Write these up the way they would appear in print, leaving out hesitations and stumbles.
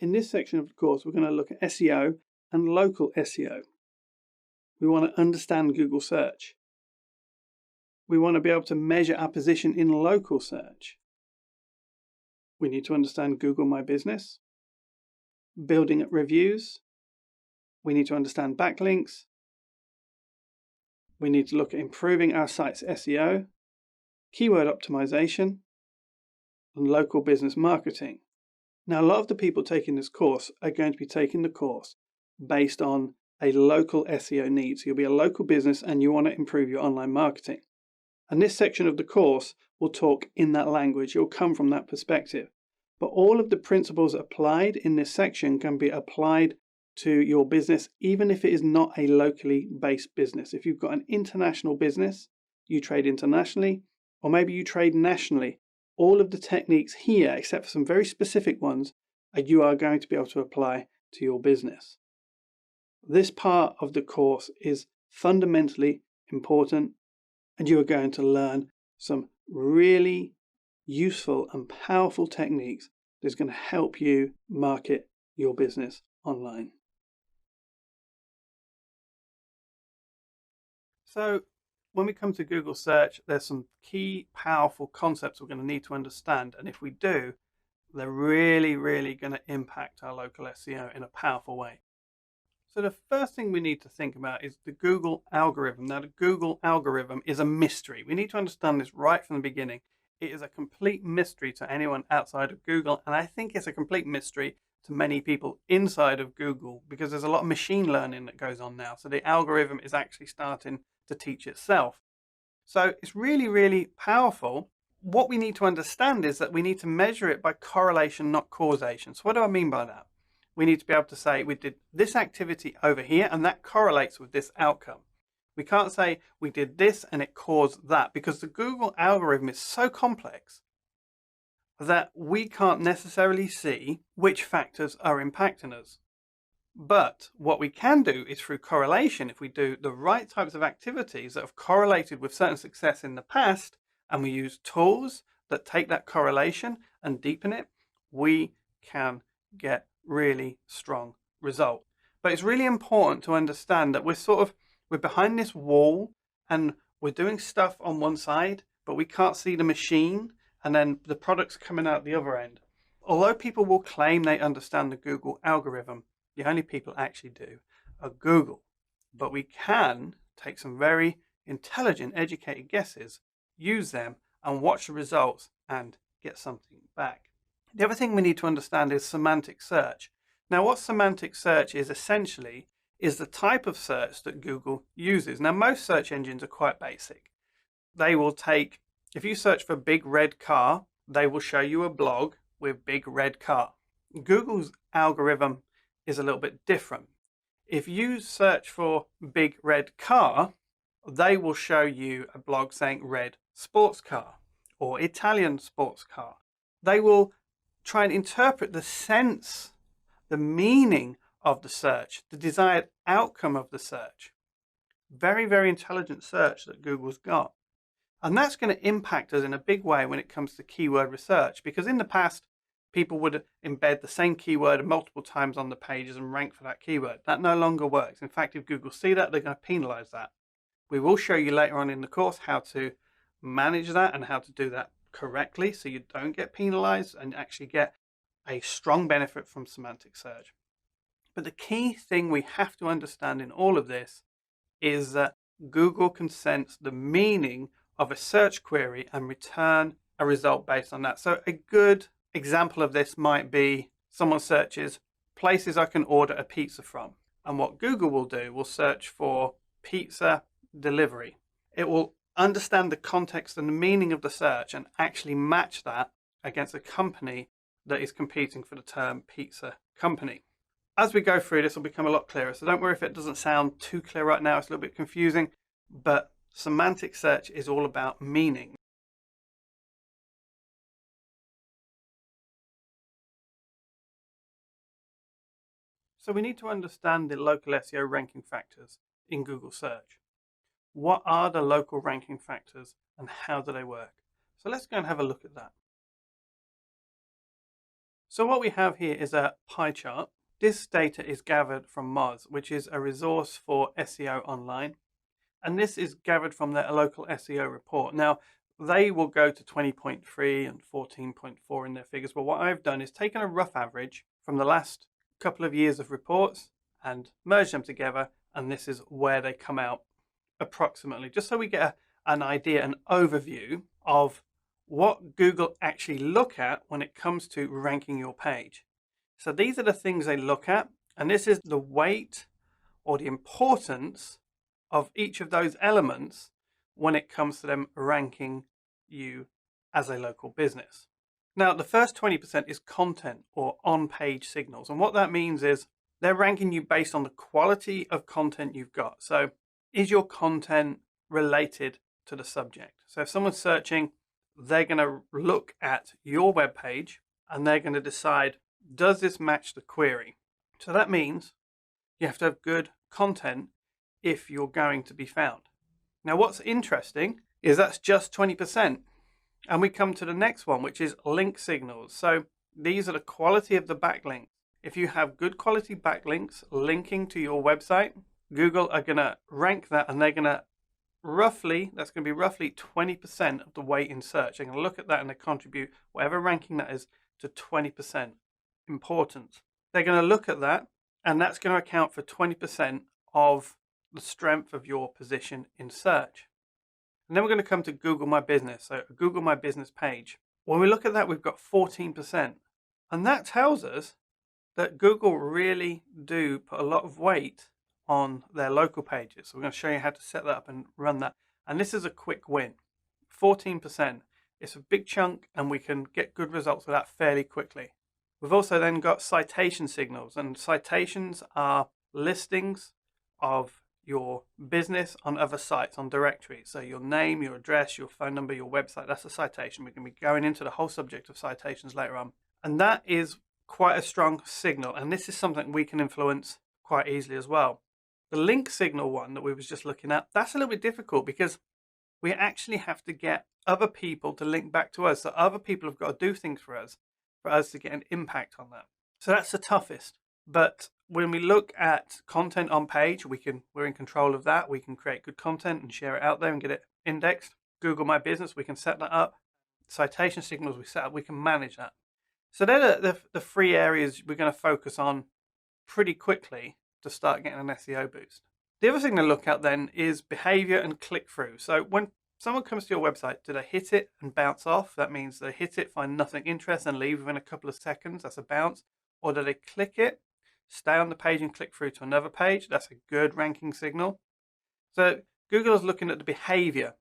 In this section of the course, we're going to look at SEO and local SEO. We want to understand Google search. We want to be able to measure our position in local search. We need to understand Google My Business, building up reviews. We need to understand backlinks. We need to look at improving our site's SEO, keyword optimization, and local business marketing. Now, a lot of the people taking this course are going to be taking the course based on a local SEO need. So you'll be a local business and you want to improve your online marketing. And this section of the course will talk in that language. You'll come from that perspective. But all of the principles applied in this section can be applied to your business, even if it is not a locally based business. If you've got an international business, you trade internationally, or maybe you trade nationally. All of the techniques here, except for some very specific ones, you are going to be able to apply to your business. This part of the course is fundamentally important, and you are going to learn some really useful and powerful techniques that's going to help you market your business online. So when we come to Google search, there's some key powerful concepts we're going to need to understand. And if we do, they're really, really going to impact our local SEO in a powerful way. So the first thing we need to think about is the Google algorithm. Now, the Google algorithm is a mystery. We need to understand this right from the beginning. It is a complete mystery to anyone outside of Google. And I think it's a complete mystery to many people inside of Google because there's a lot of machine learning that goes on now. So the algorithm is actually starting to teach itself. So it's really, really powerful. What we need to understand is that we need to measure it by correlation, not causation. So what do I mean by that? We need to be able to say we did this activity over here and that correlates with this outcome. We can't say we did this and it caused that because the Google algorithm is so complex that we can't necessarily see which factors are impacting us. But what we can do is through correlation, if we do the right types of activities that have correlated with certain success in the past, and we use tools that take that correlation and deepen it, we can get really strong results. But it's really important to understand that we're behind this wall and we're doing stuff on one side, but we can't see the machine and then the product's coming out the other end. Although people will claim they understand the Google algorithm, the only people actually do are Google. But we can take some very intelligent, educated guesses, use them and watch the results and get something back. The other thing we need to understand is semantic search. Now, what semantic search is essentially is the type of search that Google uses. Now, most search engines are quite basic. They will take, if you search for big red car, they will show you a blog with big red car. Google's algorithm is a little bit different. If you search for big red car, they will show you a blog saying red sports car or Italian sports car. They will try and interpret the sense, the meaning of the search, the desired outcome of the search. Very, very intelligent search that Google's got. And that's going to impact us in a big way when it comes to keyword research, because in the past, people would embed the same keyword multiple times on the pages and rank for that keyword. That no longer works. In fact, if Google see that, they're going to penalize that. We will show you later on in the course how to manage that and how to do that correctly so you don't get penalized and actually get a strong benefit from semantic search. But the key thing we have to understand in all of this is that Google can sense the meaning of a search query and return a result based on that. So a good example of this might be someone searches places I can order a pizza from. And what Google will do will search for pizza delivery. It will understand the context and the meaning of the search and actually match that against a company that is competing for the term pizza company. As we go through, this will become a lot clearer. So don't worry if it doesn't sound too clear right now. It's a little bit confusing, but semantic search is all about meaning. So we need to understand the local SEO ranking factors in Google search. What are the local ranking factors and how do they work? So let's go and have a look at that. So what we have here is a pie chart. This data is gathered from Moz, which is a resource for SEO online. And this is gathered from their local SEO report. Now, they will go to 20.3 and 14.4 in their figures. But what I've done is taken a rough average from the last couple of years of reports and merged them together. And this is where they come out approximately, just so we get an idea, an overview of what Google actually look at when it comes to ranking your page. So these are the things they look at, and this is the weight or the importance of each of those elements when it comes to them ranking you as a local business. Now, the first 20% is content or on-page signals. And what that means is they're ranking you based on the quality of content you've got. So is your content related to the subject? So if someone's searching, they're going to look at your web page and they're going to decide, does this match the query? So that means you have to have good content if you're going to be found. Now, what's interesting is that's just 20%. And we come to the next one, which is link signals. So these are the quality of the backlinks. If you have good quality backlinks linking to your website, Google are going to rank that, and they're going to that's going to be roughly 20% of the weight in search. They're going to look at that and they contribute whatever ranking that is to 20% importance. They're going to look at that, and that's going to account for 20% of the strength of your position in search. And then we're going to come to Google My Business. So a Google My Business page. When we look at that, we've got 14%. And that tells us that Google really do put a lot of weight on their local pages. So we're going to show you how to set that up and run that. And this is a quick win. 14%. It's a big chunk, and we can get good results with that fairly quickly. We've also then got citation signals, and citations are listings of your business on other sites, on directories. So your name, your address, your phone number, your website, that's a citation. We're going to be going into the whole subject of citations later on. And that is quite a strong signal. And this is something we can influence quite easily as well. The link signal one that we was just looking at, that's a little bit difficult because we actually have to get other people to link back to us. So other people have got to do things for us to get an impact on that. So that's the toughest. But when we look at content on page, we're in control of that. We can create good content and share it out there and get it indexed. Google My Business, we can set that up. Citation signals we set up, we can manage that. So they're the three areas we're going to focus on pretty quickly to start getting an SEO boost. The other thing to look at then is behavior and click-through. So when someone comes to your website, do they hit it and bounce off? That means they hit it, find nothing interesting, and leave within a couple of seconds. That's a bounce. Or do they click it, stay on the page and click through to another page? That's a good ranking signal. So Google is looking at the behavior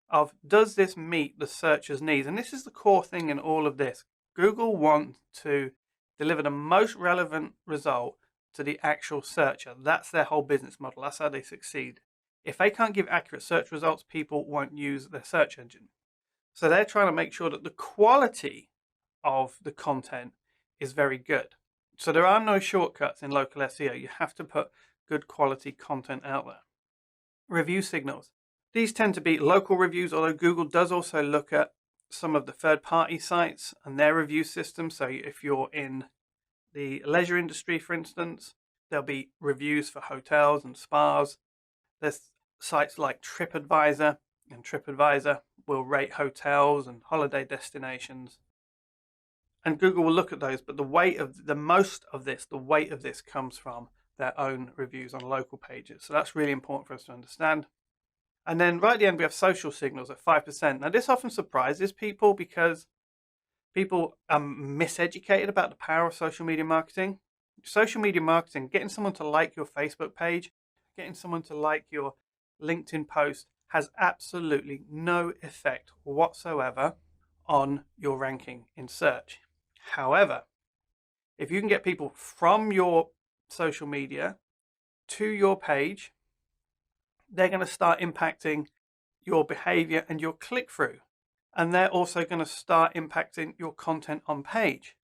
of, does this meet the searcher's needs? And this is the core thing in all of this. Google want to deliver the most relevant result to the actual searcher. That's their whole business model. That's how they succeed. If they can't give accurate search results, people won't use their search engine. So they're trying to make sure that the quality of the content is very good. So there are no shortcuts in local SEO. You have to put good quality content out there. Review signals. These tend to be local reviews, although Google does also look at some of the third-party sites and their review system. So if you're in the leisure industry, for instance, there'll be reviews for hotels and spas. There's sites like TripAdvisor, and TripAdvisor will rate hotels and holiday destinations. And Google will look at those, but the weight of this comes from their own reviews on local pages. So that's really important for us to understand. And then right at the end, we have social signals at 5%. Now, this often surprises people because people are miseducated about the power of social media marketing. Social media marketing, getting someone to like your Facebook page, getting someone to like your LinkedIn post has absolutely no effect whatsoever on your ranking in search. However, if you can get people from your social media to your page, they're going to start impacting your behavior and your click-through. And they're also going to start impacting your content on page.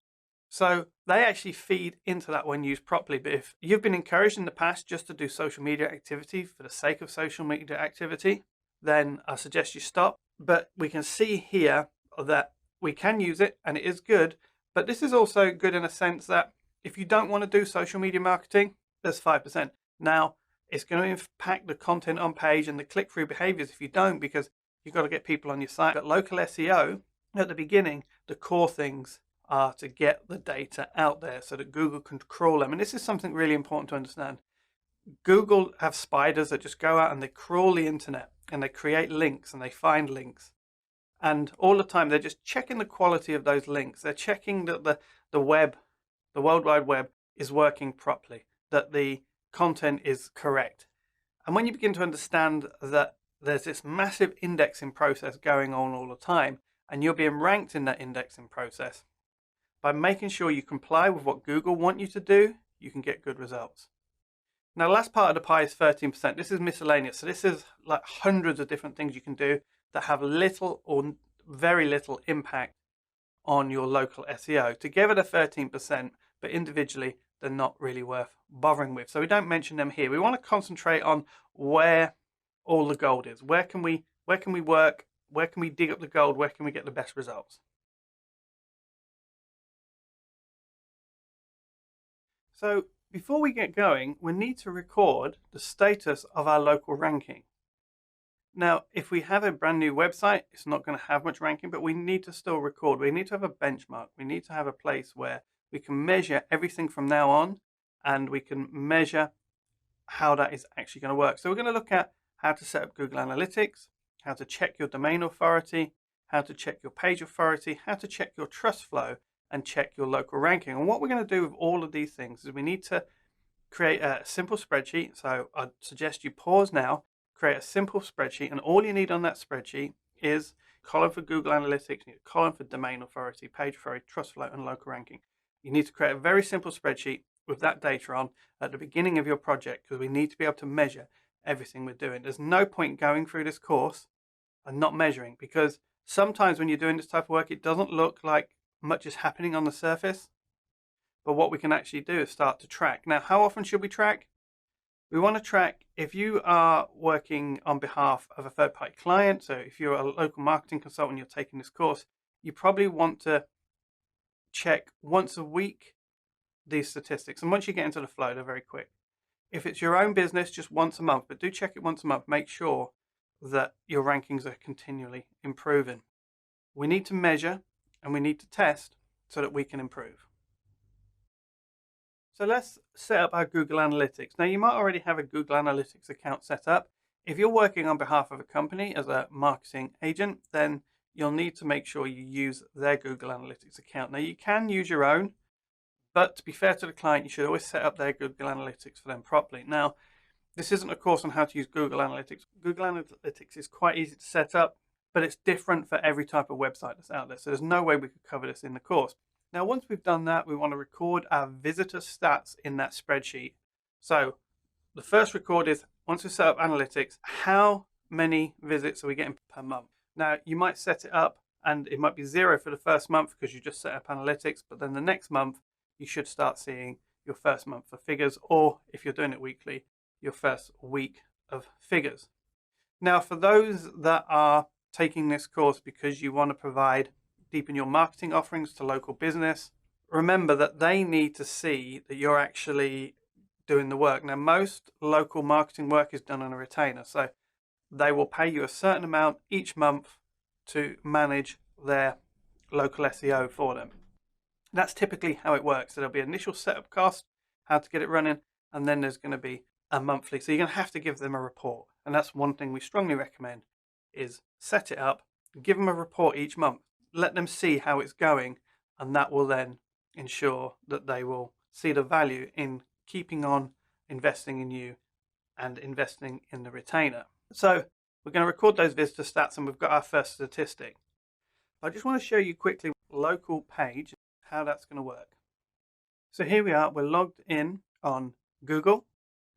So they actually feed into that when used properly. But if you've been encouraged in the past just to do social media activity for the sake of social media activity, then I suggest you stop. But we can see here that we can use it and it is good, But this is also good in a sense that if you don't want to do social media marketing, there's 5%. Now, it's going to impact the content on page and the click-through behaviors if you don't, because you've got to get people on your site. But local SEO, at the beginning, the core things are to get the data out there so that Google can crawl them. And this is something really important to understand. Google have spiders that just go out and they crawl the internet and they create links and they find links. And all the time they're just checking the quality of those links. They're checking that the web, the World Wide Web, is working properly, that the content is correct. And when you begin to understand that there's this massive indexing process going on all the time, and you're being ranked in that indexing process, by making sure you comply with what Google want you to do, you can get good results. Now, the last part of the pie is 13%. This is miscellaneous. So this is like hundreds of different things you can do that have little or very little impact on your local SEO. Together they're 13%, but individually they're not really worth bothering with. So we don't mention them here. We want to concentrate on where all the gold is. Where can we work? Where can we dig up the gold? Where can we get the best results? So before we get going, we need to record the status of our local ranking. Now, if we have a brand new website, it's not going to have much ranking, but we need to still record. We need to have a benchmark. We need to have a place where we can measure everything from now on, and we can measure how that is actually going to work. So we're going to look at how to set up Google Analytics, how to check your domain authority, how to check your page authority, how to check your trust flow, and check your local ranking. And what we're going to do with all of these things is we need to create a simple spreadsheet. So I'd suggest you pause now, create a simple spreadsheet, and all you need on that spreadsheet is a column for Google Analytics, a column for domain authority, page authority, trust flow, and local ranking. You need to create a very simple spreadsheet with that data on at the beginning of your project, because we need to be able to measure everything we're doing. There's no point going through this course and not measuring, because sometimes when you're doing this type of work, it doesn't look like much is happening on the surface. But what we can actually do is start to track. Now, how often should we track? We want to track if you are working on behalf of a third-party client. So if you're a local marketing consultant, you're taking this course, you probably want to check once a week these statistics. And once you get into the flow, they're very quick. If it's your own business, just once a month, but do check it once a month. Make sure that your rankings are continually improving. We need to measure and we need to test so that we can improve. So let's set up our Google Analytics. Now, you might already have a Google Analytics account set up. If you're working on behalf of a company as a marketing agent, then you'll need to make sure you use their Google Analytics account. Now, you can use your own, but to be fair to the client, you should always set up their Google Analytics for them properly. Now, this isn't a course on how to use Google Analytics. Google Analytics is quite easy to set up, but it's different for every type of website that's out there. So there's no way we could cover this in the course. Now, once we've done that, we want to record our visitor stats in that spreadsheet. So the first record is, once we set up analytics, how many visits are we getting per month? Now, you might set it up and it might be 0 for the first month because you just set up analytics, but then the next month, you should start seeing your first month of figures, or if you're doing it weekly, your first week of figures. Now, for those that are taking this course because you want to deepen your marketing offerings to local business, remember that they need to see that you're actually doing the work. Now, most local marketing work is done on a retainer, so they will pay you a certain amount each month to manage their local SEO for them. That's typically how it works. So there'll be initial setup cost, how to get it running, and then there's going to be a monthly. So you're going to have to give them a report. And that's one thing we strongly recommend, is set it up, give them a report each month, let them see how it's going, and that will then ensure that they will see the value in keeping on investing in you and investing in the retainer. So we're going to record those visitor stats, and we've got our first statistic. I just want to show you quickly local page, how that's going to work. So here we are, we're logged in on Google,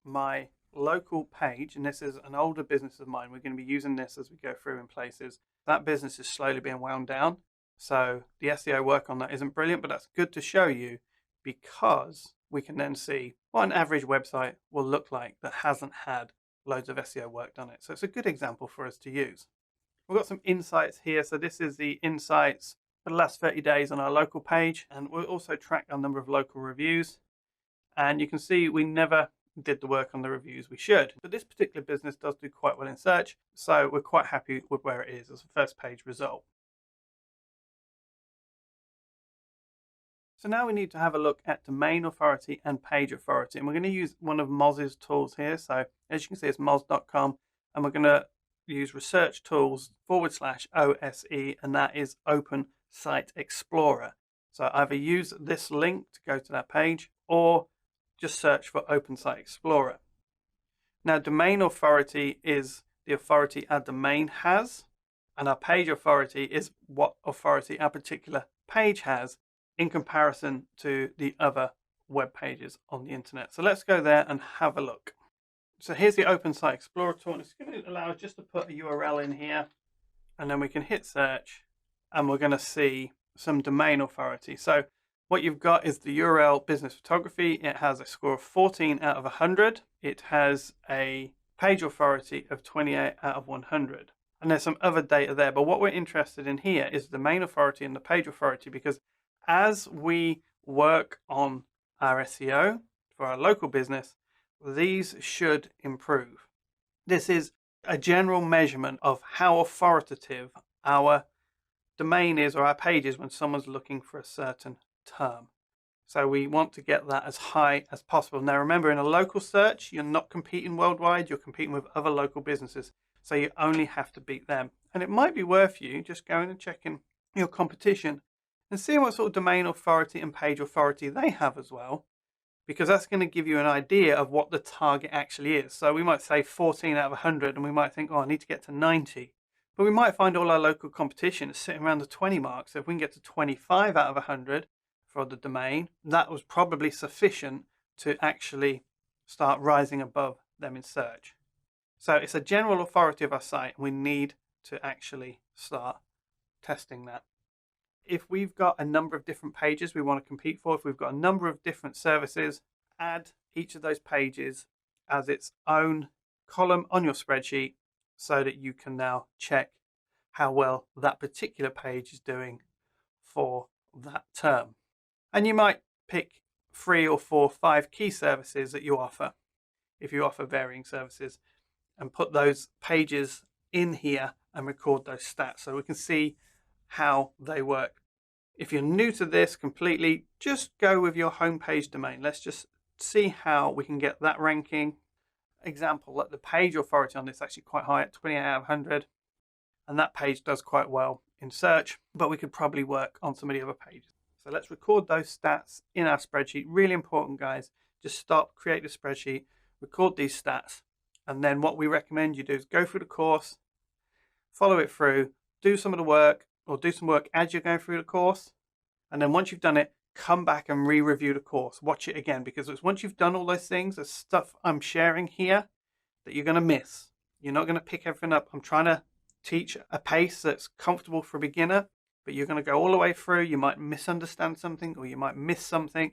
my local page, and this is an older business of mine. We're going to be using this as we go through in places. That business is slowly being wound down, so the SEO work on that isn't brilliant, but that's good to show you because we can then see what an average website will look like that hasn't had loads of SEO work done it. So it's a good example for us to use. We've got some insights here. So this is the insights for the last 30 days on our local page, and we'll also track our number of local reviews. And you can see we never did the work on the reviews we should. But this particular business does do quite well in search, so we're quite happy with where it is as a first page result. So now we need to have a look at domain authority and page authority, and we're going to use one of Moz's tools here. So as you can see, it's moz.com, and we're going to use research tools /OSE, and that is Open Site Explorer. So either use this link to go to that page, or just search for Open Site Explorer. Now, domain authority is the authority our domain has, and our page authority is what authority our particular page has in comparison to the other web pages on the internet. So let's go there and have a look. So here's the Open Site Explorer tool, and it's going to allow us just to put a URL in here, and then we can hit search, and we're going to see some domain authority. So what you've got is the URL business photography. It has a score of 14 out of 100. It has a page authority of 28 out of 100. And there's some other data there, but what we're interested in here is the domain authority and the page authority, because as we work on our SEO for our local business, these should improve. This is a general measurement of how authoritative our domain is, or our page is, when someone's looking for a certain term. So we want to get that as high as possible. Now remember, in a local search, you're not competing worldwide, you're competing with other local businesses. So you only have to beat them. And it might be worth you just going and checking your competition and seeing what sort of domain authority and page authority they have as well, because that's going to give you an idea of what the target actually is. So we might say 14 out of 100, and we might think, oh, I need to get to 90. But we might find all our local competition is sitting around the 20 mark. So if we can get to 25 out of 100 for the domain, that was probably sufficient to actually start rising above them in search. So it's a general authority of our site, and we need to actually start testing that. If we've got a number of different pages we want to compete for, if we've got a number of different services, add each of those pages as its own column on your spreadsheet so that you can now check how well that particular page is doing for that term. And you might pick 3 or 4, 5 key services that you offer, if you offer varying services, and put those pages in here and record those stats so we can see how they work. If you're new to this completely, just go with your homepage domain. Let's just see how we can get that ranking. Example, that the page authority on this is actually quite high at 28 out of 100, and that page does quite well in search, but we could probably work on some of the other pages. So let's record those stats in our spreadsheet. Really important, guys. Just stop, create the spreadsheet, record these stats, and then what we recommend you do is go through the course, follow it through, do some of the work, or do some work as you're going through the course. And then once you've done it, come back and re-review the course. Watch it again, because it's once you've done all those things, there's stuff I'm sharing here that you're going to miss. You're not going to pick everything up. I'm trying to teach a pace that's comfortable for a beginner, but you're going to go all the way through. You might misunderstand something, or you might miss something.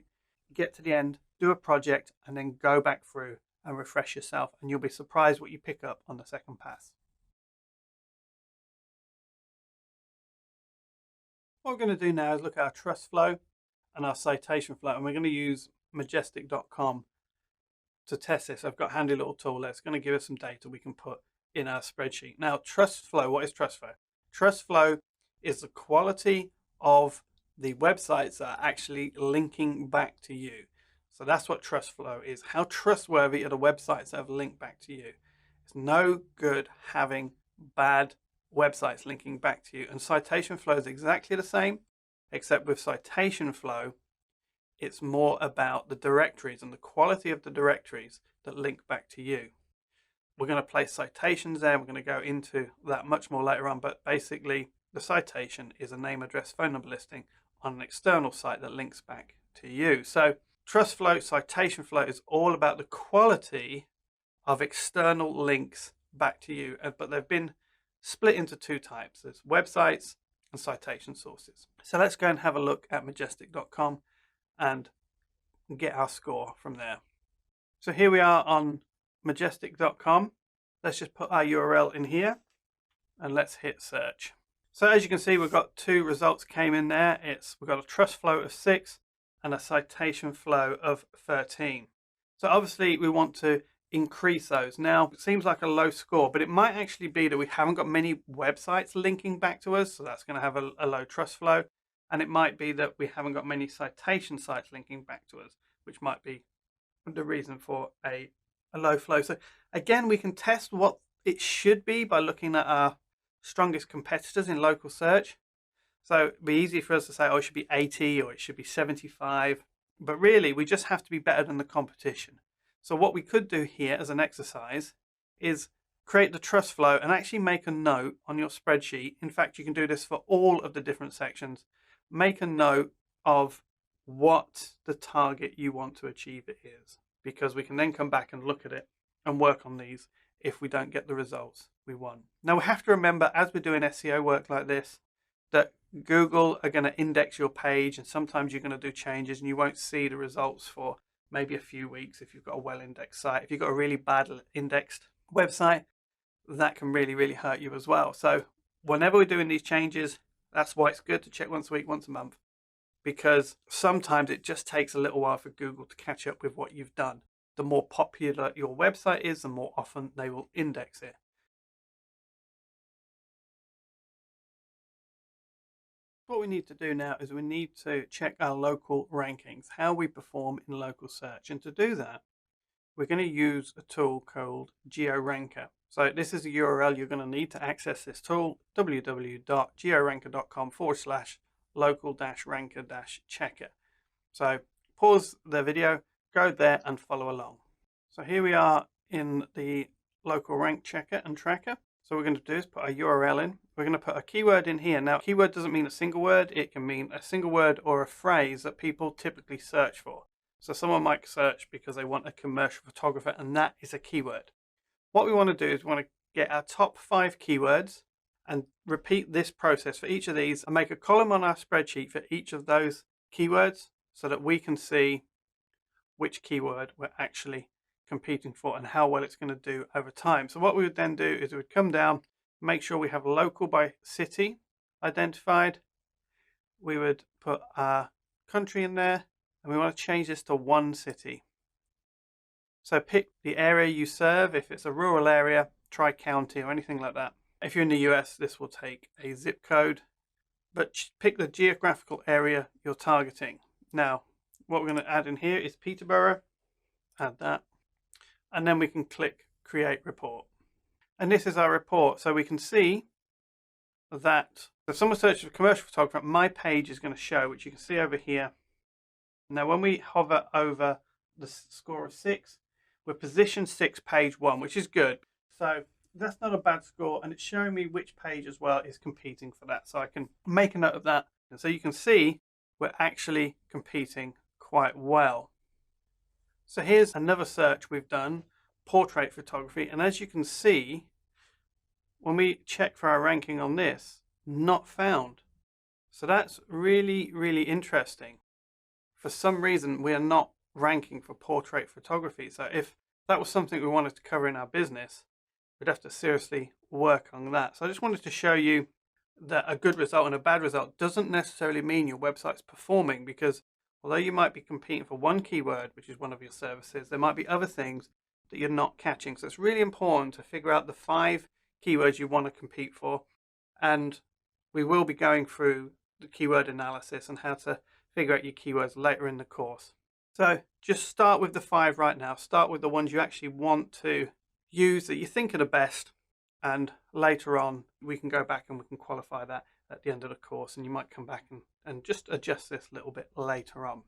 Get to the end, do a project, and then go back through and refresh yourself, and you'll be surprised what you pick up on the second pass. What we're going to do now is look at our trust flow and our citation flow, and we're going to use majestic.com to test this. I've got a handy little tool there. It's going to give us some data we can put in our spreadsheet. Now, trust flow, what is trust flow? Trust flow is the quality of the websites that are actually linking back to you. So that's what trust flow is. How trustworthy are the websites that have linked back to you? It's no good having bad websites linking back to you. And citation flow is exactly the same, except with citation flow, it's more about the directories and the quality of the directories that link back to you. We're going to place citations there. We're going to go into that much more later on, but basically the citation is a name, address, phone number listing on an external site that links back to you. So trust flow, citation flow is all about the quality of external links back to you, but they've been split into 2 types. There's websites and citation sources. So let's go and have a look at majestic.com and get our score from there. So here we are on majestic.com. Let's just put our URL in here and let's hit search. So as you can see, we've got 2 results came in there. We've got a trust flow of 6 and a citation flow of 13. So obviously we want to increase those. Now, it seems like a low score, but it might actually be that we haven't got many websites linking back to us, so that's going to have a low trust flow. And it might be that we haven't got many citation sites linking back to us, which might be the reason for a low flow. So again, we can test what it should be by looking at our strongest competitors in local search. So it'd be easy for us to say, oh, it should be 80 or it should be 75. But really, we just have to be better than the competition. So what we could do here as an exercise is create the trust flow and actually make a note on your spreadsheet. In fact, you can do this for all of the different sections. Make a note of what the target you want to achieve is, because we can then come back and look at it and work on these if we don't get the results we want. Now we have to remember, as we're doing SEO work like this, that Google are going to index your page, and sometimes you're going to do changes and you won't see the results for maybe a few weeks if you've got a well-indexed site. If you've got a really bad indexed website, that can really hurt you as well. So whenever we're doing these changes, that's why it's good to check once a week, once a month, because sometimes it just takes a little while for Google to catch up with what you've done. The more popular your website is, the more often they will index it. What we need to do now is we need to check our local rankings, how we perform in local search. And to do that, we're going to use a tool called GeoRanker. So this is a URL you're going to need to access this tool, www.georanker.com/local-ranker-checker. So pause the video, go there and follow along. So here we are in the local rank checker and tracker. So what we're going to do is put a URL in. We're going to put a keyword in here. Now, keyword doesn't mean a single word. It can mean a single word or a phrase that people typically search for. So someone might search because they want a commercial photographer, and that is a keyword. What we want to do is we want to get our top 5 keywords and repeat this process for each of these and make a column on our spreadsheet for each of those keywords so that we can see which keyword we're actually competing for and how well it's going to do over time. So what we would then do is we would come down, make sure we have local by city identified. We would put our country in there, and we want to change this to 1 city. So pick the area you serve. If it's a rural area, try county or anything like that. If you're in the US, this will take a zip code, but pick the geographical area you're targeting. Now, what we're going to add in here is Peterborough. Add that. And then we can click Create Report. And this is our report. So we can see that if someone searches for commercial photographer, my page is going to show, which you can see over here. Now, when we hover over the score of 6, we're position 6, page 1, which is good. So that's not a bad score, and it's showing me which page as well is competing for that. So I can make a note of that. And so you can see we're actually competing quite well. So here's another search we've done, portrait photography. And as you can see, when we check for our ranking on this, not found. So that's really interesting. For some reason, we are not ranking for portrait photography. So if that was something we wanted to cover in our business, we'd have to seriously work on that. So I just wanted to show you that a good result and a bad result doesn't necessarily mean your website's performing, because although you might be competing for one keyword, which is one of your services, there might be other things that you're not catching. So it's really important to figure out the 5 keywords you want to compete for. And we will be going through the keyword analysis and how to figure out your keywords later in the course. So just start with the 5 right now. Start with the ones you actually want to use that you think are the best. And later on, we can go back and we can qualify that at the end of the course, and you might come back and just adjust this a little bit later on.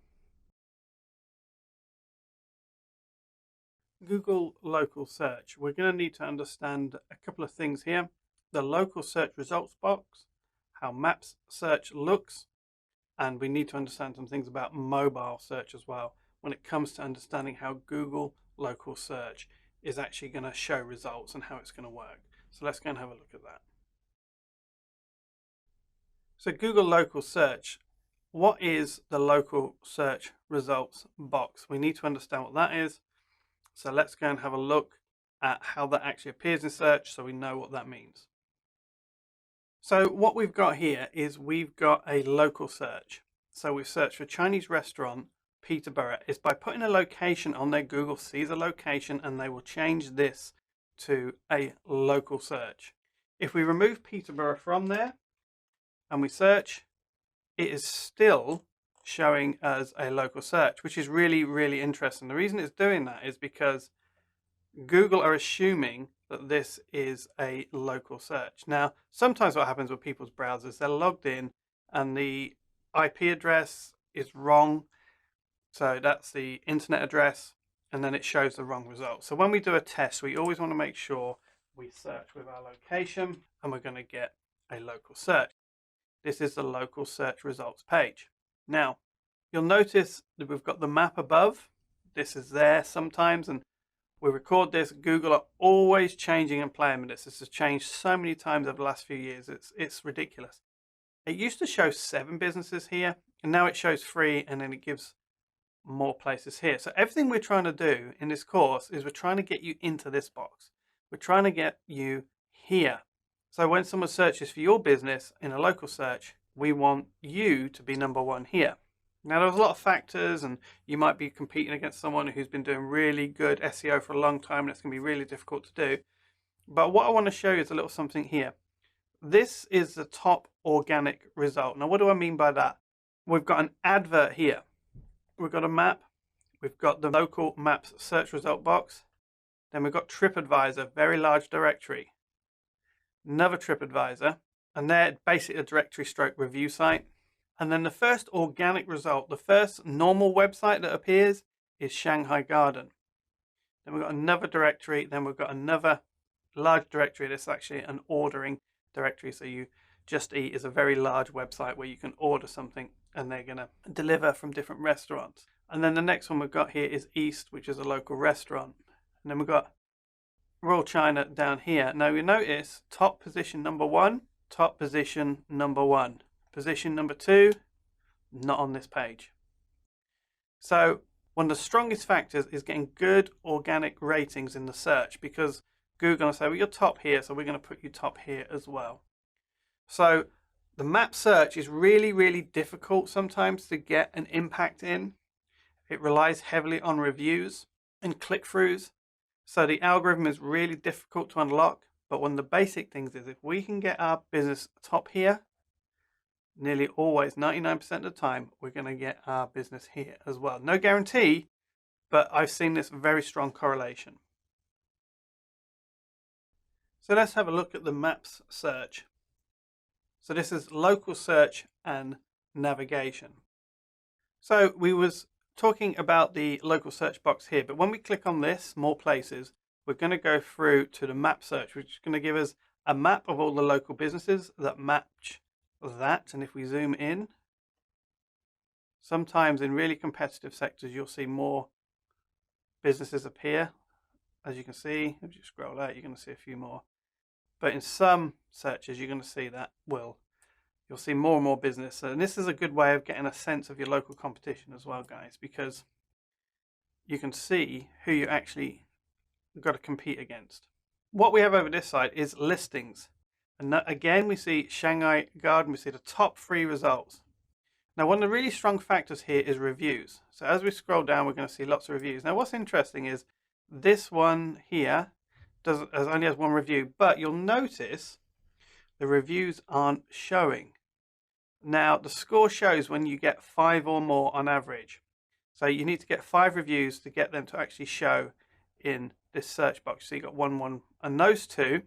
Google local search. We're going to need to understand a couple of things here. The local search results box, how maps search looks, and we need to understand some things about mobile search as well when it comes to understanding how Google local search is actually going to show results and how it's going to work. So let's go and have a look at that. So Google local search, what is the local search results box? We need to understand what that is. So let's go and have a look at how that actually appears in search so we know what that means. So what we've got here is we've got a local search. So we've searched for Chinese restaurant, Peterborough. Is by putting a location on there, Google sees a location and they will change this to a local search. If we remove Peterborough from there and we search, it is still showing as a local search, which is really, really interesting. The reason it's doing that is because Google are assuming that this is a local search. Now, sometimes what happens with people's browsers, they're logged in and the IP address is wrong. So that's the internet address, and then it shows the wrong result. So when we do a test, we always want to make sure we search with our location and we're going to get a local search. This is the local search results page. Now, you'll notice that we've got the map above. This is there sometimes, and we record this. Google are always changing and playing with this. This has changed so many times over the last few years. It's ridiculous. It used to show 7 businesses here, and now it shows 3, and then it gives more places here. So everything we're trying to do in this course is we're trying to get you into this box. We're trying to get you here. So when someone searches for your business in a local search, we want you to be number 1 here. Now, there's a lot of factors, and you might be competing against someone who's been doing really good SEO for a long time, and it's going to be really difficult to do. But what I want to show you is a little something here. This is the top organic result. Now, what do I mean by that? We've got an advert here. We've got a map. We've got the local maps search result box. Then we've got TripAdvisor, very large directory. Another TripAdvisor, and they're basically a directory stroke review site. And then the first organic result, the first normal website that appears is Shanghai Garden. Then we've got another directory. Then we've got another large directory. This is actually an ordering directory. So you Just Eat is a very large website where you can order something and they're going to deliver from different restaurants. And then the next one we've got here is East, which is a local restaurant. And then we've got Royal China down here. Now you notice top position number 1, top position number 1. Position number 2, not on this page. So one of the strongest factors is getting good organic ratings in the search, because Google are going to say, well, you're top here, so we're going to put you top here as well. So the map search is really, really difficult sometimes to get an impact in. It relies heavily on reviews and click-throughs. So the algorithm is really difficult to unlock. But one of the basic things is if we can get our business top here, nearly always, 99% of the time, we're going to get our business here as well. No guarantee, but I've seen this very strong correlation. So let's have a look at the maps search. So this is local search and navigation. So we was talking about the local search box here, but when we click on this, more places, we're going to go through to the map search, which is going to give us a map of all the local businesses that match that. And if we zoom in, sometimes in really competitive sectors, you'll see more businesses appear. As you can see, if you scroll out, you're going to see a few more. But in some searches, you're going to see that you'll see more and more business. And this is a good way of getting a sense of your local competition as well, guys, because you can see who you actually got to compete against. What we have over this side is listings. And again, we see Shanghai Garden, we see the top 3 results. Now, one of the really strong factors here is reviews. So as we scroll down, we're going to see lots of reviews. Now, what's interesting is this one here only has 1 review, but you'll notice the reviews aren't showing. Now, the score shows when you get 5 or more on average. So you need to get 5 reviews to get them to actually show in this search box. So you got 1, 1, and those 2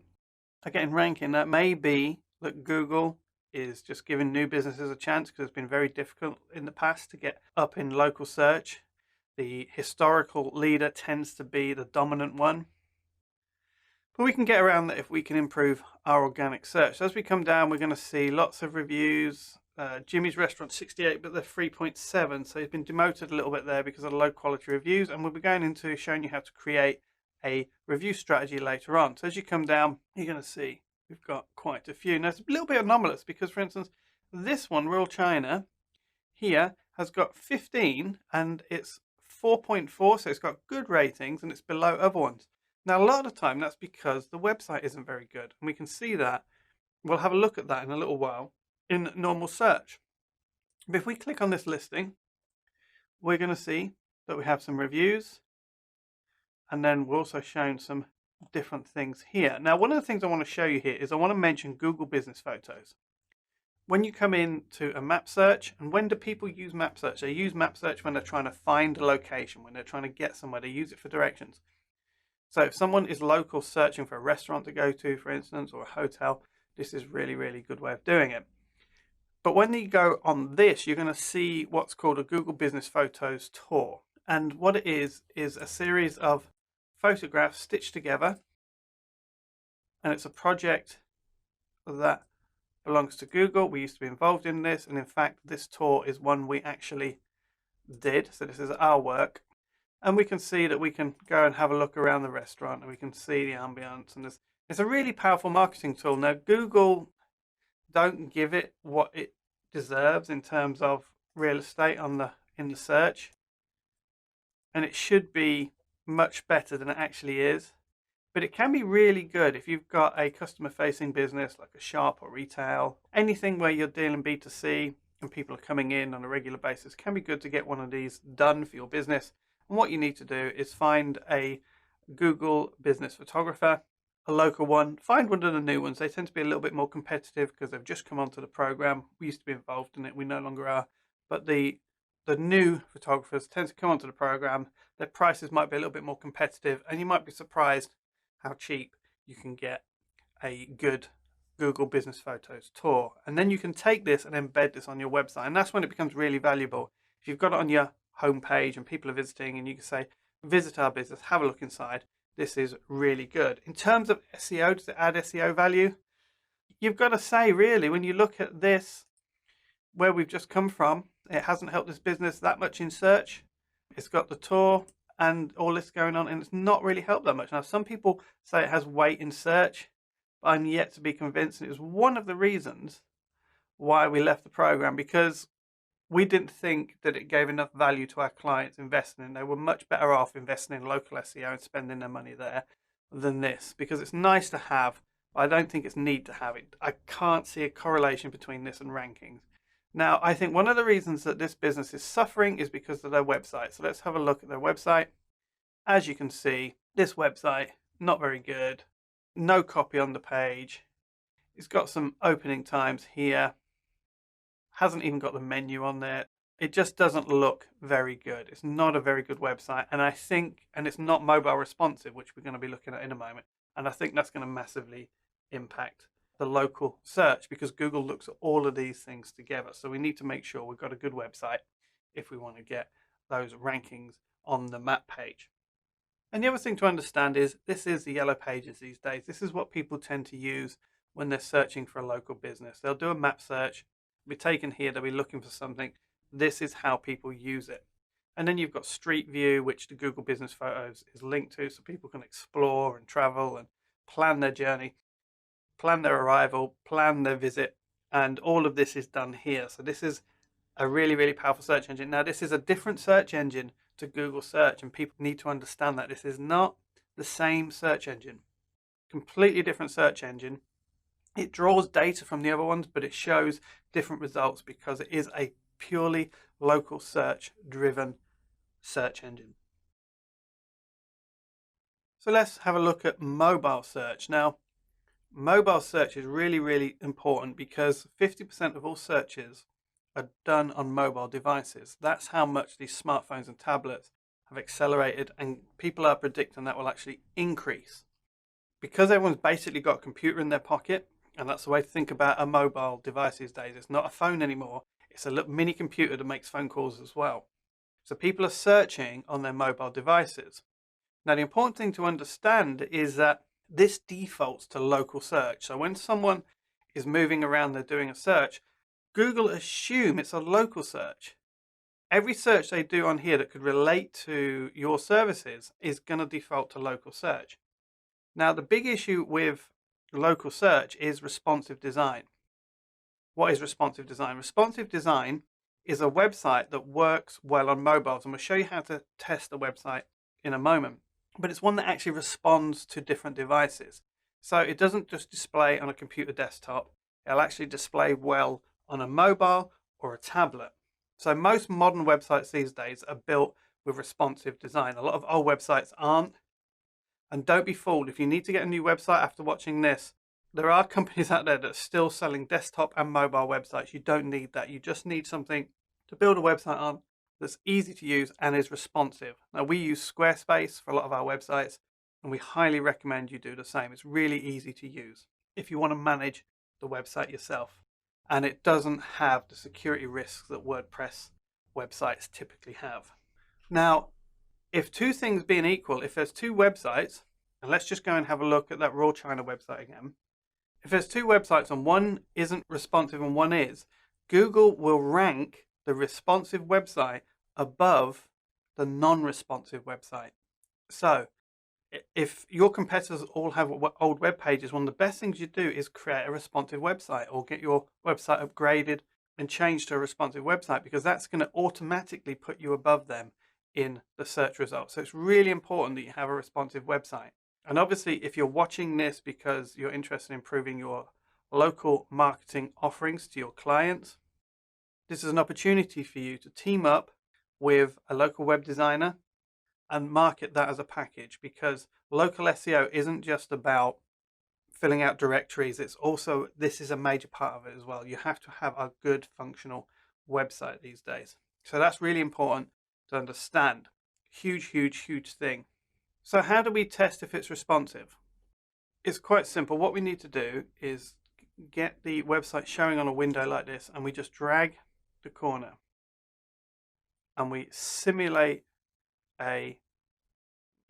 are getting ranking. That may be that Google is just giving new businesses a chance, because it's been very difficult in the past to get up in local search. The historical leader tends to be the dominant one. But we can get around that if we can improve our organic search. So as we come down, we're going to see lots of reviews. Jimmy's Restaurant 68, but they're 3.7. So he's been demoted a little bit there because of the low quality reviews. And we'll be going into showing you how to create a review strategy later on. So as you come down, you're going to see we've got quite a few. Now it's a little bit anomalous because, for instance, this one, Royal China, here has got 15 and it's 4.4. So it's got good ratings and it's below other ones. Now, a lot of the time, that's because the website isn't very good. And we can see that we'll have a look at that in a little while in normal search. But if we click on this listing, we're going to see that we have some reviews, and then we're also shown some different things here. Now, one of the things I want to show you here is I want to mention Google Business Photos. When you come into a map search, and when do people use map search? They use map search when they're trying to find a location, when they're trying to get somewhere. They use it for directions. So if someone is local searching for a restaurant to go to, for instance, or a hotel, this is really, really good way of doing it. But when you go on this, you're going to see what's called a Google Business Photos tour. And what it is a series of photographs stitched together. And it's a project that belongs to Google. We used to be involved in this. And in fact, this tour is one we actually did. So this is our work. And we can see that we can go and have a look around the restaurant, and we can see the ambience. And it's a really powerful marketing tool. Now, Google don't give it what it deserves in terms of real estate in the search, and it should be much better than it actually is. But it can be really good if you've got a customer facing business like a shop or retail, anything where you're dealing B2C and people are coming in on a regular basis. It can be good to get one of these done for your business. And what you need to do is find a Google business photographer, a local one. Find one of the new ones. They tend to be a little bit more competitive because they've just come onto the program. We used to be involved in it. We no longer are. But the new photographers tend to come onto the program. Their prices might be a little bit more competitive, and you might be surprised how cheap you can get a good Google Business Photos tour. And then you can take this and embed this on your website. And that's when it becomes really valuable. If you've got it on your homepage and people are visiting, and you can say, visit our business, have a look inside. This is really good. In terms of SEO, does it add SEO value? You've got to say, really, when you look at this, where we've just come from, it hasn't helped this business that much in search. It's got the tour and all this going on, and it's not really helped that much. Now, some people say it has weight in search, but I'm yet to be convinced. And it was one of the reasons why we left the program, because we didn't think that it gave enough value to our clients investing in. They were much better off investing in local SEO and spending their money there than this, because it's nice to have, but I don't think it's need to have it. I can't see a correlation between this and rankings. Now, I think one of the reasons that this business is suffering is because of their website. So let's have a look at their website. As you can see, this website, not very good. No copy on the page. It's got some opening times here. Hasn't even got the menu on there. It just doesn't look very good. It's not a very good website. And I think, and it's not mobile responsive, which we're going to be looking at in a moment. And I think that's going to massively impact the local search, because Google looks at all of these things together. So we need to make sure we've got a good website if we want to get those rankings on the map page. And the other thing to understand is this is the yellow pages these days. This is what people tend to use when they're searching for a local business. They'll do a map search, be taken here, they'll be looking for something. This is how people use it. And then you've got Street View, which the Google Business Photos is linked to, so people can explore and travel and plan their journey, plan their arrival, plan their visit, and all of this is done here. So this is a really, really powerful search engine. Now, this is a different search engine to Google Search, and people need to understand that this is not the same search engine. Completely different search engine. It draws data from the other ones, but it shows different results because it is a purely local search driven search engine. So let's have a look at mobile search. Now, mobile search is really, really important because 50% of all searches are done on mobile devices. That's how much these smartphones and tablets have accelerated, and people are predicting that will actually increase. Because everyone's basically got a computer in their pocket, and that's the way to think about a mobile device these days. It's not a phone anymore. It's a little mini computer that makes phone calls as well. So people are searching on their mobile devices. Now, the important thing to understand is that this defaults to local search. So when someone is moving around, they're doing a search, Google assume it's a local search. Every search they do on here that could relate to your services is going to default to local search. Now, the big issue with local search is responsive design. What is responsive design? Responsive design is a website that works well on mobiles, and we'll show you how to test a website in a moment. But it's one that actually responds to different devices. So it doesn't just display on a computer desktop, it'll actually display well on a mobile or a tablet. So most modern websites these days are built with responsive design. A lot of old websites aren't. And don't be fooled, if you need to get a new website after watching this, there are companies out there that are still selling desktop and mobile websites. You don't need that. You just need something to build a website on that's easy to use and is responsive. Now, we use Squarespace for a lot of our websites, and we highly recommend you do the same. It's really easy to use if you want to manage the website yourself. And it doesn't have the security risks that WordPress websites typically have. Now, if two things being equal, if there's two websites, and let's just go and have a look at that Raw China website again. If there's two websites and one isn't responsive and one is, Google will rank the responsive website above the non-responsive website. So if your competitors all have old web pages, one of the best things you do is create a responsive website or get your website upgraded and changed to a responsive website, because that's going to automatically put you above them in the search results. So it's really important that you have a responsive website. And obviously, if you're watching this because you're interested in improving your local marketing offerings to your clients, this is an opportunity for you to team up with a local web designer and market that as a package, because local SEO isn't just about filling out directories. It's also, this is a major part of it as well. You have to have a good functional website these days. So that's really important to understand. Huge, huge, huge thing. So how do we test if it's responsive? It's quite simple. What we need to do is get the website showing on a window like this, and we just drag the corner and we simulate a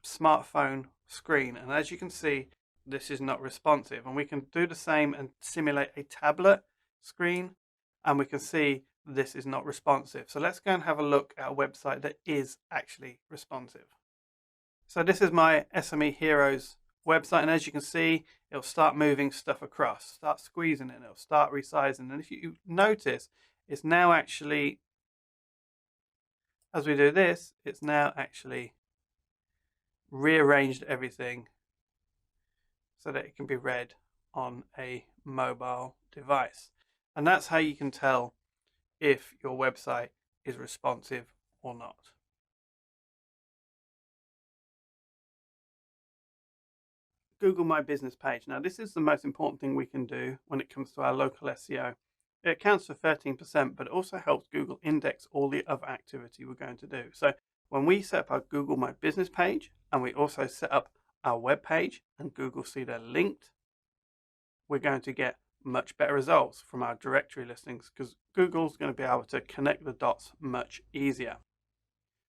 smartphone screen. And as you can see, this is not responsive. And we can do the same and simulate a tablet screen, and we can see this is not responsive. So let's go and have a look at a website that is actually responsive. So this is my SME Heroes website, and as you can see, it'll start moving stuff across, start squeezing it, it'll start resizing. And if you notice, it's now actually, as we do this, it's now actually rearranged everything so that it can be read on a mobile device. And that's how you can tell if your website is responsive or not. Google My Business page. Now, this is the most important thing we can do when it comes to our local SEO. It accounts for 13%, but it also helps Google index all the other activity we're going to do. So when we set up our Google My Business page, and we also set up our web page, and Google see they're linked, we're going to get much better results from our directory listings, because Google's going to be able to connect the dots much easier.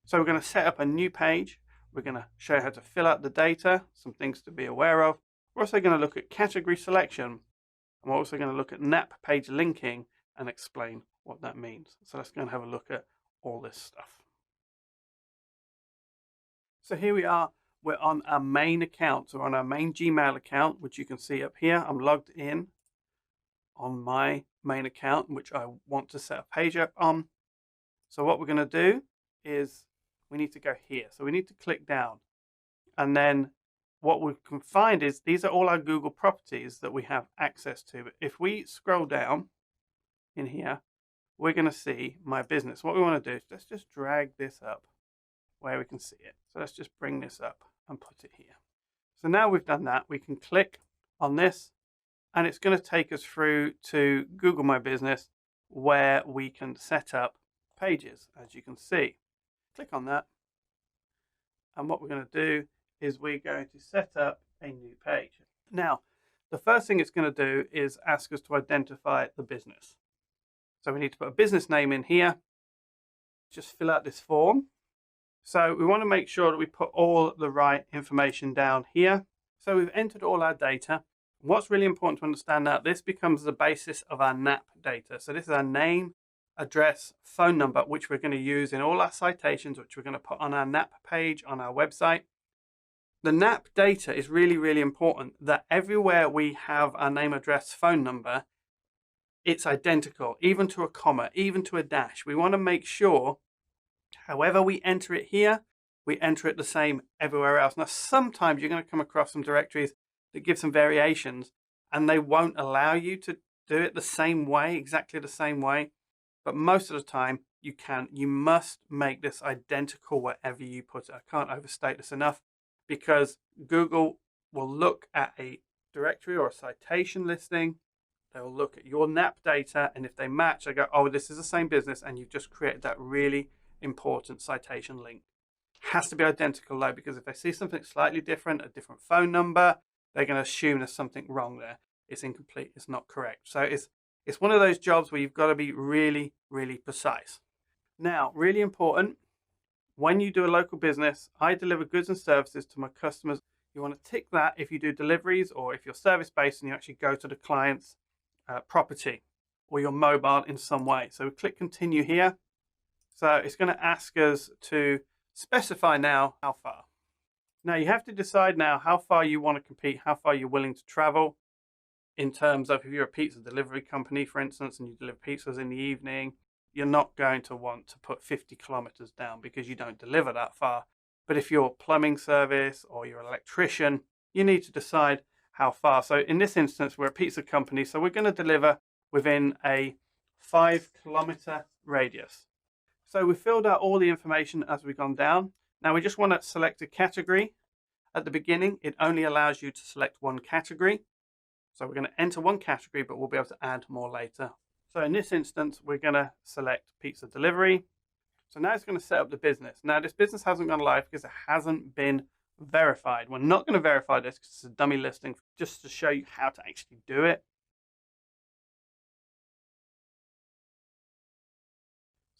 So we're going to set up a new page. We're going to show you how to fill out the data, some things to be aware of. We're also going to look at category selection, and we're also going to look at NAP page linking and explain what that means. So let's go and have a look at all this stuff. So here we are. We're on our main account, so on our main Gmail account, which you can see up here. I'm logged in on my main account, which I want to set a page up on. So what we're going to do is we need to go here. So we need to click down, and then what we can find is these are all our Google properties that we have access to. But if we scroll down in here, we're going to see My Business. What we want to do is let's just drag this up where we can see it. So let's just bring this up and put it here. So now we've done that, we can click on this, and it's going to take us through to Google My Business, where we can set up pages, as you can see. Click on that, and what we're going to do is we're going to set up a new page. Now, the first thing it's going to do is ask us to identify the business. So we need to put a business name in here. Just fill out this form. So we want to make sure that we put all the right information down here. So we've entered all our data. What's really important to understand now, this becomes the basis of our NAP data. So this is our name, address, phone number, which we're going to use in all our citations, which we're going to put on our NAP page on our website. The NAP data is really, really important, that everywhere we have our name, address, phone number, it's identical, even to a comma, even to a dash. We want to make sure, however we enter it here, we enter it the same everywhere else. Now, sometimes you're going to come across some directories that give some variations, and they won't allow you to do it the same way, exactly the same way. But most of the time you can. You must make this identical wherever you put it. I can't overstate this enough, because Google will look at a directory or a citation listing. They'll look at your NAP data, and if they match, they go, oh, this is the same business, and you've just created that really important citation link. Has to be identical though, because if they see something slightly different, a different phone number, they're going to assume there's something wrong there. It's incomplete, it's not correct. So it's one of those jobs where you've got to be really, really precise. Now, really important, when you do a local business, I deliver goods and services to my customers. You want to tick that if you do deliveries, or if you're service-based and you actually go to the client's property or your mobile in some way. So we click continue here. So it's going to ask us to specify now how far. Now you have to decide now how far you want to compete, how far you're willing to travel, in terms of if you're a pizza delivery company, for instance, and you deliver pizzas in the evening, you're not going to want to put 50 kilometers down because you don't deliver that far. But if you're a plumbing service or you're an electrician, you need to decide how far. So in this instance, we're a pizza company, so we're going to deliver within a 5 kilometer radius. So we filled out all the information as we've gone down. Now we just want to select a category. At the beginning, it only allows you to select one category. So we're going to enter one category, but we'll be able to add more later. So in this instance, we're going to select pizza delivery. So now it's going to set up the business. Now this business hasn't gone live because it hasn't been verified. We're not going to verify this because it's a dummy listing, just to show you how to actually do it.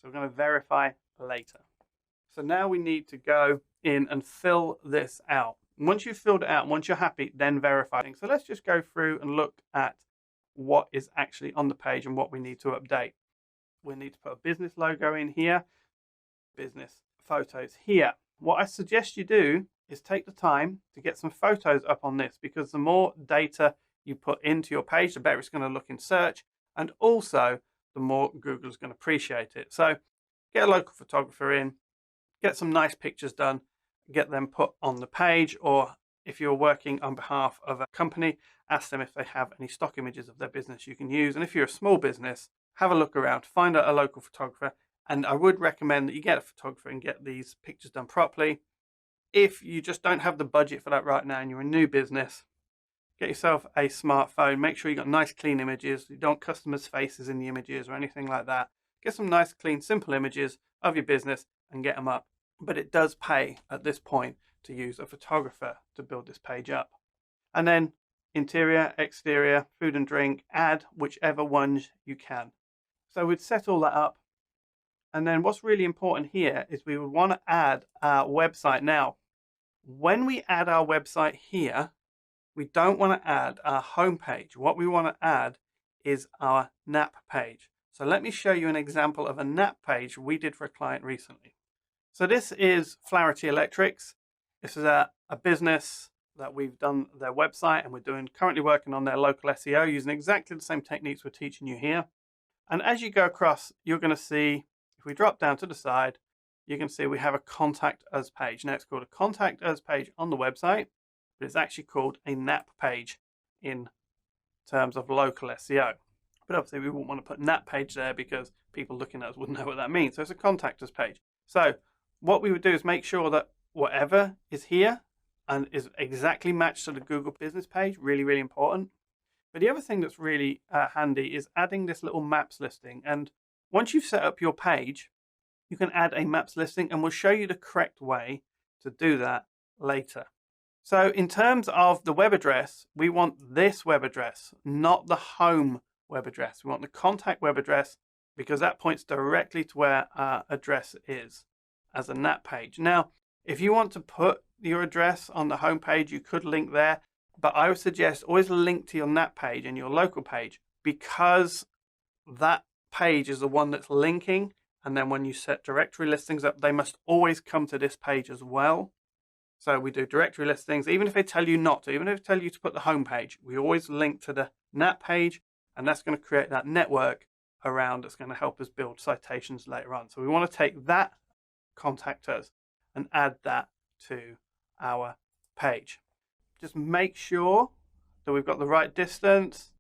So we're going to verify later. So now we need to go in and fill this out. Once you've filled it out, once you're happy, then verify. So let's just go through and look at what is actually on the page and what we need to update. We need to put a business logo in here, business photos here. What I suggest you do is take the time to get some photos up on this, because the more data you put into your page, the better it's going to look in search, and also the more Google's going to appreciate it. So get a local photographer in, get some nice pictures done, get them put on the page, or if you're working on behalf of a company, ask them if they have any stock images of their business you can use. And if you're a small business, have a look around, find a local photographer, and I would recommend that you get a photographer and get these pictures done properly. If you just don't have the budget for that right now and you're a new business, get yourself a smartphone. Make sure you got nice clean images. You don't want customers' faces in the images or anything like that. Get some nice clean simple images of your business and get them up. But it does pay at this point to use a photographer to build this page up. And then interior, exterior, food and drink, add whichever ones you can. So we'd set all that up. And then what's really important here is we would want to add our website. Now, when we add our website here, we don't want to add our homepage. What we want to add is our NAP page. So let me show you an example of a NAP page we did for a client recently. So this is Flaherty Electrics. This is a business that we've done their website, and we're currently working on their local SEO using exactly the same techniques we're teaching you here. And as you go across, you're going to see, if we drop down to the side, you can see we have a contact us page. Now it's called a contact us page on the website, but it's actually called a NAP page in terms of local SEO. But obviously we wouldn't want to put NAP page there because people looking at us wouldn't know what that means. So it's a contact us page. So what we would do is make sure that whatever is here and is exactly matched to the Google business page, really, really important. But the other thing that's really handy is adding this little maps listing. And once you've set up your page, you can add a maps listing, and we'll show you the correct way to do that later. So in terms of the web address, we want this web address, not the home web address. We want the contact web address because that points directly to where our address is as a NAP page. Now, if you want to put your address on the home page, you could link there, but I would suggest always link to your NAP page and your local page, because that page is the one that's linking. And then when you set directory listings up, they must always come to this page as well. So we do directory listings, even if they tell you not to, even if they tell you to put the home page, we always link to the NAP page, and that's going to create that network around that's going to help us build citations later on. So we want to take that contact us and add that to our page. Just make sure that we've got the right distance,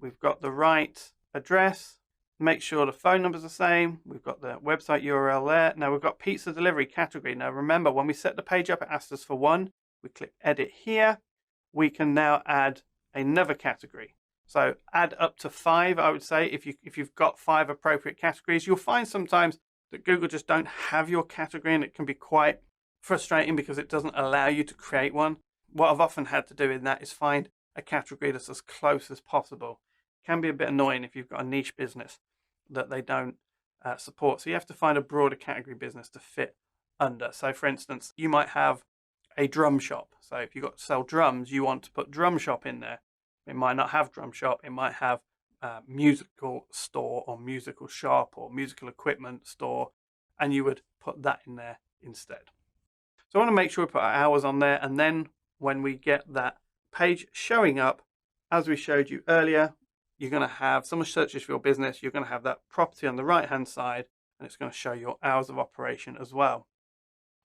we've got the right address, make sure the phone number's the same, we've got the website URL there. Now we've got pizza delivery category. Now remember, when we set the page up, it asked us for one. We click edit here. We can now add another category. So add up to 5, I would say, if you've got 5 appropriate categories. You'll find sometimes that Google just don't have your category, and it can be quite frustrating because it doesn't allow you to create one. What I've often had to do in that is find a category that's as close as possible. It can be a bit annoying if you've got a niche business that they don't support. So you have to find a broader category business to fit under. So for instance, you might have a drum shop. So if you've got to sell drums, you want to put drum shop in there. It might not have drum shop. It might have musical store or musical shop or musical equipment store, and you would put that in there instead. So I want to make sure we put our hours on there, and then when we get that page showing up, as we showed you earlier, you're going to have someone searches for your business, you're going to have that property on the right hand side, and it's going to show your hours of operation as well.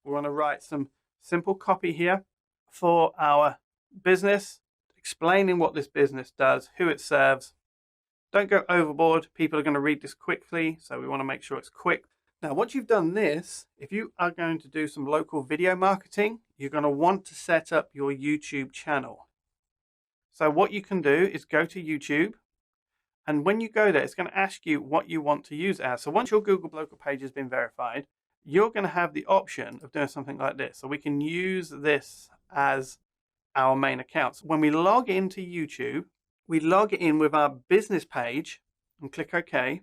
We want to write some simple copy here for our business, explaining what this business does, who it serves. Don't go overboard. People are going to read this quickly, so we want to make sure it's quick. Now, once you've done this, if you are going to do some local video marketing, you're going to want to set up your YouTube channel. So what you can do is go to YouTube, and when you go there, it's going to ask you what you want to use as. So once your Google local page has been verified, you're going to have the option of doing something like this. So we can use this as our main account. So when we log into YouTube, we log in with our business page and click OK.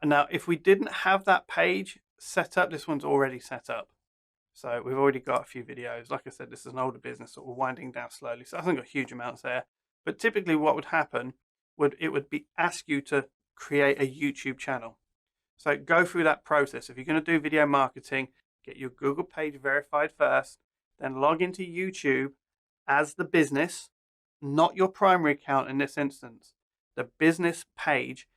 And now if we didn't have that page set up, this one's already set up. So we've already got a few videos. Like I said, this is an older business, so we're winding down slowly. So I haven't got huge amounts there. But typically what would happen would ask you to create a YouTube channel. So go through that process. If you're going to do video marketing, get your Google page verified first, then log into YouTube as the business, not your primary account in this instance. The business page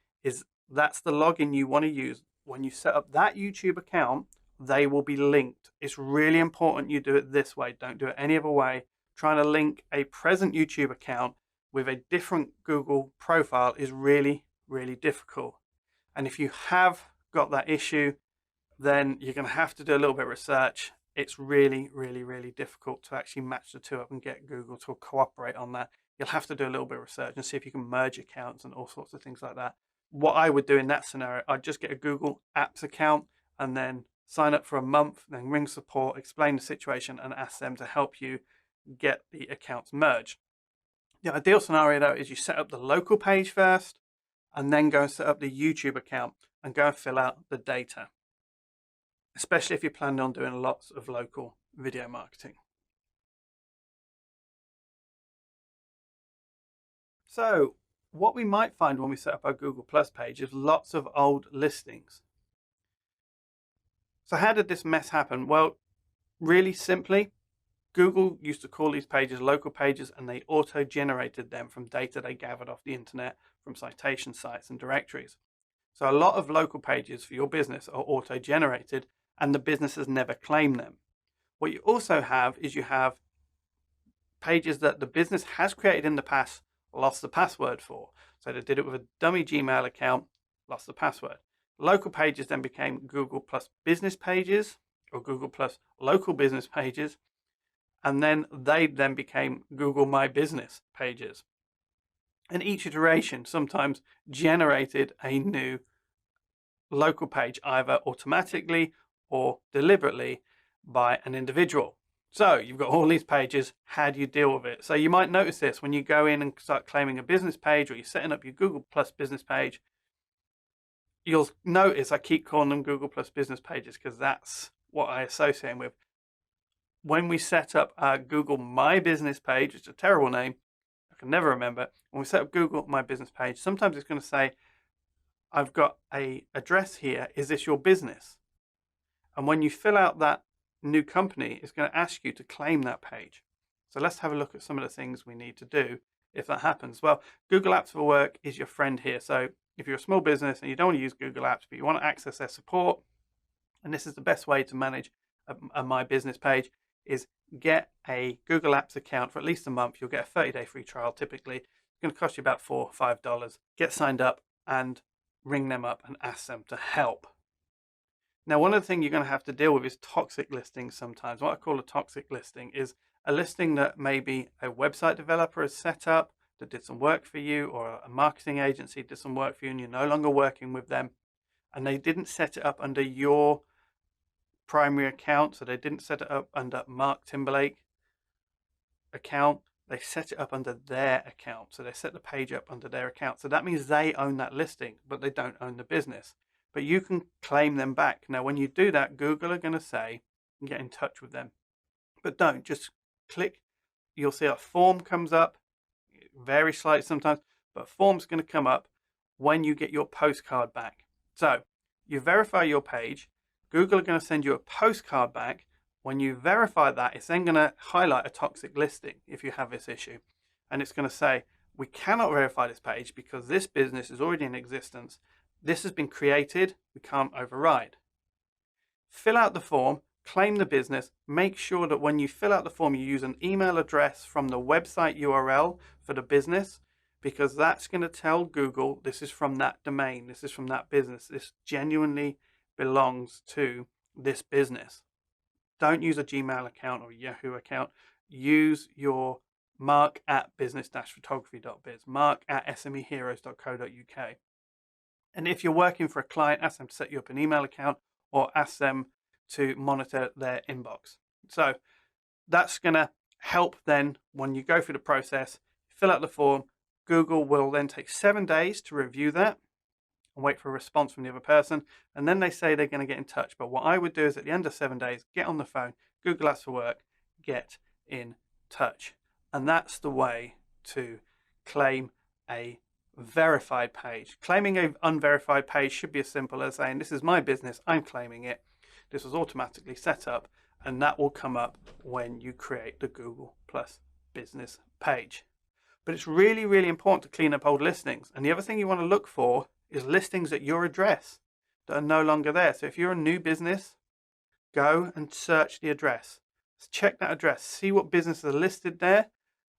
that's the login you want to use. When you set up that YouTube account, they will be linked. It's really important you do it this way. Don't do it any other way. Trying to link a present YouTube account with a different Google profile is really, really difficult. And if you have got that issue, then you're going to have to do a little bit of research. It's really, really, really difficult to actually match the two up and get Google to cooperate on that. You'll have to do a little bit of research and see if you can merge accounts and all sorts of things like that. What I would do in that scenario, I'd just get a Google Apps account and then sign up for a month, then ring support, explain the situation and ask them to help you get the accounts merged. The ideal scenario though is you set up the local page first and then go and set up the YouTube account and go and fill out the data, especially if you're planning on doing lots of local video marketing. So what we might find when we set up our Google Plus page is lots of old listings. So how did this mess happen? Well, really simply, Google used to call these pages local pages, and they auto-generated them from data they gathered off the internet from citation sites and directories. So a lot of local pages for your business are auto-generated, and the business has never claimed them. What you also have is you have pages that the business has created in the past, lost the password for. So they did it with a dummy Gmail account, lost the password. Local pages then became Google Plus business pages or Google Plus local business pages. And then they then became Google My Business pages. And each iteration sometimes generated a new local page, either automatically or deliberately by an individual. So you've got all these pages. How do you deal with it? So you might notice this when you go in and start claiming a business page, or you're setting up your Google Plus business page. You'll notice I keep calling them Google Plus business pages because that's what I associate them with. When we set up our Google My Business page, it's a terrible name, I can never remember. When we set up Google My Business page, sometimes it's going to say, I've got an address here. Is this your business? And when you fill out that new company, it's going to ask you to claim that page. So let's have a look at some of the things we need to do if that happens. Well, Google Apps for Work is your friend here. So if you're a small business and you don't want to use Google Apps, but you want to access their support, and this is the best way to manage a My Business page, is get a Google Apps account for at least a month. You'll get a 30-day free trial typically. It's going to cost you about $4 or $5. Get signed up and ring them up and ask them to help. Now, one of the things you're going to have to deal with is toxic listings sometimes. What I call a toxic listing is a listing that maybe a website developer has set up that did some work for you, or a marketing agency did some work for you and you're no longer working with them, and they didn't set it up under your primary account. So they didn't set it up under Mark Timberlake account. They set it up under their account. So they set the page up under their account. So that means they own that listing, but they don't own the business. But you can claim them back. Now, when you do that, Google are going to say, get in touch with them. But don't just click. You'll see a form comes up. It varies slightly sometimes, but a form's going to come up when you get your postcard back. So you verify your page. Google are going to send you a postcard back. When you verify that, it's then going to highlight a toxic listing if you have this issue. And it's going to say, we cannot verify this page because this business is already in existence. This has been created. We can't override. Fill out the form, claim the business. Make sure that when you fill out the form, you use an email address from the website URL for the business, because that's going to tell Google this is from that domain. This is from that business. This genuinely belongs to this business. Don't use a Gmail account or a Yahoo account. Use your mark@business-photography.biz, mark@smeheroes.co.uk. And if you're working for a client, ask them to set you up an email account or ask them to monitor their inbox. So that's going to help then when you go through the process, fill out the form. Google will then take 7 days to review that and wait for a response from the other person. And then they say they're going to get in touch. But what I would do is at the end of 7 days, get on the phone, Google Apps for Work, get in touch. And that's the way to claim a verified page. Claiming an unverified page should be as simple as saying, this is my business, I'm claiming it. This was automatically set up, and that will come up when you create the Google Plus business page. But it's really, really important to clean up old listings. And the other thing you want to look for is listings at your address that are no longer there. So if you're a new business, go and search the address. Check that address, see what businesses are listed there,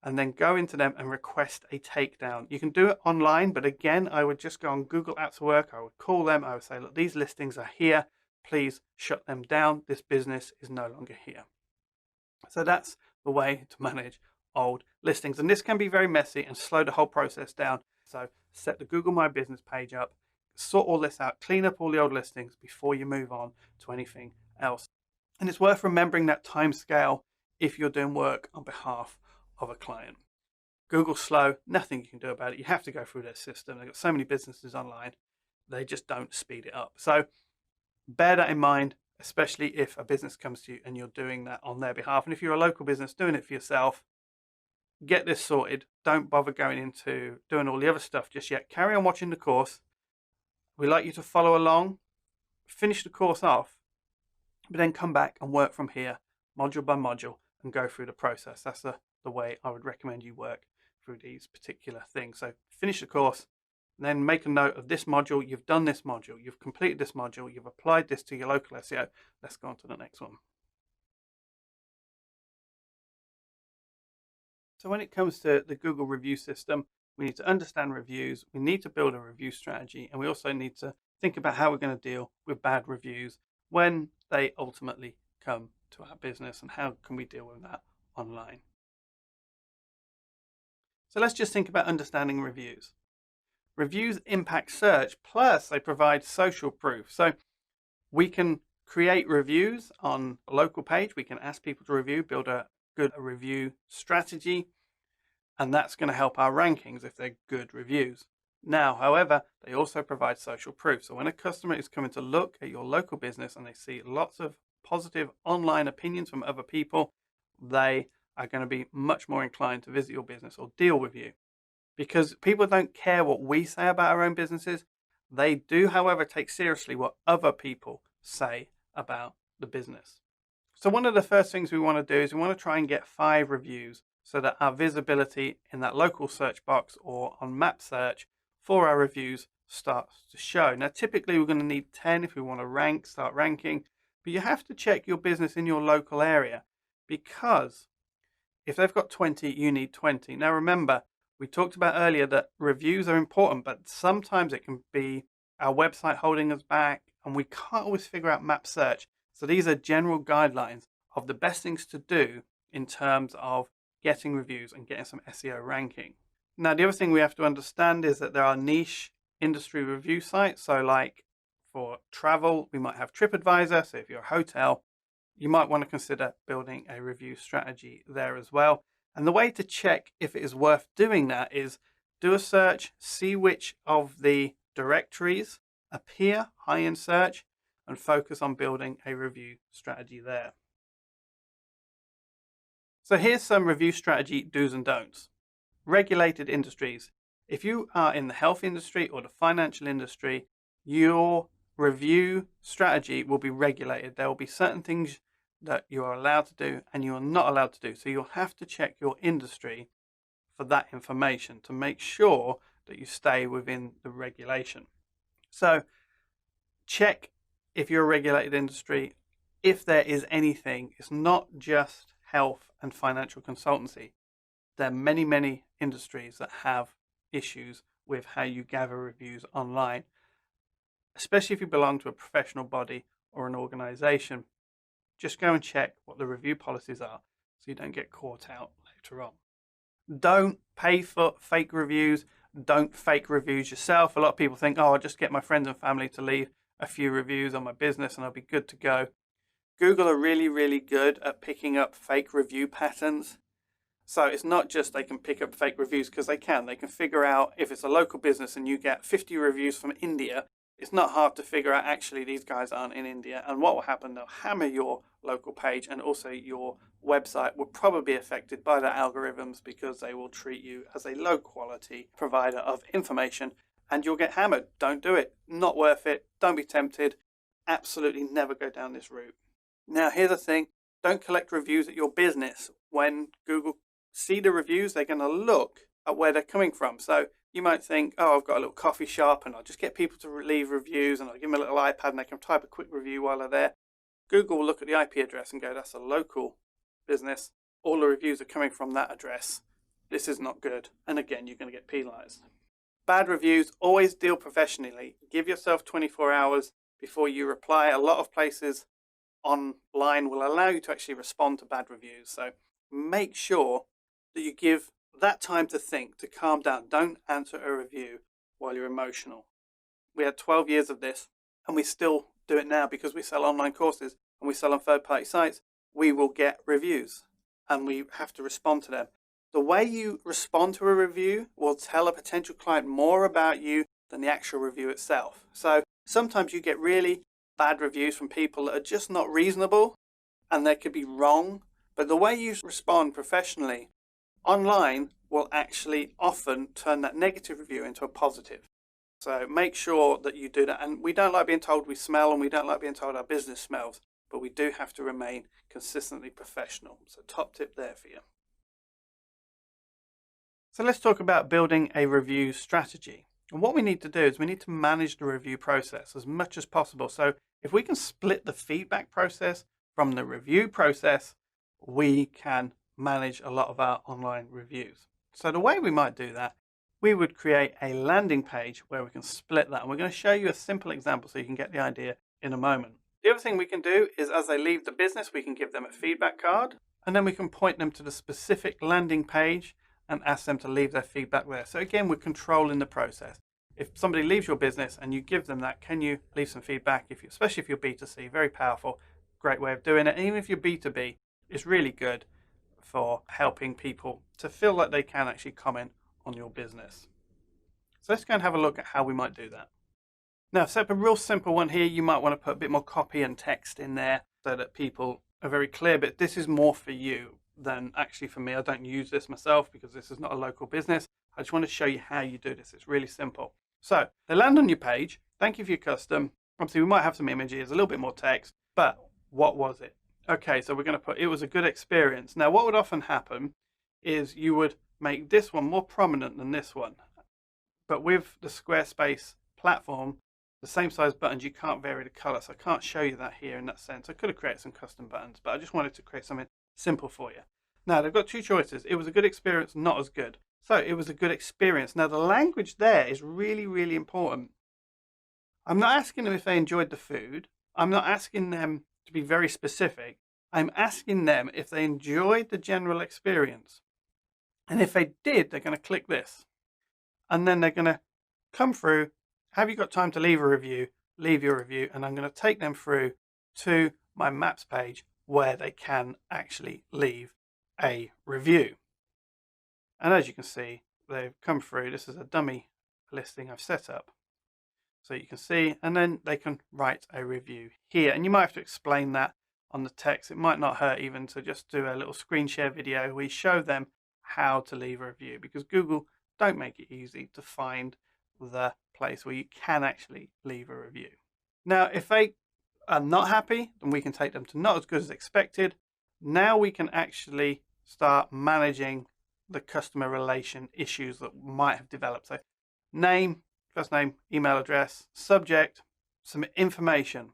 and then go into them and request a takedown. You can do it online, but again, I would just go on Google Apps for Work. I would call them. I would say, look, these listings are here. Please shut them down. This business is no longer here. So that's the way to manage old listings. And this can be very messy and slow the whole process down. So set the Google My Business page up, sort all this out, clean up all the old listings before you move on to anything else. And it's worth remembering that time scale if you're doing work on behalf of a client. Google's slow, nothing you can do about it. You have to go through their system. They've got so many businesses online, they just don't speed it up. So bear that in mind, especially if a business comes to you and you're doing that on their behalf. And if you're a local business doing it for yourself, get this sorted. Don't bother going into doing all the other stuff just yet. Carry on watching the course. We'd like you to follow along, finish the course off, but then come back and work from here, module by module, and go through the process. That's the way I would recommend you work through these particular things. So finish the course, then make a note of this module. You've done this module, you've completed this module, you've applied this to your local SEO. Let's go on to the next one. So when it comes to the Google review system, we need to understand reviews, we need to build a review strategy, and we also need to think about how we're going to deal with bad reviews when they ultimately come to our business, and how can we deal with that online. So let's just think about understanding reviews. Reviews impact search, plus they provide social proof. So we can create reviews on a local page. We can ask people to review, build a good review strategy, and that's going to help our rankings if they're good reviews. Now, however, they also provide social proof. So when a customer is coming to look at your local business and they see lots of positive online opinions from other people, they are going to be much more inclined to visit your business or deal with you. Because people don't care what we say about our own businesses. They do, however, take seriously what other people say about the business. So one of the first things we want to do is we want to try and get 5 reviews so that our visibility in that local search box or on map search for our reviews starts to show. Now, typically we're going to need 10 if we want to start ranking, but you have to check your business in your local area, because if they've got 20, you need 20. Now remember, we talked about earlier that reviews are important, but sometimes it can be our website holding us back and we can't always figure out map search. So these are general guidelines of the best things to do in terms of getting reviews and getting some SEO ranking. Now, the other thing we have to understand is that there are niche industry review sites. So like for travel, we might have TripAdvisor. So if you're a hotel, you might want to consider building a review strategy there as well. And the way to check if it is worth doing that is do a search, see which of the directories appear high in search, and focus on building a review strategy there. So here's some review strategy do's and don'ts. Regulated industries. If you are in the health industry or the financial industry, your review strategy will be regulated. There will be certain things that you are allowed to do and you are not allowed to do. So you'll have to check your industry for that information to make sure that you stay within the regulation. So check if you're a regulated industry, if there is anything. It's not just health and financial consultancy. There are many, many industries that have issues with how you gather reviews online, especially if you belong to a professional body or an organization. Just go and check what the review policies are so you don't get caught out later on. Don't pay for fake reviews. Don't fake reviews yourself. A lot of people think, oh, I'll just get my friends and family to leave a few reviews on my business and I'll be good to go. Google are really, really good at picking up fake review patterns. So it's not just they can pick up fake reviews, because they can. They can figure out if it's a local business and you get 50 reviews from India, it's not hard to figure out actually these guys aren't in India. And what will happen, they'll hammer your local page, and also your website will probably be affected by the algorithms because they will treat you as a low quality provider of information and you'll get hammered. Don't do it. Not worth it. Don't be tempted. Absolutely never go down this route. Now, here's the thing. Don't collect reviews at your business. When Google see the reviews, they're going to look at where they're coming from. So you might think, oh, I've got a little coffee shop and I'll just get people to leave reviews and I'll give them a little iPad and they can type a quick review while they're there. Google will look at the IP address and go, that's a local business. All the reviews are coming from that address. This is not good. And again, you're going to get penalized. Bad reviews, always deal professionally. Give yourself 24 hours before you reply. A lot of places online will allow you to actually respond to bad reviews. So make sure that you give that time to think, to calm down. Don't answer a review while you're emotional. We had 12 years of this and we still do it now because we sell online courses and we sell on third-party sites. We will get reviews and we have to respond to them. The way you respond to a review will tell a potential client more about you than the actual review itself. So sometimes you get really bad reviews from people that are just not reasonable and they could be wrong. But the way you respond professionally online will actually often turn that negative review into a positive. So make sure that you do that. And we don't like being told we smell and we don't like being told our business smells, but we do have to remain consistently professional. So top tip there for you. So let's talk about building a review strategy. And what we need to do is we need to manage the review process as much as possible. So if we can split the feedback process from the review process, we can manage a lot of our online reviews. So the way we might do that, we would create a landing page where we can split that. And we're going to show you a simple example so you can get the idea in a moment. The other thing we can do is as they leave the business, we can give them a feedback card and then we can point them to the specific landing page and ask them to leave their feedback there. So again, we're controlling the process. If somebody leaves your business and you give them that, can you leave some feedback? Especially if you're B2C, very powerful, great way of doing it. And even if you're B2B, it's really good for helping people to feel like they can actually comment on your business. So let's go and have a look at how we might do that. Now, set up a real simple one here. You might want to put a bit more copy and text in there so that people are very clear, but this is more for you than actually for me. I don't use this myself because this is not a local business. I just want to show you how you do this. It's really simple. So they land on your page. Thank you for your custom. Obviously, we might have some images, a little bit more text, but what was it? Okay, so we're going to put, it was a good experience. Now, what would often happen is you would make this one more prominent than this one. But with the Squarespace platform, the same size buttons, you can't vary the color. So I can't show you that here in that sense. I could have created some custom buttons, but I just wanted to create something Simple for you. Now, they've got two choices. It was a good experience, not as good. So it was a good experience. Now, the language there is really, really important. I'm not asking them if they enjoyed the food. I'm not asking them to be very specific. I'm asking them if they enjoyed the general experience. And if they did, they're going to click this. And then they're going to come through. Have you got time to leave a review? Leave your review. And I'm going to take them through to my maps page where they can actually leave a review. And as you can see, they've come through. This is a dummy listing I've set up. So you can see, and then they can write a review here. And you might have to explain that on the text. It might not hurt even to just do a little screen share video where we show them how to leave a review, because Google don't make it easy to find the place where you can actually leave a review. Now, if they are not happy, then we can take them to not as good as expected. Now we can actually start managing the customer relation issues that might have developed. So name, first name, email address, subject, some information.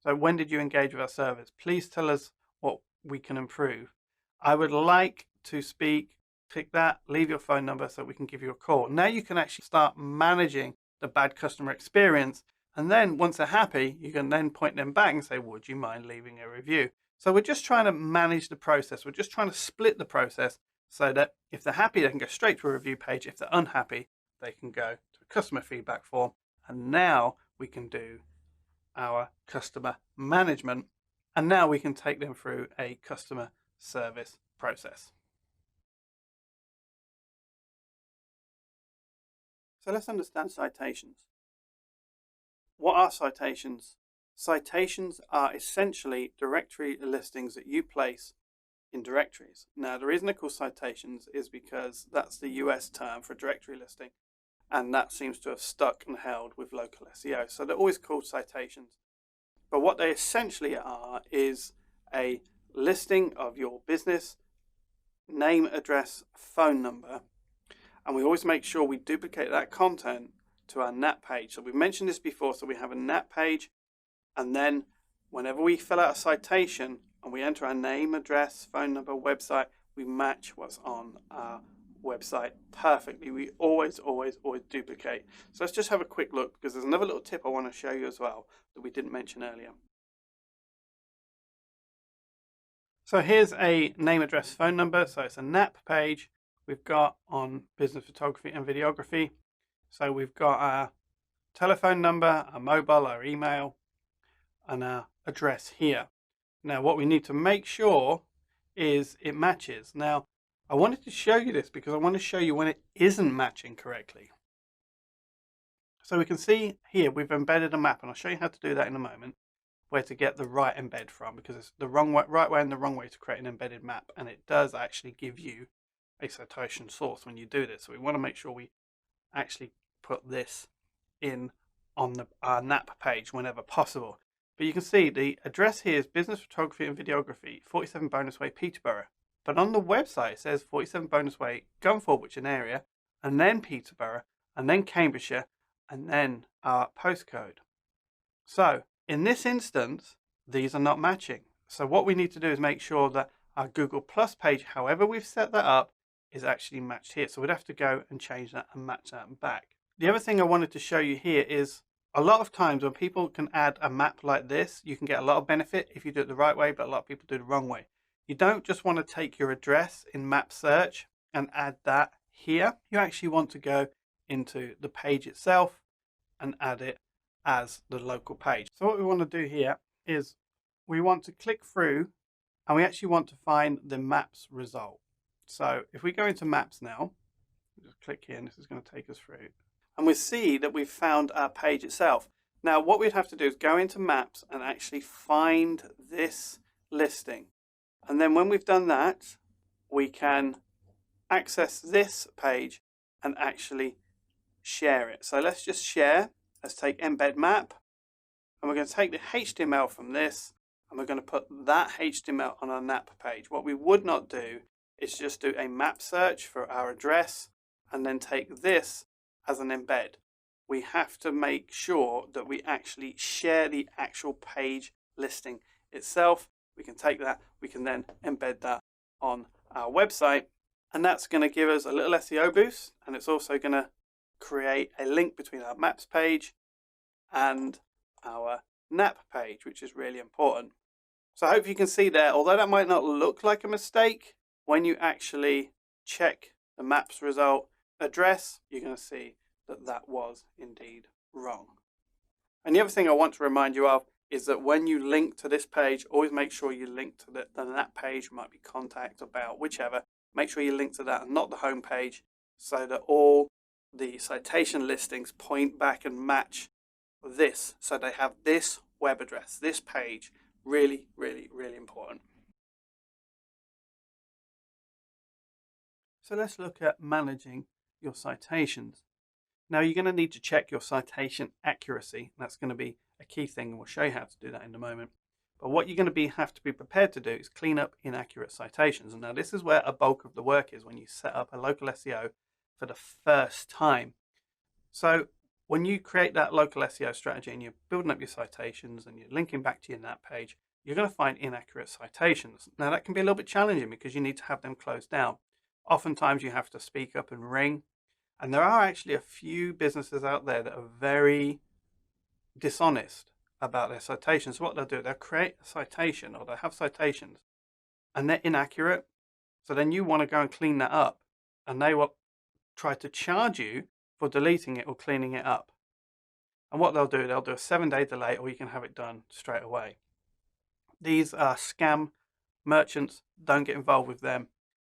So when did you engage with our service? Please tell us what we can improve. I would like to speak. Click that, leave your phone number so we can give you a call. Now you can actually start managing the bad customer experience. And then once they're happy, you can then point them back and say, would you mind leaving a review? So we're just trying to manage the process. We're just trying to split the process so that if they're happy, they can go straight to a review page. If they're unhappy, they can go to a customer feedback form. And now we can do our customer management. And now we can take them through a customer service process. So let's understand citations. What are citations? Citations are essentially directory listings that you place in directories. Now, the reason they're called citations is because that's the US term for directory listing, and that seems to have stuck and held with local SEO. So they're always called citations. But what they essentially are is a listing of your business, name, address, phone number, and we always make sure we duplicate that content to our NAT page. So we've mentioned this before, so we have a NAT page, and then whenever we fill out a citation and we enter our name, address, phone number, website, we match what's on our website perfectly. We always duplicate. So let's just have a quick look, because there's another little tip I want to show you as well that we didn't mention earlier. So here's a name, address, phone number. So it's a NAP page we've got on business photography and videography. So we've got our telephone number, our mobile, our email, and our address here. Now what we need to make sure is it matches. Now I wanted to show you this because I want to show you when it isn't matching correctly. So we can see here we've embedded a map, and I'll show you how to do that in a moment, where to get the right embed from, because it's the right way and the wrong way to create an embedded map, and it does actually give you a citation source when you do this. So we want to make sure we actually put this in on our NAP page whenever possible. But you can see the address here is Business Photography and Videography, 47 Bonus Way, Peterborough. But on the website it says 47 Bonus Way, Gunthorpe, which is an area, and then Peterborough, and then Cambridgeshire, and then our postcode. So in this instance, these are not matching. So what we need to do is make sure that our Google Plus page, however we've set that up, is actually matched here. So we'd have to go and change that and match that back. The other thing I wanted to show you here is a lot of times when people can add a map like this, you can get a lot of benefit if you do it the right way, but a lot of people do it the wrong way. You don't just want to take your address in map search and add that here. You actually want to go into the page itself and add it as the local page. So what we want to do here is we want to click through, and we actually want to find the maps result. So if we go into maps now, just click here, and this is going to take us through, and we see that we've found our page itself. Now what we'd have to do is go into maps and actually find this listing, and then when we've done that, we can access this page and actually share it. So let's just share. Let's take embed map, and we're going to take the HTML from this, and we're going to put that HTML on our NAP page. What we would not do is just do a map search for our address and then take this as an embed. We have to make sure that we actually share the actual page listing itself, we can take that, we can then embed that on our website, and that's going to give us a little SEO boost, and it's also going to create a link between our maps page and our NAP page, which is really important. So I hope you can see there, although that might not look like a mistake, when you actually check the maps result address, you're going to see that that was indeed wrong. And the other thing I want to remind you of is that when you link to this page, always make sure you link to the NAP page, might be contact, about, whichever. Make sure you link to that and not the home page, so that all the citation listings point back and match this. So they have this web address, this page. Really, really, really important. So let's look at managing your citations. Now you're going to need to check your citation accuracy. That's going to be a key thing, and we'll show you how to do that in a moment. But what you're going to have to be prepared to do is clean up inaccurate citations. And now this is where a bulk of the work is when you set up a local SEO for the first time. So when you create that local SEO strategy and you're building up your citations and you're linking back to your NAP page, you're going to find inaccurate citations. Now that can be a little bit challenging because you need to have them closed down. Oftentimes you have to speak up and ring. And there are actually a few businesses out there that are very dishonest about their citations. So what they'll do, they'll create a citation, or they'll have citations, and they're inaccurate. So then you want to go and clean that up, and they will try to charge you for deleting it or cleaning it up. And what they'll do a 7-day delay, or you can have it done straight away. These are scam merchants. Don't get involved with them.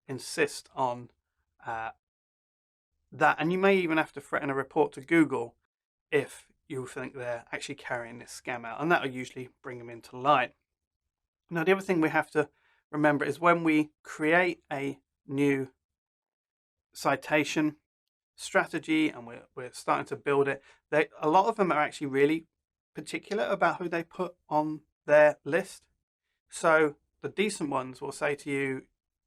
Insist on that, and you may even have to threaten a report to Google if you think they're actually carrying this scam out, and that will usually bring them into light. Now the other thing we have to remember is when we create a new citation strategy and we're starting to build it, a lot of them are actually really particular about who they put on their list. So the decent ones will say to you,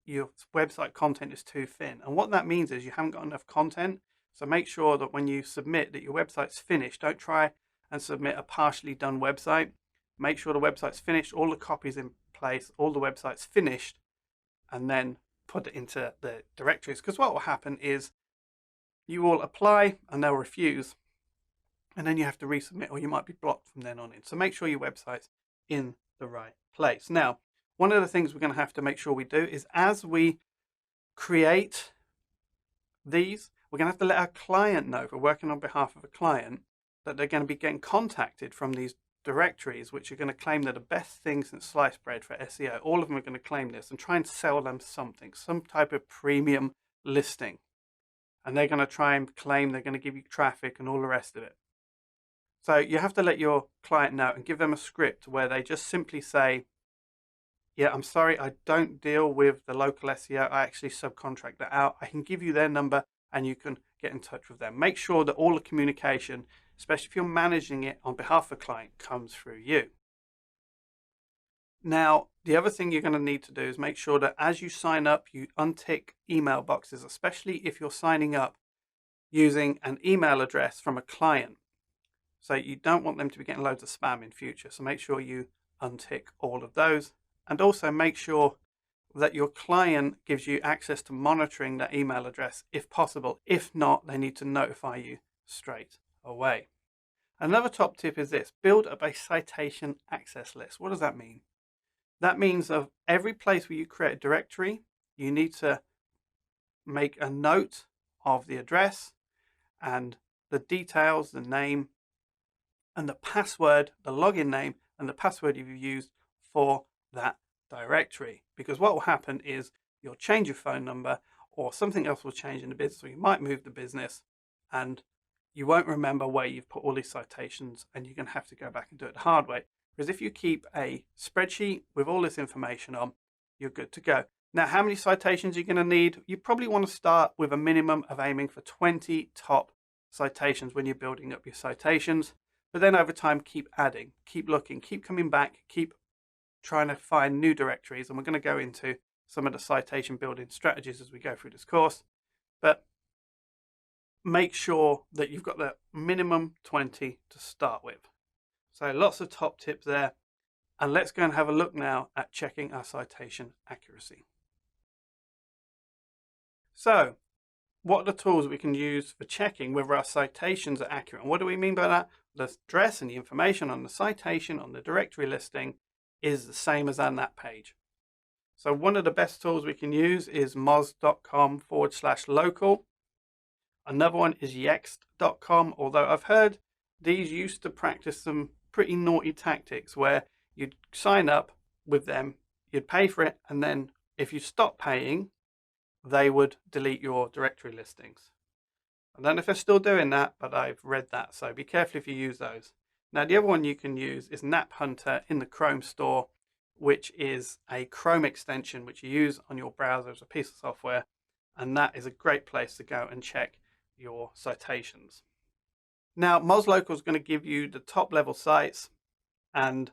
your website content is too thin. And what that means is you haven't got enough content. So make sure that when you submit that your website's finished. Don't try and submit a partially done website. Make sure the website's finished, all the copies in place, all the website's finished, and then put it into the directories. Because what will happen is you will apply and they'll refuse, and then you have to resubmit, or you might be blocked from then on in. So make sure your website's in the right place. Now, one of the things we're going to have to make sure we do is as we create these, we're going to have to let our client know, if we're working on behalf of a client, that they're going to be getting contacted from these directories, which are going to claim they're the best thing since sliced bread for SEO. All of them are going to claim this and try and sell them something, some type of premium listing. And they're going to try and claim they're going to give you traffic and all the rest of it. So you have to let your client know and give them a script where they just simply say, yeah, I'm sorry, I don't deal with the local SEO. I actually subcontract that out. I can give you their number and you can get in touch with them. Make sure that all the communication, especially if you're managing it on behalf of a client, comes through you. Now, the other thing you're going to need to do is make sure that as you sign up, you untick email boxes, especially if you're signing up using an email address from a client. So you don't want them to be getting loads of spam in future. So make sure you untick all of those. And also make sure that your client gives you access to monitoring that email address if possible. If not, they need to notify you straight away. Another top tip is this: build up a citation access list. What does that mean? That means of every place where you create a directory, you need to make a note of the address and the details, the name and the password, the login name and the password you've used for that directory. Because what will happen is you'll change your phone number or something else will change in the business, or you might move the business and you won't remember where you've put all these citations, and you're going to have to go back and do it the hard way. Whereas if you keep a spreadsheet with all this information on, you're good to go. Now, how many citations are you going to need? You probably want to start with a minimum of aiming for 20 top citations when you're building up your citations. But then over time, keep adding, keep looking, keep coming back, keep trying to find new directories. And we're going to go into some of the citation building strategies as we go through this course. But make sure that you've got the minimum 20 to start with. So lots of top tips there. And let's go and have a look now at checking our citation accuracy. So what are the tools we can use for checking whether our citations are accurate? And what do we mean by that? The address and the information on the citation on the directory listing is the same as on that page. So one of the best tools we can use is moz.com/local. Another one is yext.com, although I've heard these used to practice some pretty naughty tactics where you'd sign up with them, you'd pay for it, and then if you stop paying, they would delete your directory listings. I don't know if they're still doing that, but I've read that, so be careful if you use those. Now, the other one you can use is Nap Hunter in the Chrome store, which is a Chrome extension which you use on your browser as a piece of software, and that is a great place to go and check your citations. Now, MozLocal is going to give you the top level sites, and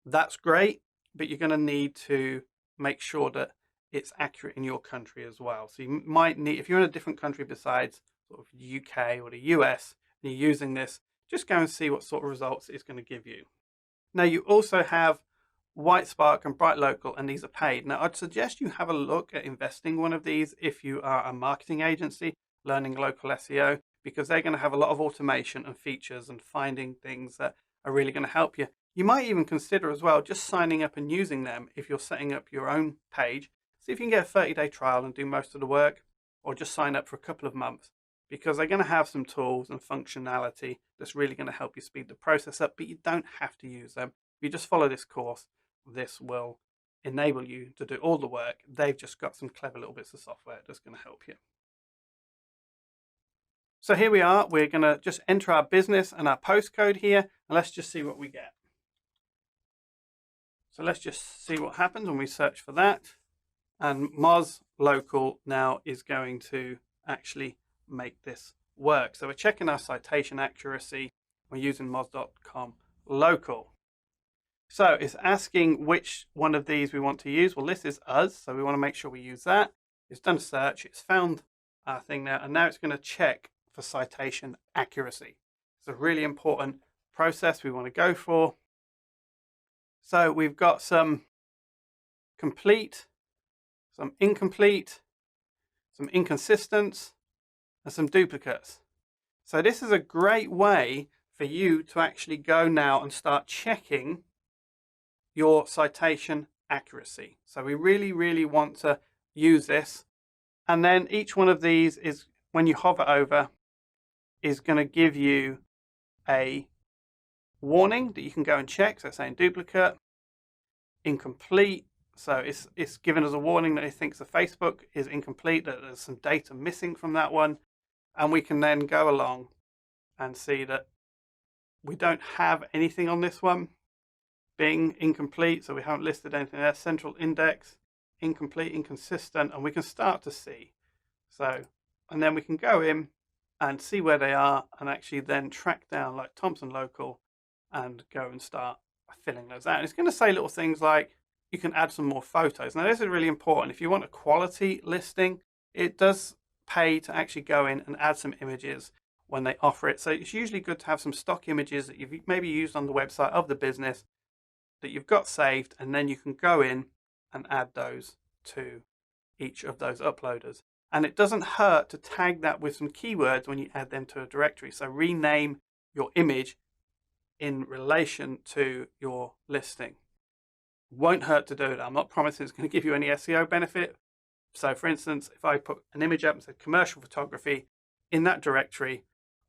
that's great, but you're going to need to make sure that it's accurate in your country as well. So you might need, if you're in a different country besides sort of the UK or the US, and you're using this, just go and see what sort of results it's going to give you. Now, you also have WhiteSpark and BrightLocal, and these are paid. Now, I'd suggest you have a look at investing one of these if you are a marketing agency learning local SEO, because they're going to have a lot of automation and features and finding things that are really going to help you. You might even consider as well just signing up and using them if you're setting up your own page. See if you can get a 30-day trial and do most of the work, or just sign up for a couple of months, because they're going to have some tools and functionality that's really going to help you speed the process up, but you don't have to use them. If you just follow this course, this will enable you to do all the work. They've just got some clever little bits of software that's going to help you. So here we are. We're going to just enter our business and our postcode here, and let's just see what we get. So let's just see what happens when we search for that. And MozLocal now is going to actually make this work. So we're checking our citation accuracy. We're using moz.com local. So it's asking which one of these we want to use. Well, this is us, so we want to make sure we use that. It's done a search, it's found our thing now, and now it's going to check for citation accuracy. It's a really important process we want to go for. So we've got some complete, some incomplete, some inconsistent, and some duplicates. So this is a great way for you to actually go now and start checking your citation accuracy. So we really, really want to use this. And then each one of these is, when you hover over, is going to give you a warning that you can go and check. So it's saying duplicate, incomplete. So it's given us a warning that it thinks the Facebook is incomplete, that there's some data missing from that one. And we can then go along and see that we don't have anything on this one being incomplete. So we haven't listed anything there. Central index, incomplete, inconsistent, and we can start to see. So, and then we can go in and see where they are and actually then track down like Thompson Local and go and start filling those out. And it's going to say little things like you can add some more photos. Now this is really important. If you want a quality listing, it does pay to actually go in and add some images when they offer it. So it's usually good to have some stock images that you've maybe used on the website of the business that you've got saved, and then you can go in and add those to each of those uploaders. And it doesn't hurt to tag that with some keywords when you add them to a directory. So rename your image in relation to your listing. Won't hurt to do that. I'm not promising it's going to give you any SEO benefit. So for instance, if I put an image up and said commercial photography in that directory,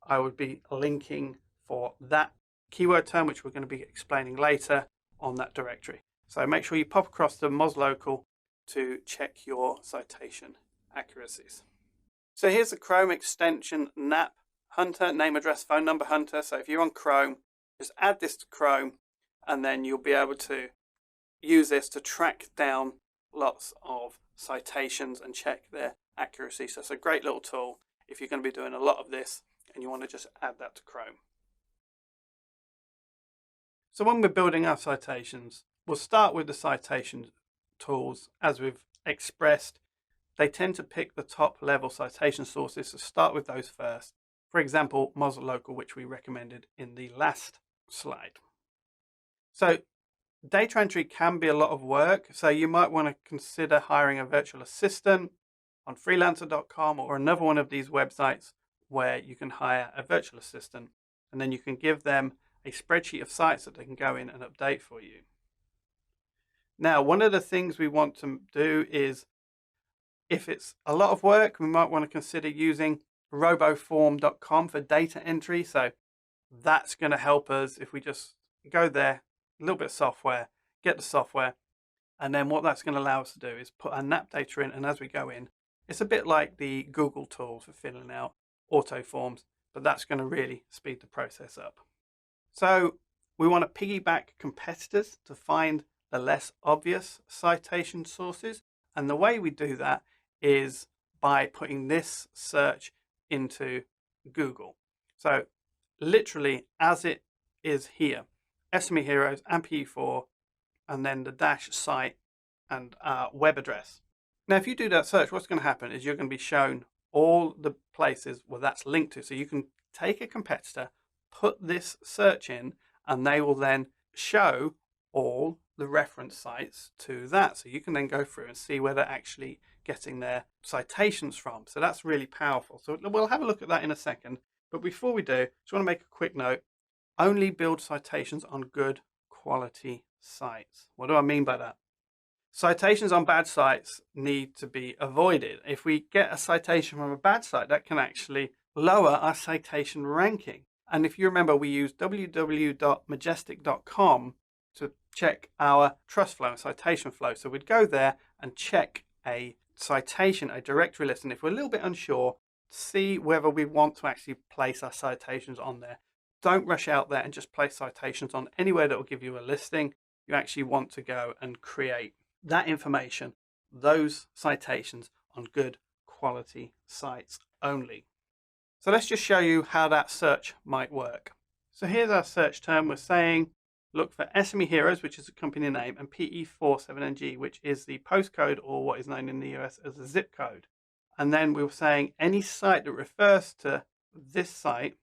I would be linking for that keyword term, which we're going to be explaining later on that directory. So make sure you pop across to MozLocal to check your citation accuracies. So here's the Chrome extension Nap Hunter, name, address, phone number hunter. So if you're on Chrome, just add this to Chrome, and then you'll be able to use this to track down lots of citations and check their accuracy. So it's a great little tool if you're going to be doing a lot of this and you want to just add that to Chrome. So when we're building our citations, we'll start with the citation tools. As we've expressed, they tend to pick the top level citation sources, so start with those first. For example, MozLocal, which we recommended in the last slide. So Data entry can be a lot of work, so you might want to consider hiring a virtual assistant on freelancer.com or another one of these websites where you can hire a virtual assistant, and then you can give them a spreadsheet of sites that they can go in and update for you. Now, one of the things we want to do is, if it's a lot of work, we might want to consider using roboform.com for data entry. So that's going to help us if we just go there, a little bit of software, get the software, and then what that's going to allow us to do is put our NAP data in, and as we go in, it's a bit like the Google tool for filling out auto forms, but that's going to really speed the process up. So we want to piggyback competitors to find the less obvious citation sources, and the way we do that is by putting this search into Google. So literally as it is here, SME Heroes and PE4, and then the dash site and web address. Now, if you do that search, what's going to happen is you're going to be shown all the places where that's linked to. So you can take a competitor, put this search in, and they will then show all the reference sites to that. So you can then go through and see where they're actually getting their citations from. So that's really powerful. So we'll have a look at that in a second. But before we do, just want to make a quick note. Only build citations on good quality sites. What do I mean by that? Citations on bad sites need to be avoided. If we get a citation from a bad site, that can actually lower our citation ranking. And if you remember, we use www.majestic.com to check our trust flow and citation flow. So we'd go there and check a citation, a directory list. And if we're a little bit unsure, see whether we want to actually place our citations on there. Don't rush out there and just place citations on anywhere that will give you a listing. You actually want to go and create that information, those citations, on good quality sites only. So let's just show you how that search might work. So here's our search term. We're saying look for SME Heroes, which is a company name, and PE47NG, which is the postcode, or what is known in the US as a zip code. And then we were saying any site that refers to this site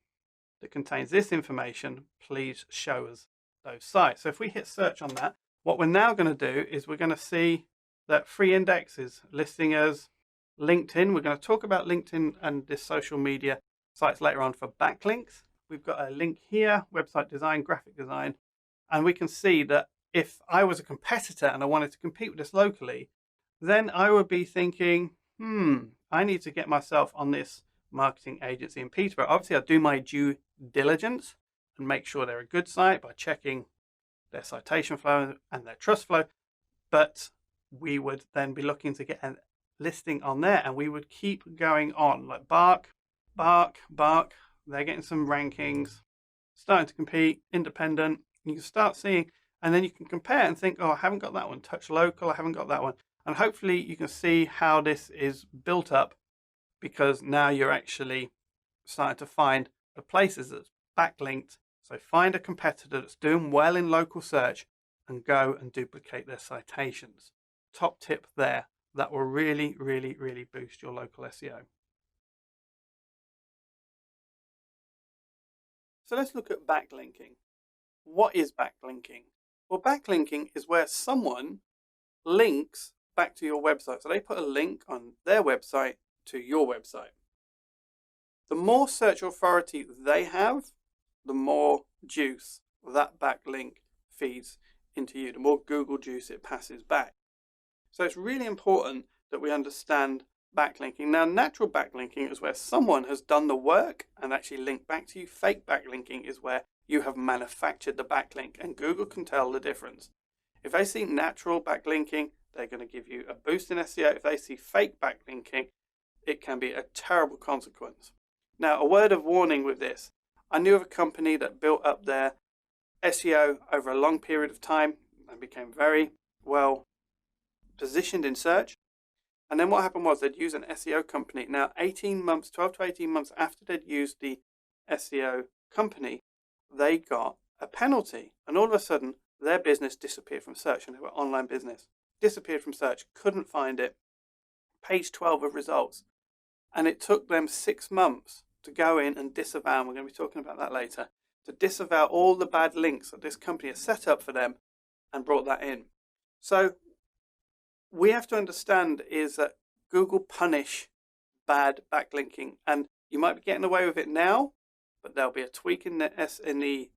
that contains this information, please show us those sites. So if we hit search on that, what we're now going to do is we're going to see that Free Index is listing as LinkedIn. We're going to talk about LinkedIn and this social media sites later on for backlinks. We've got a link here, website design, graphic design, and we can see that if I was a competitor and I wanted to compete with this locally, then I would be thinking, I need to get myself on this marketing agency in Peterborough. Obviously, I'll do my due diligence and make sure they're a good site by checking their citation flow and their trust flow, but we would then be looking to get a listing on there, and we would keep going on like bark. They're getting some rankings, starting to compete, independent. You can start seeing, and then you can compare and think, oh, I haven't got that one. Touch local, I haven't got that one. And hopefully you can see how this is built up, because now you're actually starting to find the places that's backlinked. So find a competitor that's doing well in local search and go and duplicate their citations. Top tip there. That will really, really, really boost your local SEO. So let's look at backlinking. What is backlinking? Well, backlinking is where someone links back to your website. So they put a link on their website to your website. The more search authority they have, the more juice that backlink feeds into you, the more Google juice it passes back. So it's really important that we understand backlinking. Now, natural backlinking is where someone has done the work and actually linked back to you. Fake backlinking is where you have manufactured the backlink, and Google can tell the difference. If they see natural backlinking, they're going to give you a boost in SEO. If they see fake backlinking, it can be a terrible consequence. Now, a word of warning with this. I knew of a company that built up their SEO over a long period of time and became very well positioned in search. And then what happened was they'd use an SEO company. Now, 12 to 18 months after they'd used the SEO company, they got a penalty. And all of a sudden, their business disappeared from search, and they were online business. Disappeared from search, couldn't find it. Page 12 of results. And it took them 6 months to go in and disavow, and we're going to be talking about that later, to disavow all the bad links that this company has set up for them and brought that in. So we have to understand is that Google punish bad backlinking, and you might be getting away with it now, but there'll be a tweak in the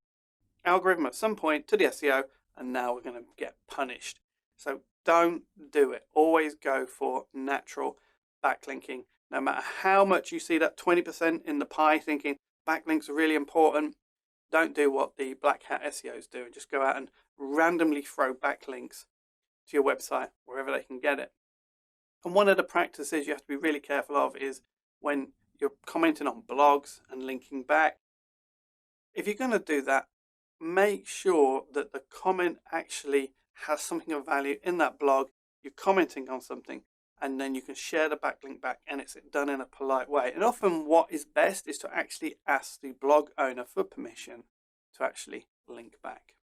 algorithm at some point to the SEO, and now we're going to get punished. So don't do it. Always go for natural backlinking. No matter how much you see that 20% in the pie thinking backlinks are really important, don't do what the black hat SEOs do and just go out and randomly throw backlinks to your website wherever they can get it. And one of the practices you have to be really careful of is when you're commenting on blogs and linking back. If you're going to do that, make sure that the comment actually has something of value in that blog. You're commenting on something, and then you can share the backlink back, and it's done in a polite way. And often what is best is to actually ask the blog owner for permission to actually link back.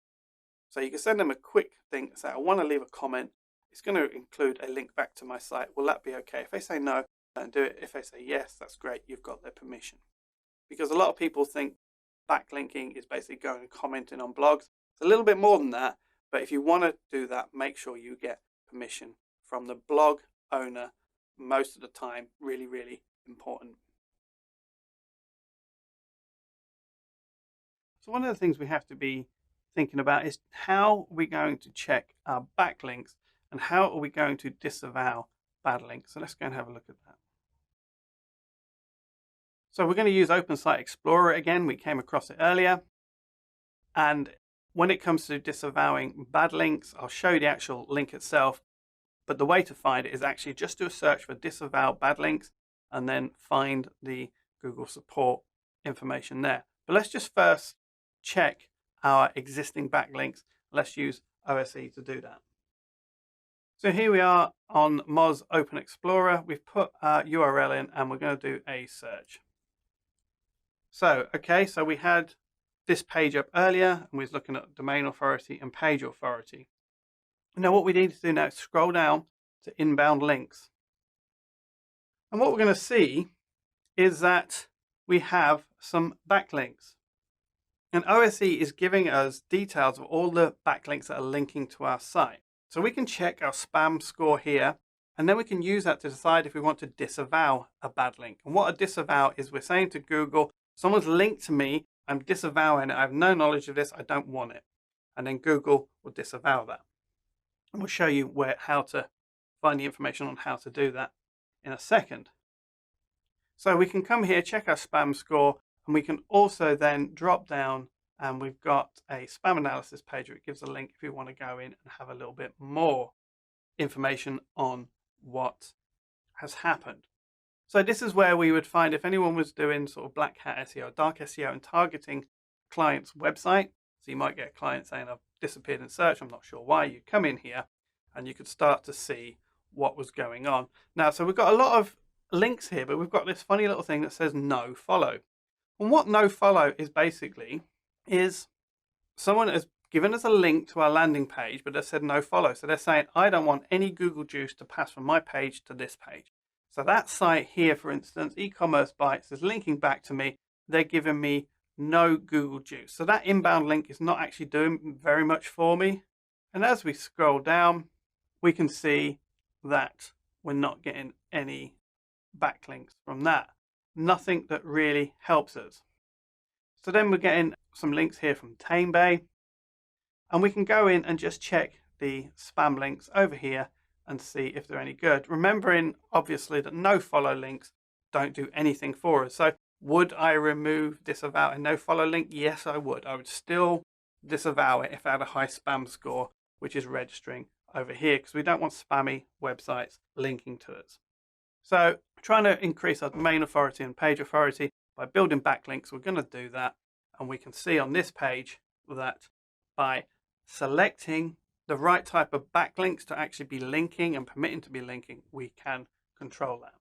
So you can send them a quick thing, say, I want to leave a comment. It's going to include a link back to my site. Will that be okay? If they say no, don't do it. If they say yes, that's great. You've got their permission. Because a lot of people think backlinking is basically going and commenting on blogs. It's a little bit more than that, but if you want to do that, make sure you get permission from the blog owner most of the time. Really, really important. So one of the things we have to be thinking about is how are we going to check our backlinks and how are we going to disavow bad links. So let's go and have a look at that. So we're going to use Open Site Explorer again. We came across it earlier. And when it comes to disavowing bad links, I'll show you the actual link itself. But the way to find it is actually just do a search for disavow bad links and then find the Google support information there. But let's just first check our existing backlinks. Let's use OSE to do that. So here we are on Moz Open Explorer. We've put our URL in and we're going to do a search. So, okay, so we had this page up earlier and we was looking at domain authority and page authority. Now what we need to do now is scroll down to inbound links. And what we're going to see is that we have some backlinks. And OSE is giving us details of all the backlinks that are linking to our site. So we can check our spam score here, and then we can use that to decide if we want to disavow a bad link. And what a disavow is, we're saying to Google, someone's linked to me, I'm disavowing it, I have no knowledge of this, I don't want it. And then Google will disavow that. And we'll show you how to find the information on how to do that in a second. So we can come here, check our spam score, and we can also then drop down and we've got a spam analysis page where it gives a link if you want to go in and have a little bit more information on what has happened. So this is where we would find if anyone was doing sort of black hat SEO, dark SEO and targeting client's website. So you might get a client saying, I've disappeared in search, I'm not sure why. You come in here and you could start to see what was going on. Now, so we've got a lot of links here, but we've got this funny little thing that says no follow. And what no follow is basically is someone has given us a link to our landing page, but they said no follow. So they're saying, I don't want any Google juice to pass from my page to this page. So that site here, for instance, e-commerce bites is linking back to me. They're giving me no Google juice. So that inbound link is not actually doing very much for me. And as we scroll down, we can see that we're not getting any backlinks from that. Nothing that really helps us. So then we're getting some links here from TameBay, and we can go in and just check the spam links over here and see if they're any good. Remembering obviously that no follow links don't do anything for us. So would I remove disavow a no follow link? Yes, I would. I would still disavow it if I had a high spam score, which is registering over here, because we don't want spammy websites linking to us. So trying to increase our domain authority and page authority by building backlinks, we're going to do that. And we can see on this page that by selecting the right type of backlinks to actually be linking and permitting to be linking, we can control that.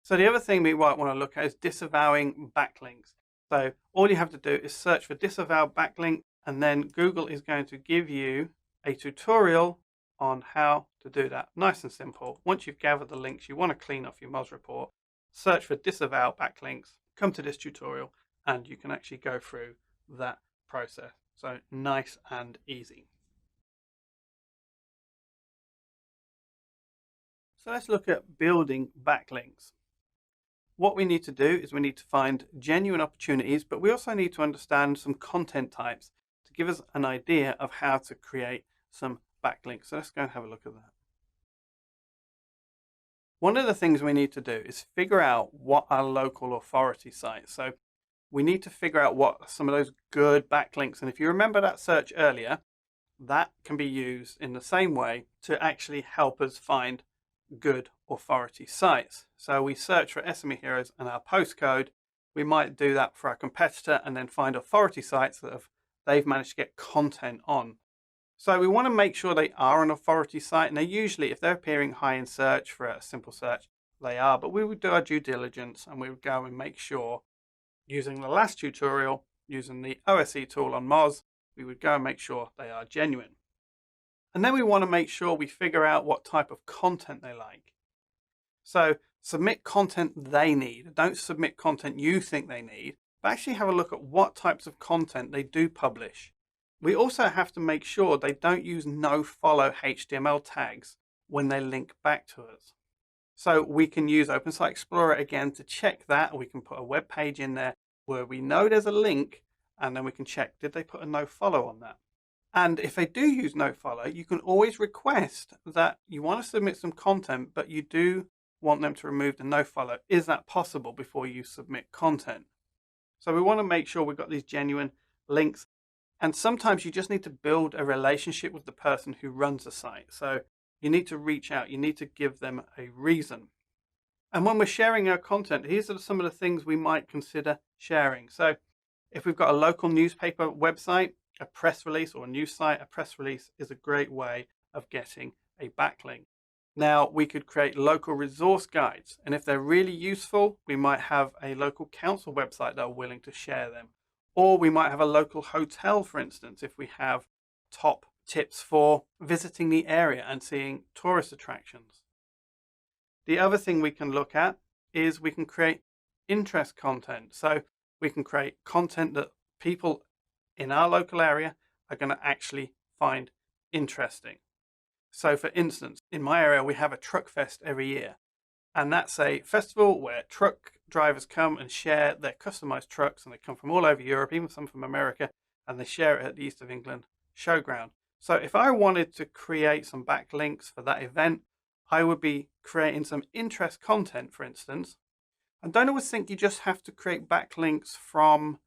So the other thing we might want to look at is disavowing backlinks. So all you have to do is search for disavow backlink, and then Google is going to give you a tutorial on how to do that. Nice and simple. Once you've gathered the links you want to clean off your Moz report, search for disavow backlinks, come to this tutorial, and you can actually go through that process. So nice and easy. So let's look at building backlinks. What we need to do is we need to find genuine opportunities, but we also need to understand some content types to give us an idea of how to create some backlinks. So let's go and have a look at that. One of the things we need to do is figure out what our local authority sites. So we need to figure out what are some of those good backlinks. And if you remember that search earlier, that can be used in the same way to actually help us find good authority sites. So we search for SME Heroes and our postcode. We might do that for our competitor and then find authority sites that they've managed to get content on. So we want to make sure they are an authority site. Now, usually if they're appearing high in search for a simple search, they are, but we would do our due diligence and we would go and make sure, using the last tutorial, using the OSE tool on Moz, we would go and make sure they are genuine. And then we want to make sure we figure out what type of content they like. So submit content they need. Don't submit content you think they need, but actually have a look at what types of content they do publish. We also have to make sure they don't use no-follow HTML tags when they link back to us. So we can use Open Site Explorer again to check that. We can put a web page in there where we know there's a link, and then we can check, did they put a no-follow on that? And if they do use no-follow, you can always request that you want to submit some content, but you do want them to remove the no-follow. Is that possible before you submit content? So we want to make sure we've got these genuine links. And sometimes you just need to build a relationship with the person who runs the site. So you need to reach out, you need to give them a reason. And when we're sharing our content, these are some of the things we might consider sharing. So if we've got a local newspaper website, a press release, or a news site, a press release is a great way of getting a backlink. Now we could create local resource guides. And if they're really useful, we might have a local council website that are willing to share them. Or we might have a local hotel, for instance, if we have top tips for visiting the area and seeing tourist attractions. The other thing we can look at is we can create interest content. So we can create content that people in our local area are going to actually find interesting. So for instance, in my area, we have a truck fest every year. And that's a festival where truck drivers come and share their customized trucks, and they come from all over Europe, even some from America, and they share it at the East of England showground. So if I wanted to create some backlinks for that event, I would be creating some interest content, for instance. And don't always think you just have to create backlinks from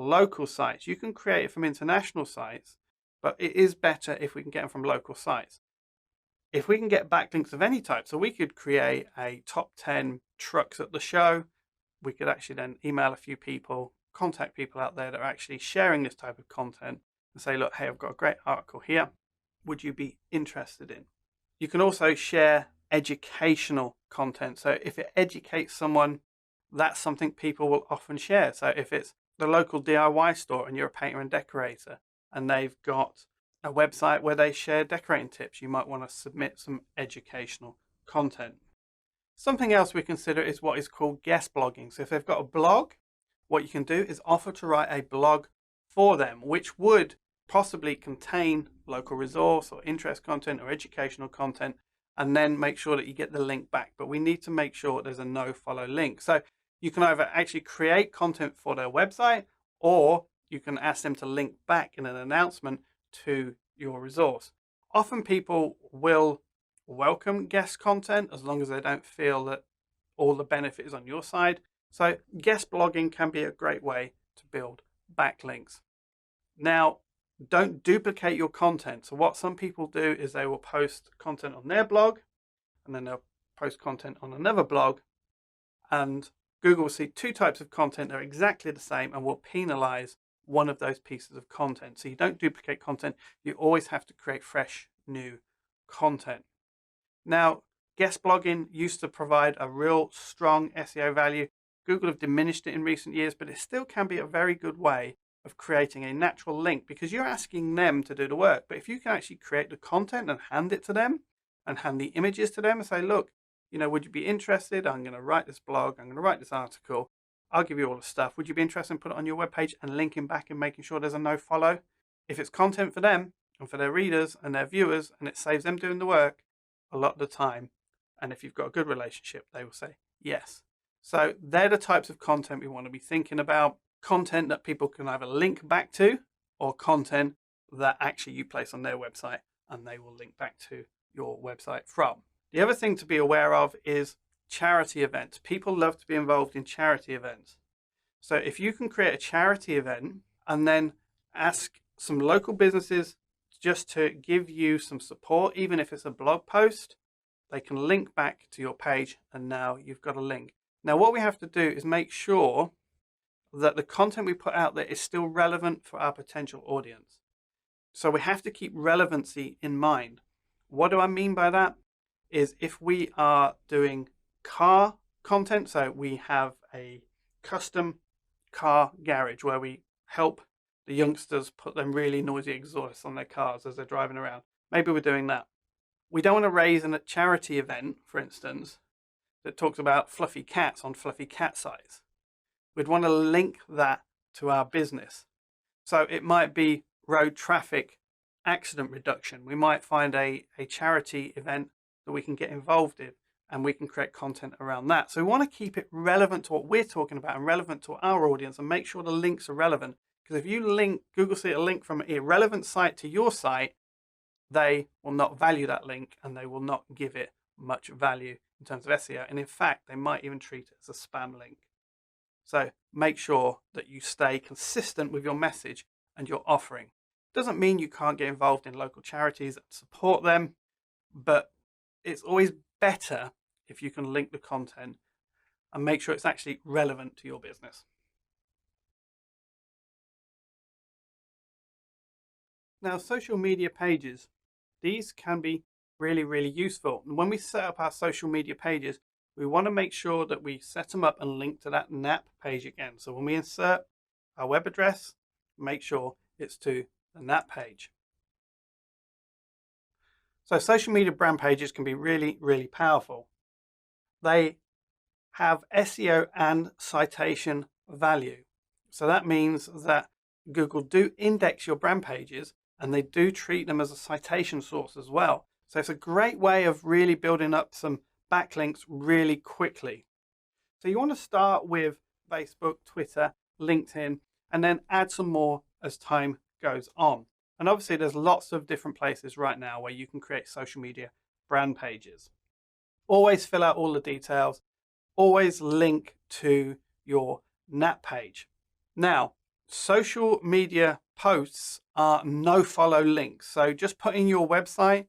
local sites. You can create it from international sites, but it is better if we can get them from local sites. If we can get backlinks of any type, so we could create a top 10 trucks at the show, we could actually then email a few people, contact people out there that are actually sharing this type of content and say, look, hey, I've got a great article here. Would you be interested in? You can also share educational content. So if it educates someone, that's something people will often share. So if it's the local DIY store and you're a painter and decorator and they've got a website where they share decorating tips, you might want to submit some educational content. Something else we consider is what is called guest blogging. So if they've got a blog, what you can do is offer to write a blog for them, which would possibly contain local resource or interest content or educational content, and then make sure that you get the link back. But we need to make sure there's a no-follow link. So you can either actually create content for their website, or you can ask them to link back in an announcement to your resource. Often people will welcome guest content as long as they don't feel that all the benefit is on your side. So guest blogging can be a great way to build backlinks. Now, don't duplicate your content. So what some people do is they will post content on their blog and then they'll post content on another blog, and Google will see two types of content that are exactly the same and will penalize one of those pieces of content. So you don't duplicate content. You always have to create fresh, new content. Now, guest blogging used to provide a real strong SEO value. Google have diminished it in recent years, but it still can be a very good way of creating a natural link because you're asking them to do the work. But if you can actually create the content and hand it to them and hand the images to them and say, look, would you be interested? I'm going to write this blog. I'm going to write this article. I'll give you all the stuff. Would you be interested in putting it on your webpage and linking back and making sure there's a no follow? If it's content for them and for their readers and their viewers and it saves them doing the work, a lot of the time And if you've got a good relationship, they will say yes. So they're the types of content we want to be thinking about. Content that people can either link back to, or content that actually you place on their website and they will link back to your website from. The other thing to be aware of is charity events. People love to be involved in charity events. So if you can create a charity event and then ask some local businesses just to give you some support, even if it's a blog post, they can link back to your page and now you've got a link. Now what we have to do is make sure that the content we put out there is still relevant for our potential audience. So we have to keep relevancy in mind. What do I mean by that? Is if we are doing car content, so we have a custom car garage where we help the youngsters put them really noisy exhausts on their cars as they're driving around. Maybe we're doing that. We don't want to raise a charity event, for instance, that talks about fluffy cats on fluffy cat sites. We'd want to link that to our business. So it might be road traffic accident reduction. We might find a charity event that we can get involved in and we can create content around that. So we want to keep it relevant to what we're talking about and relevant to our audience and make sure the links are relevant. Because if you link, Google see a link from an irrelevant site to your site, they will not value that link and they will not give it much value in terms of SEO. And in fact, they might even treat it as a spam link. So make sure that you stay consistent with your message and your offering. Doesn't mean you can't get involved in local charities and support them, but it's always better if you can link the content and make sure it's actually relevant to your business. Now, social media pages, these can be really, really useful. And when we set up our social media pages, we want to make sure that we set them up and link to that NAP page again. So when we insert our web address, make sure it's to the NAP page. So social media brand pages can be really, really powerful. They have SEO and citation value. So that means that Google do index your brand pages and they do treat them as a citation source as well. So it's a great way of really building up some backlinks really quickly. So you want to start with Facebook, Twitter, LinkedIn, and then add some more as time goes on. And obviously there's lots of different places right now where you can create social media brand pages. Always fill out all the details. Always link to your NAP page. Now, social media posts are no follow links. So just putting your website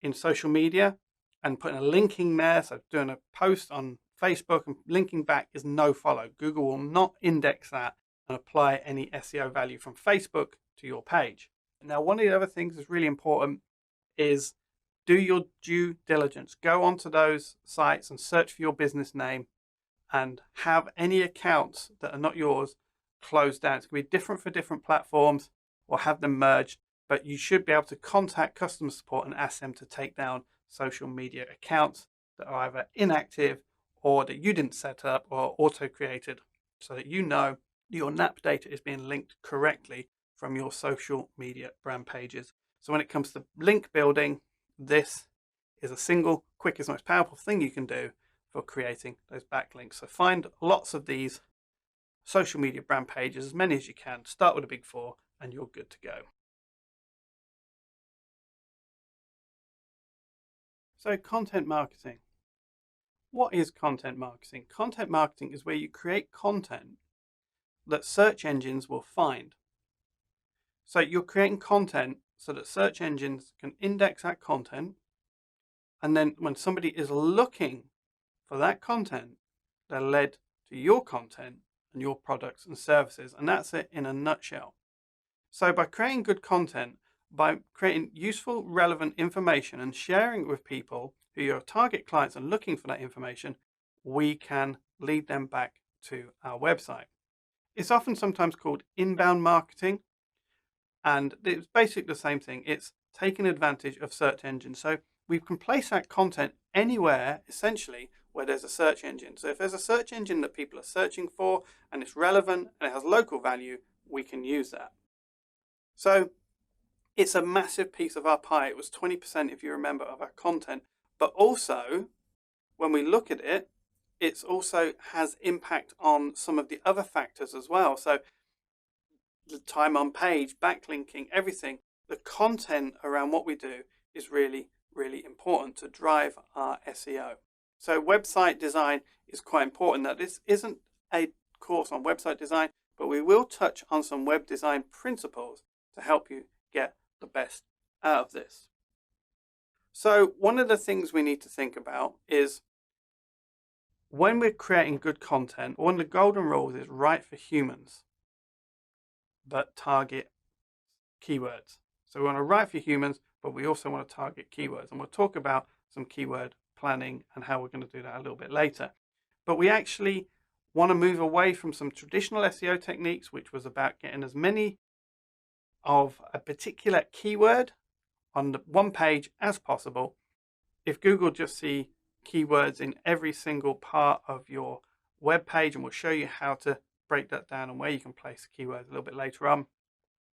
in social media and putting a linking there, so doing a post on Facebook and linking back is no follow. Google will not index that and apply any SEO value from Facebook to your page. Now, one of the other things that's really important is do your due diligence. Go onto those sites and search for your business name and have any accounts that are not yours closed down. It's going to be different for different platforms or have them merged, but you should be able to contact customer support and ask them to take down social media accounts that are either inactive or that you didn't set up or auto-created, so that you know your NAP data is being linked correctly from your social media brand pages. So when it comes to link building, this is a single, quickest, most powerful thing you can do for creating those backlinks. So find lots of these social media brand pages, as many as you can. Start with the big four and you're good to go. So content marketing. What is content marketing? Content marketing is where you create content that search engines will find. So you're creating content so that search engines can index that content, and then when somebody is looking for that content, they're led to your content and your products and services, and that's it in a nutshell. So by creating good content, by creating useful, relevant information and sharing it with people who are your target clients and looking for that information, we can lead them back to our website. It's often sometimes called inbound marketing, and it's basically the same thing. It's taking advantage of search engines. So we can place that content anywhere, essentially, where there's a search engine. So if there's a search engine that people are searching for and it's relevant and it has local value, we can use that. So it's a massive piece of our pie. It was 20%, if you remember, of our content, but also when we look at it, it also has impact on some of the other factors as well. So the time on page, backlinking, everything, the content around what we do is really, really important to drive our SEO. So website design is quite important. Now, this isn't a course on website design, but we will touch on some web design principles to help you get the best out of this. So one of the things we need to think about is when we're creating good content, one of the golden rules is write for humans, but target keywords. So we want to write for humans, but we also want to target keywords. And we'll talk about some keyword planning and how we're going to do that a little bit later. But we actually want to move away from some traditional SEO techniques, which was about getting as many of a particular keyword on the one page as possible. If Google just see keywords in every single part of your web page, and we'll show you how to break that down and where you can place the keywords a little bit later on.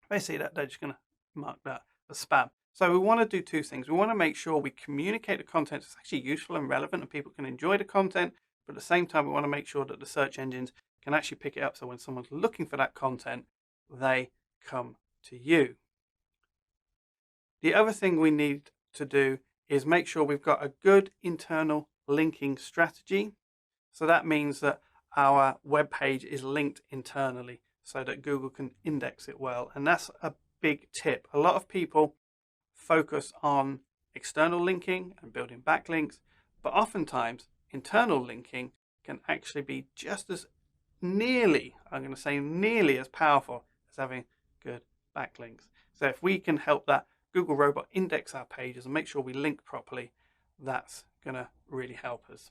If they see that, they're just going to mark that as spam. So we want to do two things. We want to make sure we communicate the content that's actually useful and relevant and people can enjoy the content, but at the same time we want to make sure that the search engines can actually pick it up, so when someone's looking for that content, they come to you. The other thing we need to do is make sure we've got a good internal linking strategy. So that means that our web page is linked internally so that Google can index it well. And that's a big tip. A lot of people focus on external linking and building backlinks, but oftentimes internal linking can actually be just as nearly, I'm going to say nearly as powerful as having good backlinks. So if we can help that Google robot index our pages and make sure we link properly, that's going to really help us.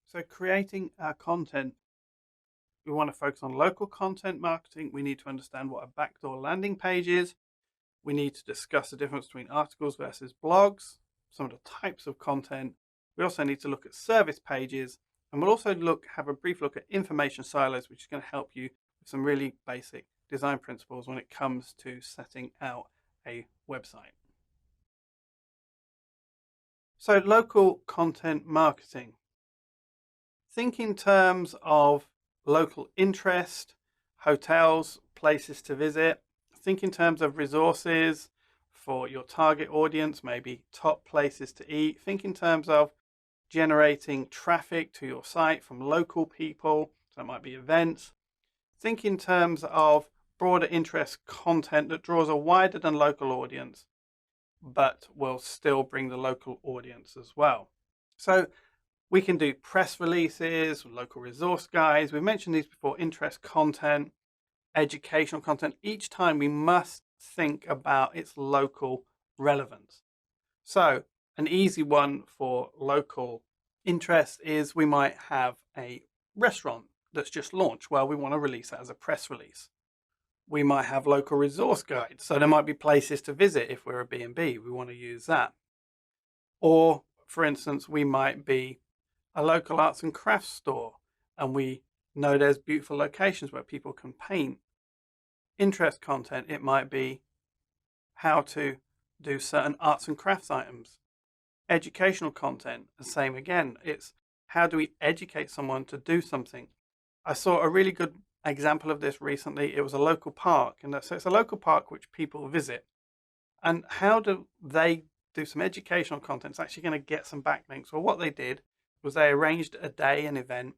So creating our content, we want to focus on local content marketing. We need to understand what a backdoor landing page is. We need to discuss the difference between articles versus blogs, some of the types of content. We also need to look at service pages, and we'll also have a brief look at information silos, which is going to help you with some really basic design principles when it comes to setting out a website. So local content marketing. Think in terms of local interest, hotels, places to visit. Think in terms of resources for your target audience, maybe top places to eat. Think in terms of generating traffic to your site from local people. So that might be events. Think in terms of broader interest content that draws a wider than local audience, but will still bring the local audience as well. So we can do press releases, local resource guides. We've mentioned these before, interest content, educational content. Each time we must think about its local relevance. So an easy one for local interest is we might have a restaurant that's just launched. Well, we want to release that as a press release. We might have local resource guides. So there might be places to visit if we're a B&B. We want to use that. Or, for instance, we might be a local arts and crafts store, and we know there's beautiful locations where people can paint. Interest content, it might be how to do certain arts and crafts items. Educational content, the same again. It's how do we educate someone to do something. I saw a really good example of this recently. It was a local park, and so it's a local park which people visit. And how do they do some educational content? It's actually going to get some backlinks. Well, what they did was they arranged a day and event,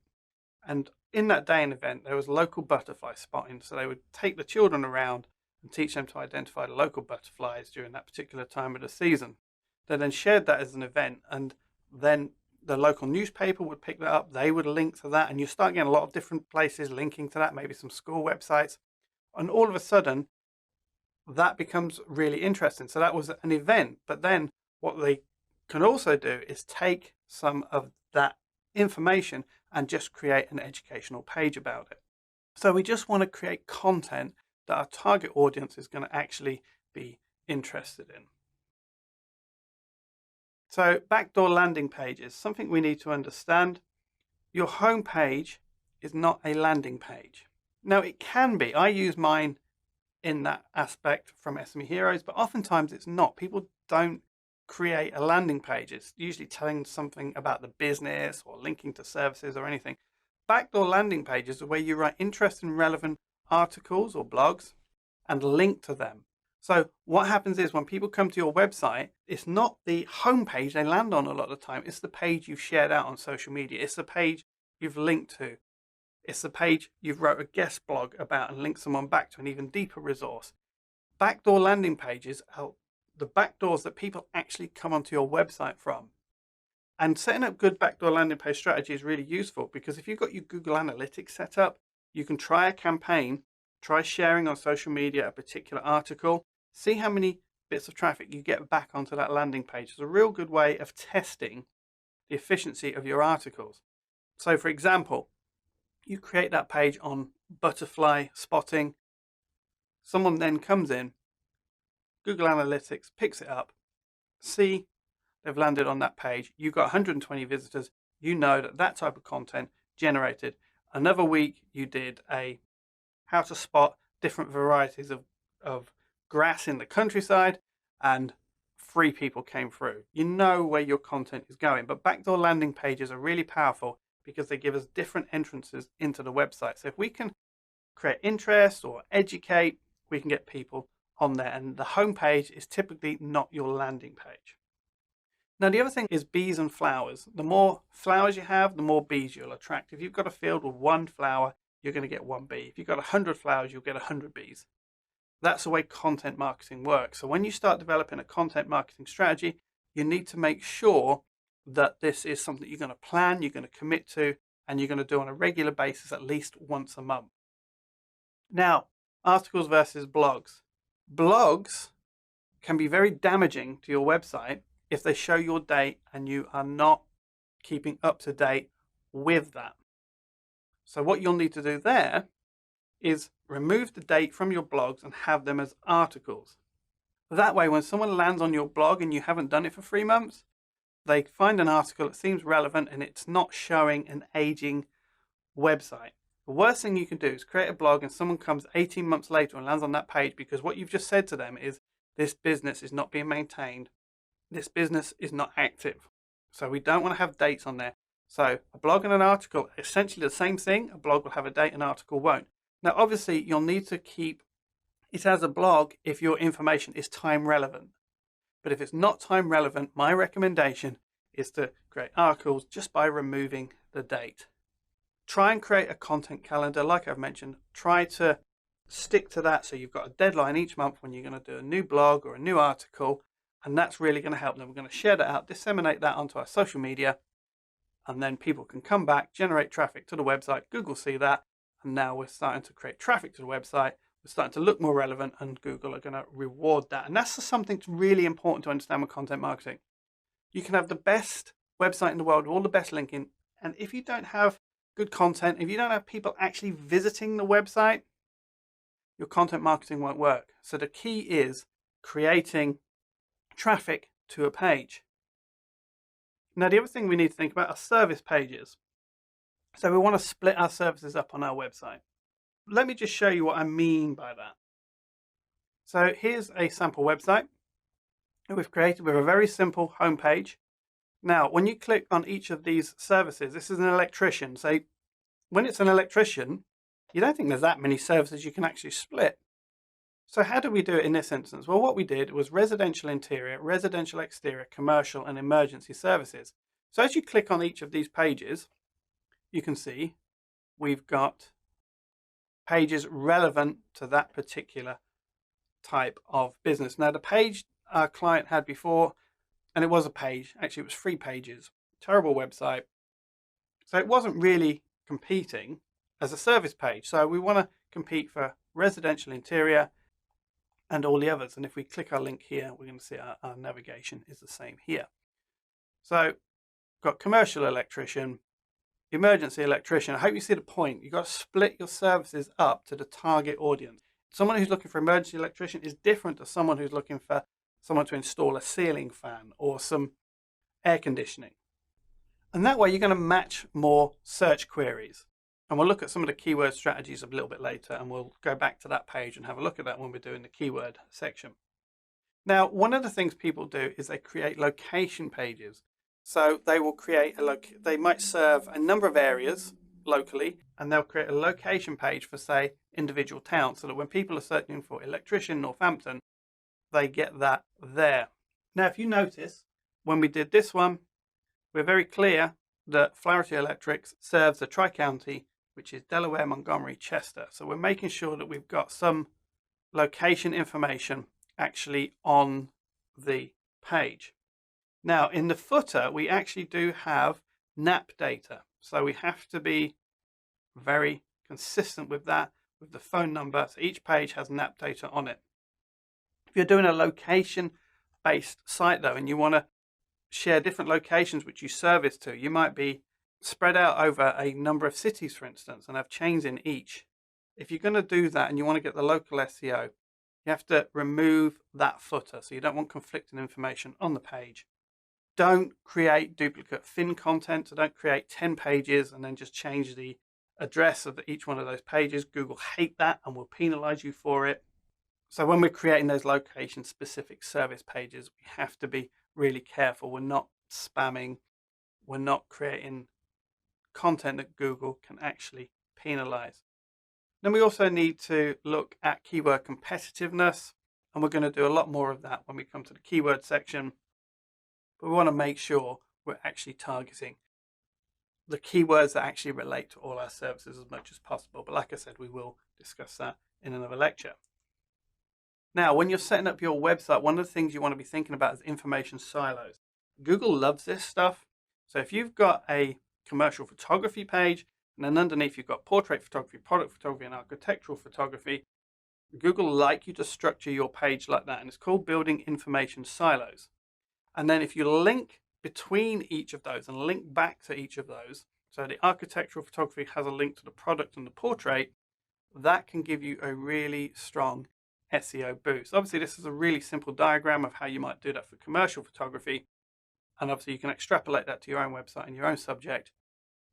and in that day and event there was local butterfly spotting. So they would take the children around and teach them to identify the local butterflies during that particular time of the season. They then shared that as an event, and then the local newspaper would pick that up. They would link to that, and you start getting a lot of different places linking to that, maybe some school websites, and all of a sudden that becomes really interesting. So that was an event, but then what they can also do is take some of that information and just create an educational page about it. So we just want to create content that our target audience is going to actually be interested in. So backdoor landing pages, something we need to understand. Your home page is not a landing page. Now it can be. I use mine in that aspect from SME Heroes, but oftentimes it's not. People don't create a landing page, it's usually telling something about the business or linking to services or anything. Backdoor landing pages are where you write interesting, relevant articles or blogs and link to them. So what happens is when people come to your website, it's not the home page they land on a lot of the time. It's the page you've shared out on social media. It's the page you've linked to. It's the page you've wrote a guest blog about and linked someone back to an even deeper resource. Backdoor landing pages are the backdoors that people actually come onto your website from. And setting up good backdoor landing page strategy is really useful because if you've got your Google Analytics set up, you can try a campaign, try sharing on social media a particular article, see how many bits of traffic you get back onto that landing page. It's a real good way of testing the efficiency of your articles. So for example, you create that page on butterfly spotting. Someone then comes in, Google Analytics picks it up, see they've landed on that page. You've got 120 visitors. You know that that type of content generated. Another week you did a how to spot different varieties of grass in the countryside, and 3 people came through. You know where your content is going. But backdoor landing pages are really powerful because they give us different entrances into the website. So if we can create interest or educate, we can get people on there. And the home page is typically not your landing page. Now, the other thing is bees and flowers. The more flowers you have, the more bees you'll attract. If you've got a field with 1 flower, you're going to get 1 bee. If you've got 100 flowers, you'll get 100 bees. That's the way content marketing works. So when you start developing a content marketing strategy, you need to make sure that this is something you're going to plan, you're going to commit to, and you're going to do on a regular basis at least once a month. Now, articles versus blogs. Blogs can be very damaging to your website if they show your date and you are not keeping up to date with that. So what you'll need to do there is remove the date from your blogs and have them as articles. That way, when someone lands on your blog and you haven't done it for 3 months, they find an article that seems relevant and it's not showing an aging website. The worst thing you can do is create a blog and someone comes 18 months later and lands on that page because what you've just said to them is this business is not being maintained. This business is not active. So we don't want to have dates on there. So a blog and an article, essentially the same thing. A blog will have a date, an article won't. Now, obviously, you'll need to keep it as a blog if your information is time relevant. But if it's not time relevant, my recommendation is to create articles just by removing the date. Try and create a content calendar. Like I've mentioned, try to stick to that so you've got a deadline each month when you're going to do a new blog or a new article, and that's really going to help them. We're going to share that out, disseminate that onto our social media, and then people can come back, generate traffic to the website. Google see that, and now we're starting to create traffic to the website. We're starting to look more relevant, and Google are going to reward that. And that's something really important to understand with content marketing. You can have the best website in the world, all the best linking, and if you don't have good content, if you don't have people actually visiting the website, your content marketing won't work. So the key is creating traffic to a page. Now, the other thing we need to think about are service pages. So we want to split our services up on our website. Let me just show you what I mean by that. So here's a sample website that we've created with a very simple homepage. Now, when you click on each of these services, this is an electrician. So when it's an electrician, you don't think there's that many services you can actually split. So how do we do it in this instance? Well, what we did was residential interior, residential exterior, commercial, and emergency services. So as you click on each of these pages, you can see we've got pages relevant to that particular type of business. Now, the page our client had before, and it was a page, actually it was 3 pages, terrible website. So it wasn't really competing as a service page. So we want to compete for residential interior and all the others. And if we click our link here, we're going to see our navigation is the same here. So got commercial electrician, emergency electrician. I hope you see the point. You've got to split your services up to the target audience. Someone who's looking for emergency electrician is different to someone who's looking for someone to install a ceiling fan or some air conditioning. And that way you're going to match more search queries. And we'll look at some of the keyword strategies a little bit later, and we'll go back to that page and have a look at that when we're doing the keyword section. Now, one of the things people do is they create location pages. So they will create they might serve a number of areas locally, and they'll create a location page for, say, individual towns, so that when people are searching for electrician Northampton, they get that there. Now, if you notice, when we did this one, we're very clear that Flaherty Electrics serves the Tri-County, which is Delaware, Montgomery, Chester. So we're making sure that we've got some location information actually on the page. Now, in the footer, we actually do have NAP data. So we have to be very consistent with that, with the phone number. So each page has NAP data on it. If you're doing a location-based site, though, and you want to share different locations which you service to, you might be spread out over a number of cities, for instance, and have chains in each. If you're going to do that and you want to get the local SEO, you have to remove that footer. So you don't want conflicting information on the page. Don't create duplicate thin content. So don't create 10 pages and then just change the address of each one of those pages. Google hate that and will penalize you for it. So when we're creating those location specific service pages, we have to be really careful. We're not spamming. We're not creating content that Google can actually penalize. Then we also need to look at keyword competitiveness, and we're going to do a lot more of that when we come to the keyword section. But we want to make sure we're actually targeting the keywords that actually relate to all our services as much as possible. But like I said, we will discuss that in another lecture. Now, when you're setting up your website, one of the things you want to be thinking about is information silos. Google loves this stuff. So if you've got a commercial photography page, and then underneath you've got portrait photography, product photography, and architectural photography, Google like you to structure your page like that, and it's called building information silos. And then if you link between each of those and link back to each of those, so the architectural photography has a link to the product and the portrait, that can give you a really strong SEO boost. Obviously, this is a really simple diagram of how you might do that for commercial photography. And obviously you can extrapolate that to your own website and your own subject.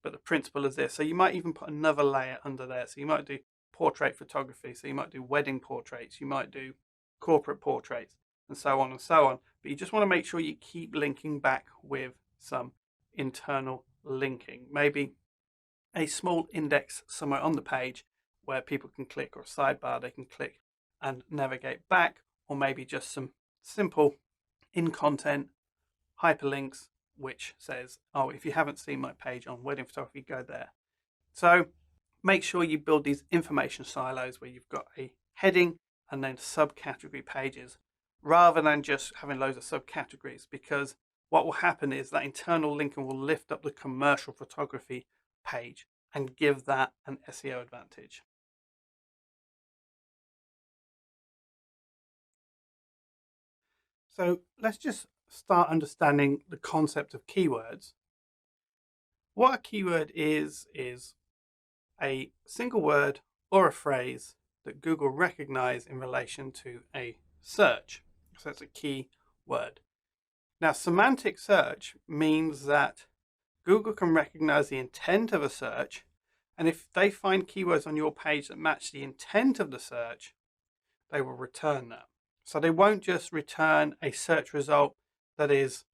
But the principle is this. So you might even put another layer under there. So you might do portrait photography. So you might do wedding portraits. You might do corporate portraits, and so on and so on. But you just want to make sure you keep linking back with some internal linking. Maybe a small index somewhere on the page where people can click, or a sidebar they can click and navigate back, or maybe just some simple in-content hyperlinks which says, oh, if you haven't seen my page on wedding photography, go there. So make sure you build these information silos where you've got a heading and then subcategory pages, rather than just having loads of subcategories, because what will happen is that internal linking will lift up the commercial photography page and give that an SEO advantage. So let's just start understanding the concept of keywords. What a keyword is a single word or a phrase that Google recognizes in relation to a search. So that's a key word. Now, semantic search means that Google can recognize the intent of a search, and if they find keywords on your page that match the intent of the search, they will return that. So they won't just return a search result that is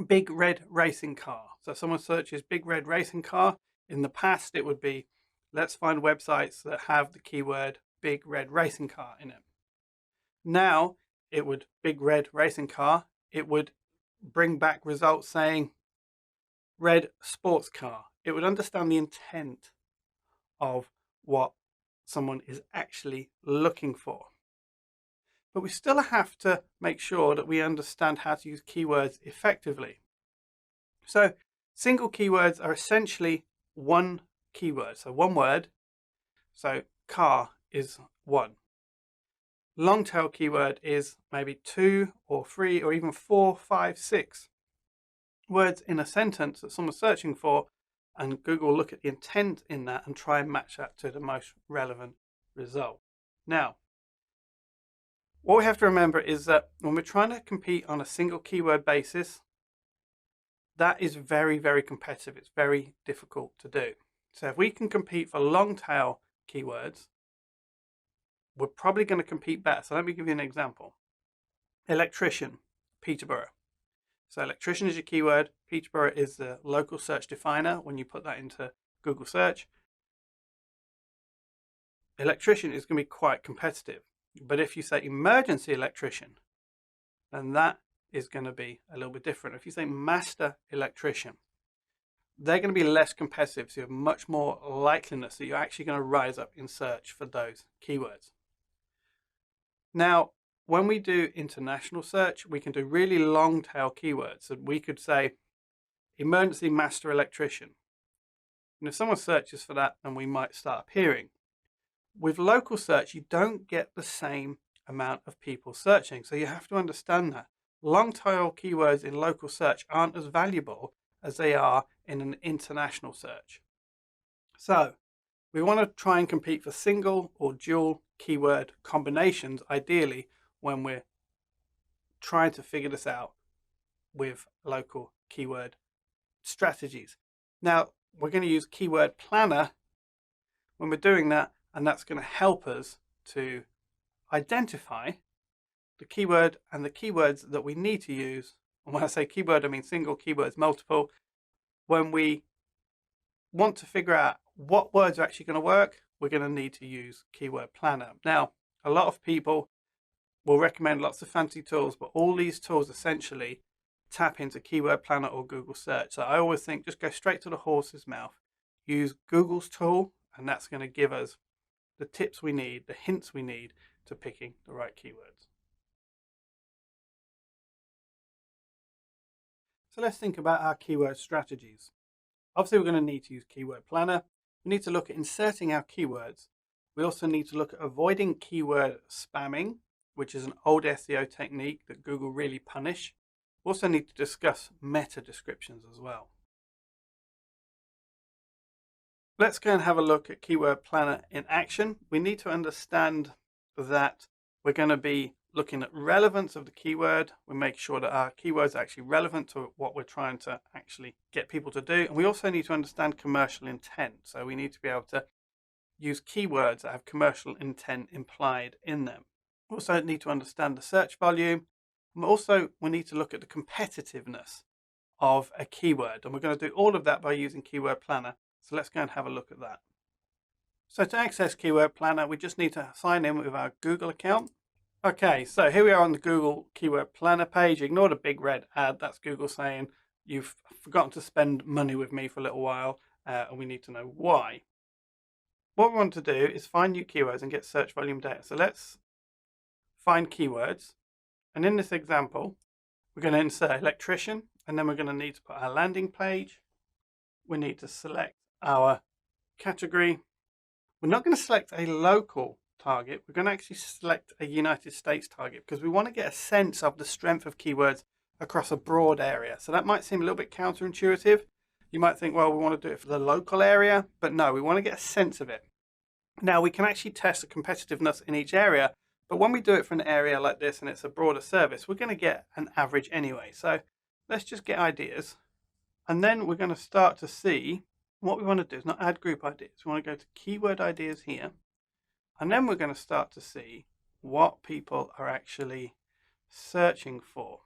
big red racing car. So if someone searches big red racing car, in the past it would be, let's find websites that have the keyword big red racing car in it. Now it would big red racing car, it would bring back results saying red sports car. It would understand the intent of what someone is actually looking for. But we still have to make sure that we understand how to use keywords effectively. So single keywords are essentially one keyword, so one word. So car is one. Long tail keyword is maybe 2 or 3 or even 4, 5, 6 words in a sentence that someone's searching for, and Google will look at the intent in that and try and match that to the most relevant result. Now, what we have to remember is that when we're trying to compete on a single keyword basis, that is very, very competitive. It's very difficult to do. So if we can compete for long tail keywords, we're probably going to compete better. So let me give you an example. Electrician, Peterborough. So electrician is your keyword. Peterborough is the local search definer when you put that into Google search. Electrician is going to be quite competitive. But if you say emergency electrician, then that is going to be a little bit different. If you say master electrician, they're going to be less competitive, so you have much more likeliness that you're actually going to rise up in search for those keywords. Now, when we do international search, we can do really long tail keywords. So we could say emergency master electrician. And if someone searches for that, then we might start appearing. With local search, you don't get the same amount of people searching. So you have to understand that. Long tail keywords in local search aren't as valuable as they are in an international search. So we want to try and compete for single or dual keyword combinations, ideally, when we're trying to figure this out with local keyword strategies. Now, we're going to use Keyword Planner when we're doing that, and that's going to help us to identify the keyword and the keywords that we need to use. And when I say keyword, I mean single keywords, multiple. When we want to figure out what words are actually going to work, we're going to need to use Keyword Planner. Now, a lot of people will recommend lots of fancy tools, but all these tools essentially tap into Keyword Planner or Google search. So I always think just go straight to the horse's mouth. Use Google's tool, and that's going to give us the tips we need, the hints we need to picking the right keywords. So let's think about our keyword strategies. Obviously, we're going to need to use Keyword Planner. We need to look at inserting our keywords. We also need to look at avoiding keyword spamming, which is an old SEO technique that Google really punish. We also need to discuss meta descriptions as well. Let's go and have a look at Keyword Planner in action. We need to understand that we're going to be looking at relevance of the keyword. We make sure that our keywords are actually relevant to what we're trying to actually get people to do. And we also need to understand commercial intent. So we need to be able to use keywords that have commercial intent implied in them. We also need to understand the search volume. And also we need to look at the competitiveness of a keyword. And we're going to do all of that by using Keyword Planner. So let's go and have a look at that. So to access Keyword Planner, we just need to sign in with our Google account. Okay, so here we are on the Google Keyword Planner page. Ignore the big red ad. That's Google saying you've forgotten to spend money with me for a little while, and we need to know why. What we want to do is find new keywords and get search volume data. So let's find keywords. And in this example, we're going to insert electrician, and then we're going to need to put our landing page. We need to select our category. We're not going to select a local target. We're going to actually select a United States target because we want to get a sense of the strength of keywords across a broad area. So that might seem a little bit counterintuitive. You might think, well, we want to do it for the local area, but no, we want to get a sense of it. Now, we can actually test the competitiveness in each area, but when we do it for an area like this and it's a broader service, we're going to get an average anyway. So let's just get ideas. And then we're going to start to see what we want to do is not add group ideas. We want to go to keyword ideas here. And then we're going to start to see what people are actually searching for.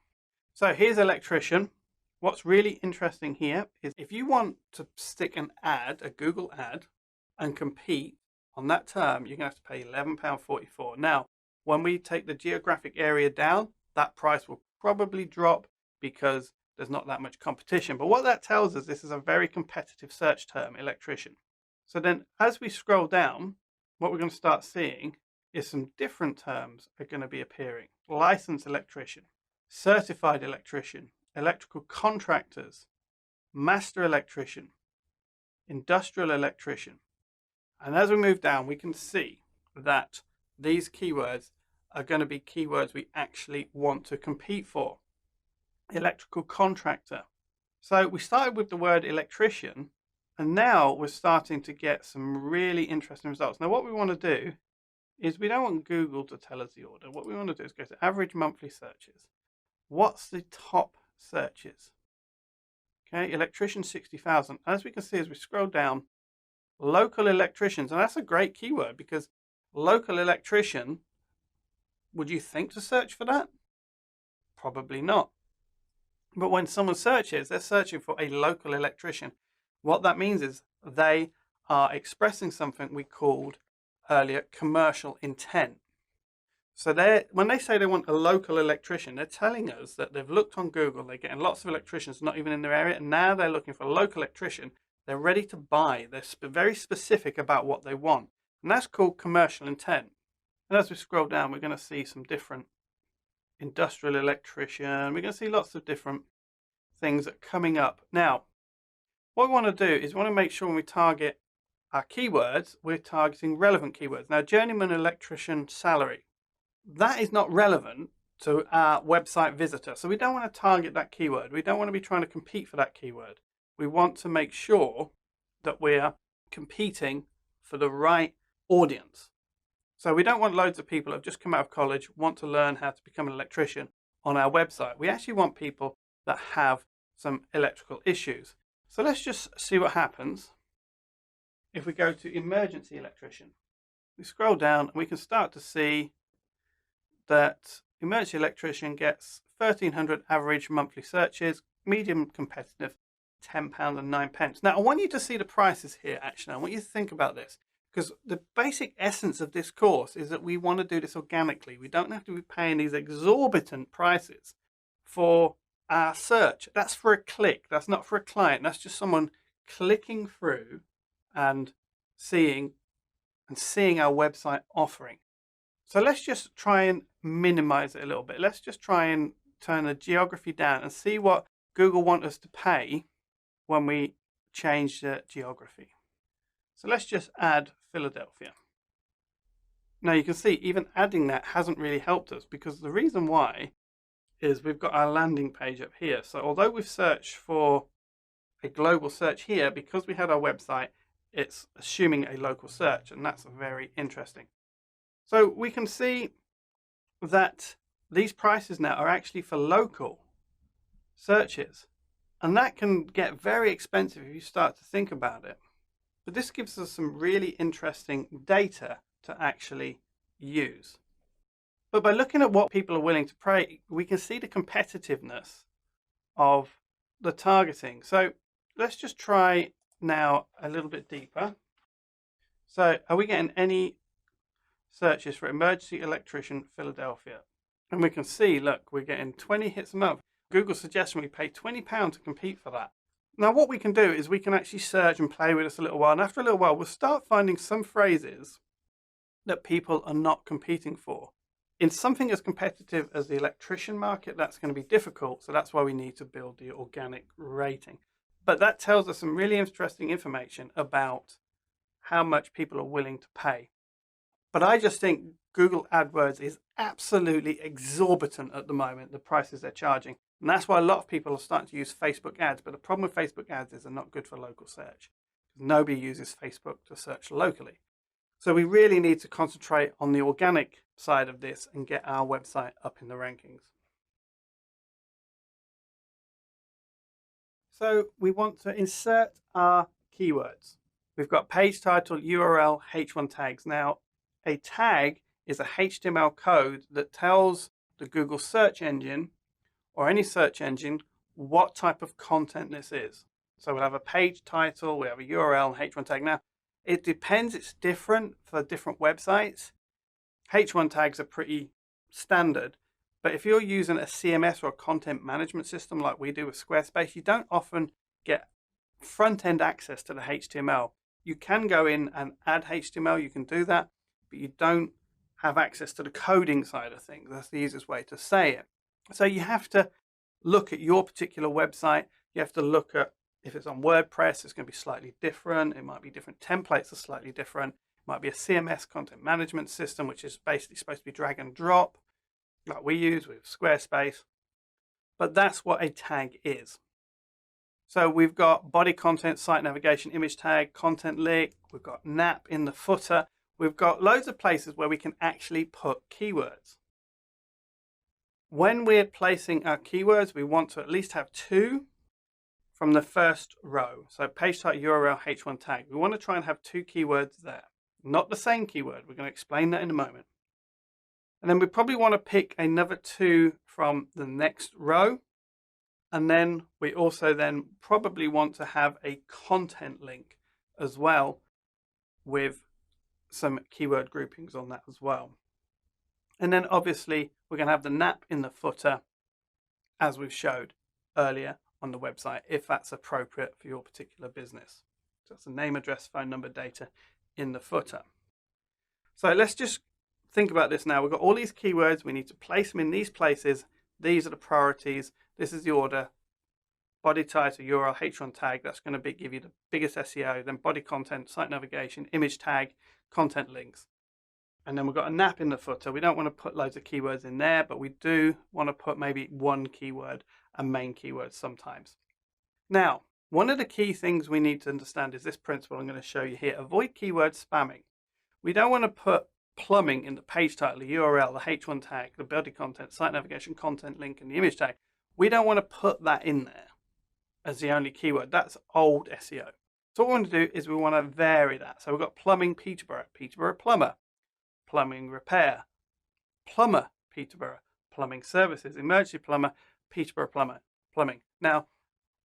So here's electrician. What's really interesting here is if you want to stick an ad, a Google ad, and compete on that term, you're going to have to pay £11.44. Now, when we take the geographic area down, that price will probably drop because there's not that much competition. But what that tells us, this is a very competitive search term, electrician. So then as we scroll down, what we're going to start seeing is some different terms are going to be appearing. Licensed electrician, certified electrician, electrical contractors, master electrician, industrial electrician. And as we move down, we can see that these keywords are going to be keywords we actually want to compete for. Electrical contractor. So we started with the word electrician, and now we're starting to get some really interesting results. Now what we want to do is we don't want Google to tell us the order. What we want to do is go to average monthly searches. What's the top searches? Okay, electrician 60,000. As we can see as we scroll down, local electricians, and that's a great keyword because local electrician, would you think to search for that? Probably not. But when someone searches, they're searching for a local electrician. What that means is they are expressing something we called earlier commercial intent. So when they say they want a local electrician, they're telling us that they've looked on Google, they're getting lots of electricians not even in their area, and now they're looking for a local electrician. They're ready to buy. They're very specific about what they want. And that's called commercial intent. And as we scroll down, we're going to see some different industrial electrician. We're going to see lots of different things that are coming up. Now, what we want to do is we want to make sure when we target our keywords, we're targeting relevant keywords. Now, journeyman electrician salary, that is not relevant to our website visitor. So we don't want to target that keyword. We don't want to be trying to compete for that keyword. We want to make sure that we're competing for the right audience. So we don't want loads of people who have just come out of college, want to learn how to become an electrician on our website. We actually want people that have some electrical issues. So let's just see what happens if we go to emergency electrician. We scroll down and we can start to see that emergency electrician gets 1,300 average monthly searches, medium competitive, £10.09. Now, I want you to see the prices here, actually. I want you to think about this, because the basic essence of this course is that we want to do this organically. We don't have to be paying these exorbitant prices for our search. That's for a click. That's not for a client. That's just someone clicking through and seeing our website offering. So let's just try and minimize it a little bit. Let's just try and turn the geography down and see what Google wants us to pay when we change the geography. So let's just add Philadelphia. Now you can see even adding that hasn't really helped us, because the reason why is we've got our landing page up here. So although we've searched for a global search here, because we had our website, it's assuming a local search, and that's very interesting. So we can see that these prices now are actually for local searches, and that can get very expensive if you start to think about it. But this gives us some really interesting data to actually use. But by looking at what people are willing to pay, we can see the competitiveness of the targeting. So let's just try now a little bit deeper. So are we getting any searches for emergency electrician Philadelphia? And we can see, look, we're getting 20 hits a month. Google suggesting we pay £20 to compete for that. Now what we can do is we can actually search and play with this a little while, and after a little while we'll start finding some phrases that people are not competing for. In something as competitive as the electrician market, that's going to be difficult, so that's why we need to build the organic rating. But that tells us some really interesting information about how much people are willing to pay. But I just think Google AdWords is absolutely exorbitant at the moment, the prices they're charging. And that's why a lot of people are starting to use Facebook ads. But the problem with Facebook ads is they're not good for local search. Nobody uses Facebook to search locally. So we really need to concentrate on the organic side of this and get our website up in the rankings. So we want to insert our keywords. We've got page title, URL, H1 tags. Now, a tag is a HTML code that tells the Google search engine or any search engine what type of content this is. So we'll have a page title, we have a URL, and H1 tag. Now, it depends, it's different for different websites. H1 tags are pretty standard, but if you're using a CMS or a content management system like we do with Squarespace, you don't often get front-end access to the HTML. You can go in and add HTML, you can do that, but you don't have access to the coding side of things. That's the easiest way to say it. So you have to look at your particular website. You have to look at, if it's on WordPress, it's going to be slightly different. It might be different templates are slightly different. It might be a CMS content management system, which is basically supposed to be drag and drop, like we use with Squarespace. But that's what a tag is. So we've got body content, site navigation, image tag, content link. We've got NAP in the footer. We've got loads of places where we can actually put keywords. When we're placing our keywords, we want to at least have 2 from the first row. So page type, URL, H1 tag. We want to try and have 2 keywords there. Not the same keyword. We're going to explain that in a moment. And then we probably want to pick another 2 from the next row. And then we also then probably want to have a content link as well with some keyword groupings on that as well. And then obviously we're going to have the nap in the footer as we've showed earlier on the website, if that's appropriate for your particular business. So that's the name, address, phone number, data in the footer. So let's just think about this now. We've got all these keywords. We need to place them in these places. These are the priorities. This is the order. Body title, URL, H1 tag. That's going to give you the biggest SEO. Then body content, site navigation, image tag, content links. And then we've got a nap in the footer. We don't want to put loads of keywords in there, but we do want to put maybe one keyword, a main keyword sometimes. Now, one of the key things we need to understand is this principle I'm going to show you here. Avoid keyword spamming. We don't want to put plumbing in the page title, the URL, the H1 tag, the body content, site navigation, content link, and the image tag. We don't want to put that in there as the only keyword. That's old SEO. So what we want to do is we want to vary that. So we've got plumbing Peterborough, Peterborough plumber, plumbing repair, plumber Peterborough, plumbing services, emergency plumber, Peterborough plumbing. Now,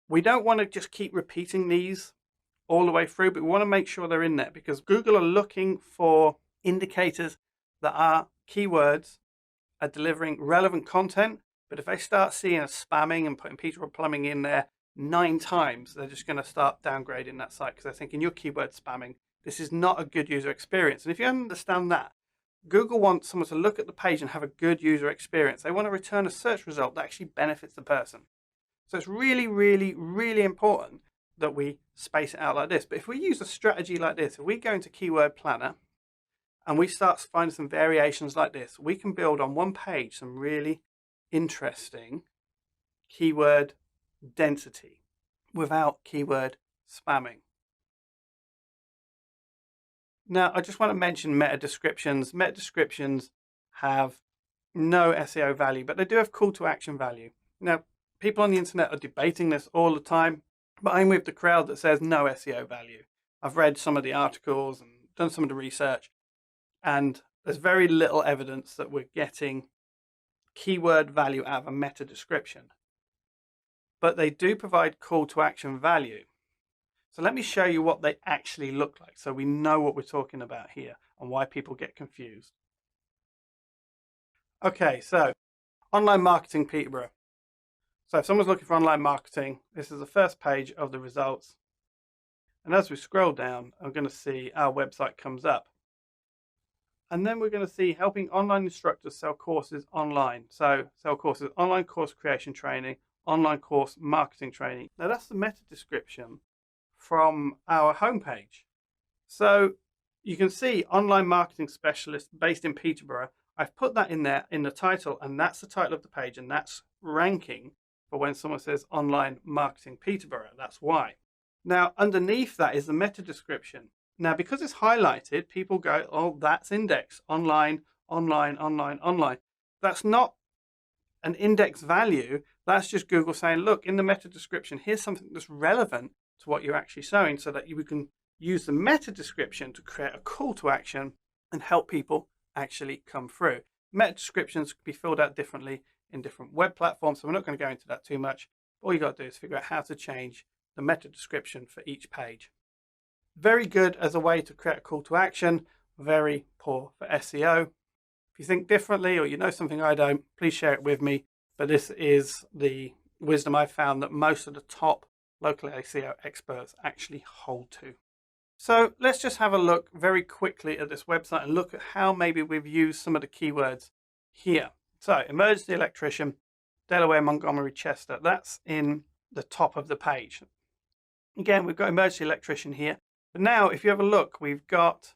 we don't want to just keep repeating these all the way through, but we want to make sure they're in there because Google are looking for indicators that our keywords are delivering relevant content. But if they start seeing us spamming and putting Peterborough plumbing in there 9 times, they're just going to start downgrading that site because they're thinking you're keyword spamming. This is not a good user experience. And if you understand that, Google wants someone to look at the page and have a good user experience. They want to return a search result that actually benefits the person. So it's really, really, really important that we space it out like this. But if we use a strategy like this, if we go into Keyword Planner and we start finding some variations like this, we can build on one page some really interesting keyword density without keyword spamming. Now, I just want to mention meta descriptions. Meta descriptions have no SEO value, but they do have call to action value. Now, people on the internet are debating this all the time, but I'm with the crowd that says no SEO value. I've read some of the articles and done some of the research, and there's very little evidence that we're getting keyword value out of a meta description. But they do provide call to action value. So let me show you what they actually look like so we know what we're talking about here and why people get confused. Okay, so online marketing Peterborough. So if someone's looking for online marketing, this is the first page of the results. And as we scroll down, I'm going to see our website comes up. And then we're going to see helping online instructors sell courses online. So sell courses, online course creation training, online course marketing training. Now that's the meta description from our homepage. So you can see online marketing specialist based in Peterborough. I've put that in there in the title, and that's the title of the page, and that's ranking for when someone says online marketing Peterborough. That's why. Now underneath that is the meta description. Now because it's highlighted, people go, oh, that's index, online, online, online, online. That's not an index value. That's just Google saying, look, in the meta description, here's something that's relevant to what you're actually showing, so that you can use the meta description to create a call to action and help people actually come through. Meta descriptions can be filled out differently in different web platforms, so we're not going to go into that too much. All you got to do is figure out how to change the meta description for each page. Very good as a way to create a call to action, very poor for SEO. If you think differently or you know something I don't, please share it with me. But this is the wisdom I found that most of the top local SEO experts actually hold to. So let's just have a look very quickly at this website and look at how maybe we've used some of the keywords here. So emergency electrician, Delaware, Montgomery, Chester, that's in the top of the page. Again, we've got emergency electrician here. But now if you have a look, we've got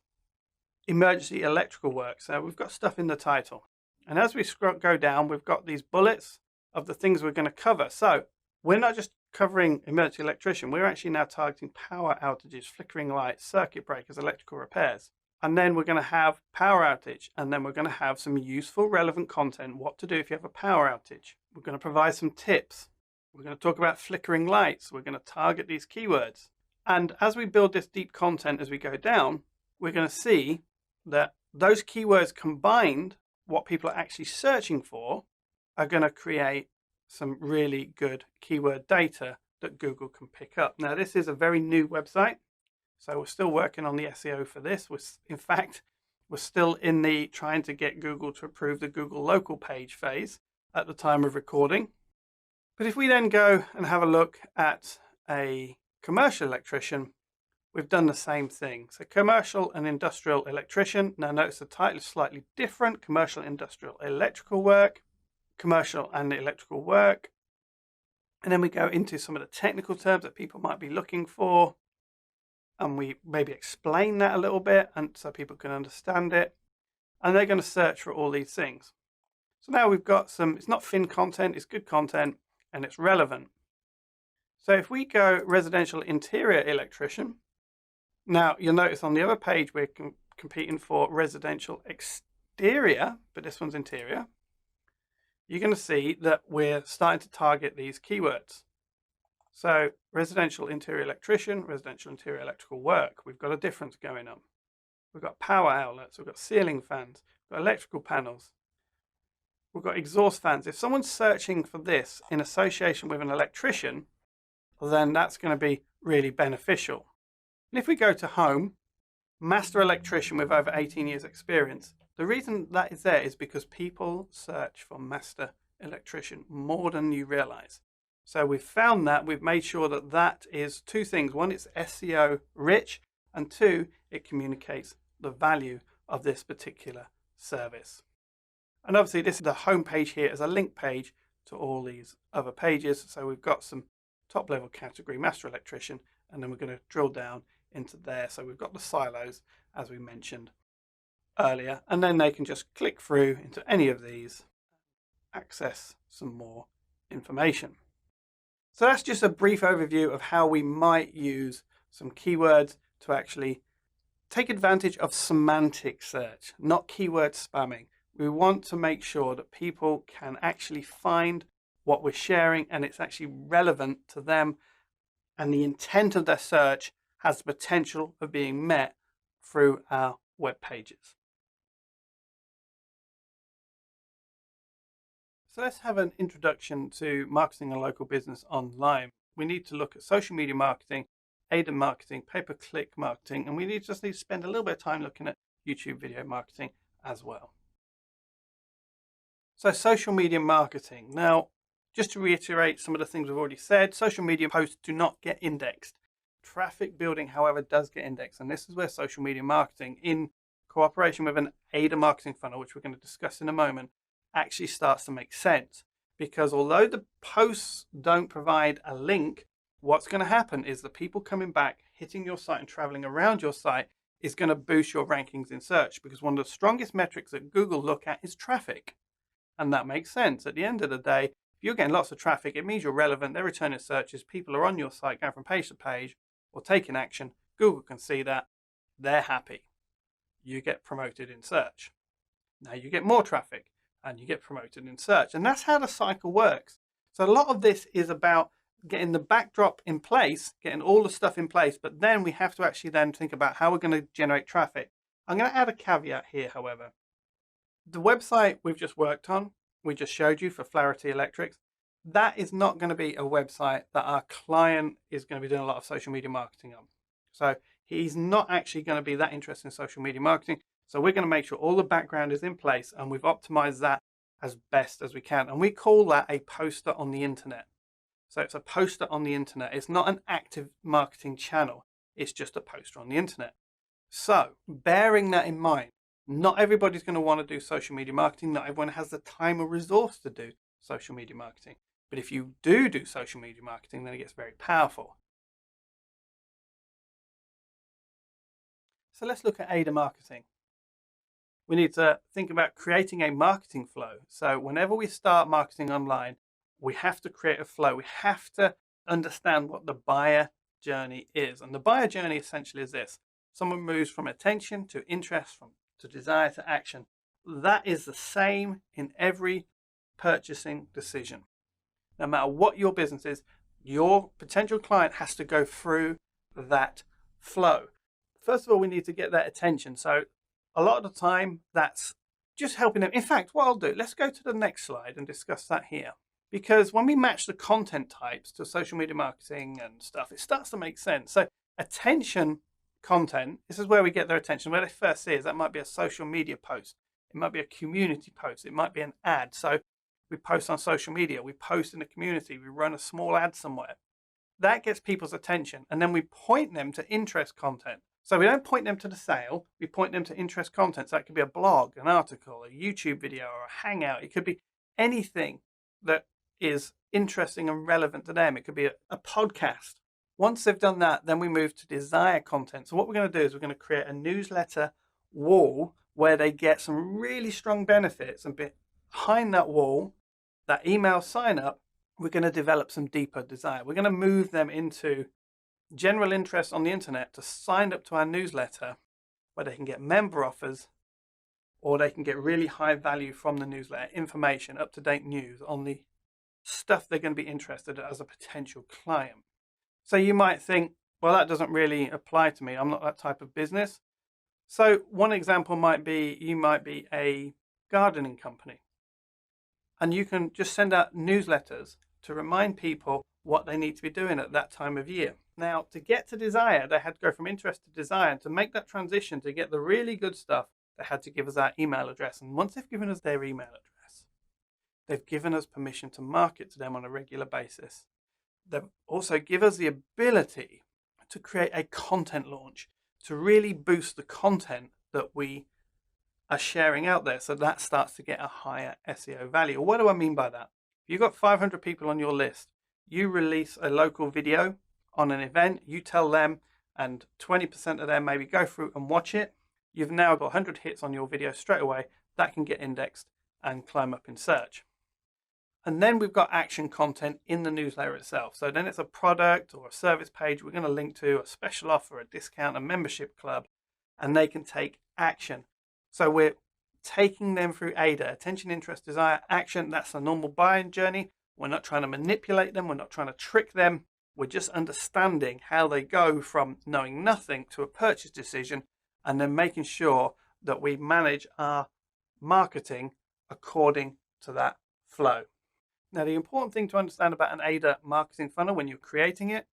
emergency electrical work. So we've got stuff in the title. And as we go down, we've got these bullets of the things we're going to cover. So we're not just covering emergency electrician, we're actually now targeting power outages, flickering lights, circuit breakers, electrical repairs. And then we're going to have power outage, and then we're going to have some useful, relevant content, what to do if you have a power outage. We're going to provide some tips. We're going to talk about flickering lights. We're going to target these keywords. And as we build this deep content as we go down, we're going to see that those keywords combined what people are actually searching for are going to create some really good keyword data that Google can pick up. Now, this is a very new website, so we're still working on the SEO for this. In fact, we're still in the trying to get Google to approve the Google local page phase at the time of recording. But if we then go and have a look at a commercial electrician, we've done the same thing. So commercial and industrial electrician. Now notice the title is slightly different. Commercial, industrial, electrical work. Commercial and electrical work. And then we go into some of the technical terms that people might be looking for. And we maybe explain that a little bit and so people can understand it. And they're going to search for all these things. So now we've got some, it's not thin content, it's good content and it's relevant. So if we go residential interior electrician, now you'll notice on the other page we're competing for residential exterior, but this one's interior. You're going to see that we're starting to target these keywords. So residential interior electrician, residential interior electrical work, we've got a difference going on. We've got power outlets, we've got ceiling fans, we've got electrical panels, we've got exhaust fans. If someone's searching for this in association with an electrician, then that's going to be really beneficial. And if we go to home, master electrician with over 18 years experience, the reason that is there is because people search for master electrician more than you realize. So we've found that, we've made sure that that is two things. One, it's SEO rich, and two, it communicates the value of this particular service. And obviously this is the home page here as a link page to all these other pages. So we've got some top level category, master electrician, and then we're going to drill down into there. So we've got the silos as we mentioned earlier, and then they can just click through into any of these, access some more information. So that's just a brief overview of how we might use some keywords to actually take advantage of semantic search, not keyword spamming. We want to make sure that people can actually find what we're sharing and it's actually relevant to them, and the intent of their search has the potential of being met through our web pages. So let's have an introduction to marketing a local business online. We need to look at social media marketing, AIDA marketing, pay-per-click marketing, and we just need to spend a little bit of time looking at YouTube video marketing as well. So social media marketing. Now, just to reiterate some of the things we've already said, social media posts do not get indexed. Traffic building, however, does get indexed, and this is where social media marketing, in cooperation with an AIDA marketing funnel, which we're going to discuss in a moment, actually starts to make sense. Because although the posts don't provide a link, what's going to happen is the people coming back, hitting your site and traveling around your site is going to boost your rankings in search, because one of the strongest metrics that Google look at is traffic. And that makes sense. At the end of the day, if you're getting lots of traffic, it means you're relevant, they're returning searches, people are on your site going from page to page or taking action. Google can see that, they're happy. You get promoted in search. Now you get more traffic and you get promoted in search. And that's how the cycle works. So a lot of this is about getting the backdrop in place, getting all the stuff in place, but then we have to actually then think about how we're going to generate traffic. I'm going to add a caveat here, however. The website we've just worked on, we just showed you for Flaherty Electrics, that is not going to be a website that our client is going to be doing a lot of social media marketing on. So he's not actually going to be that interested in social media marketing. So we're going to make sure all the background is in place and we've optimized that as best as we can. And we call that a poster on the internet. So it's a poster on the internet. It's not an active marketing channel. It's just a poster on the internet. So bearing that in mind, not everybody's going to want to do social media marketing. Not everyone has the time or resource to do social media marketing. But if you do social media marketing, then it gets very powerful. So let's look at AIDA marketing. We need to think about creating a marketing flow. So whenever we start marketing online, we have to create a flow. We have to understand what the buyer journey is. And the buyer journey essentially is this. Someone moves from attention to interest, to desire to action. That is the same in every purchasing decision. No matter what your business is, your potential client has to go through that flow. First of all, we need to get their attention. So a lot of the time, that's just helping them. In fact, what I'll do, let's go to the next slide and discuss that here. Because when we match the content types to social media marketing and stuff, it starts to make sense. So attention content, this is where we get their attention. Where they first see is that might be a social media post. It might be a community post. It might be an ad. So we post on social media, we post in the community, we run a small ad somewhere. That gets people's attention. And then we point them to interest content. So we don't point them to the sale, we point them to interest content. So it could be a blog, an article, a YouTube video, or a hangout. It could be anything that is interesting and relevant to them. It could be a podcast. Once they've done that, then we move to desire content. So what we're going to do is we're going to create a newsletter wall where they get some really strong benefits, and behind that wall, that email sign up, we're going to develop some deeper desire. We're going to move them into general interest on the internet to sign up to our newsletter, where they can get member offers, or they can get really high value from the newsletter, information, up-to-date news on the stuff they're going to be interested in as a potential client. So you might think, well, that doesn't really apply to me. I'm not that type of business. So one example might be, you might be a gardening company, and you can just send out newsletters to remind people what they need to be doing at that time of year. Now, to get to desire, they had to go from interest to desire. And to make that transition, to get the really good stuff, they had to give us our email address. And once they've given us their email address, they've given us permission to market to them on a regular basis. They've also given us the ability to create a content launch to really boost the content that we are sharing out there. So that starts to get a higher SEO value. What do I mean by that? If you've got 500 people on your list, you release a local video on an event, you tell them, and 20% of them maybe go through and watch it. You've now got 100 hits on your video straight away. That can get indexed and climb up in search. And then we've got action content in the newsletter itself. So then it's a product or a service page we're going to link to, a special offer, a discount, a membership club, and they can take action. So we're taking them through AIDA, attention, interest, desire, action. That's a normal buying journey. We're not trying to manipulate them. We're not trying to trick them. We're just understanding how they go from knowing nothing to a purchase decision, and then making sure that we manage our marketing according to that flow. Now, the important thing to understand about an AIDA marketing funnel when you're creating it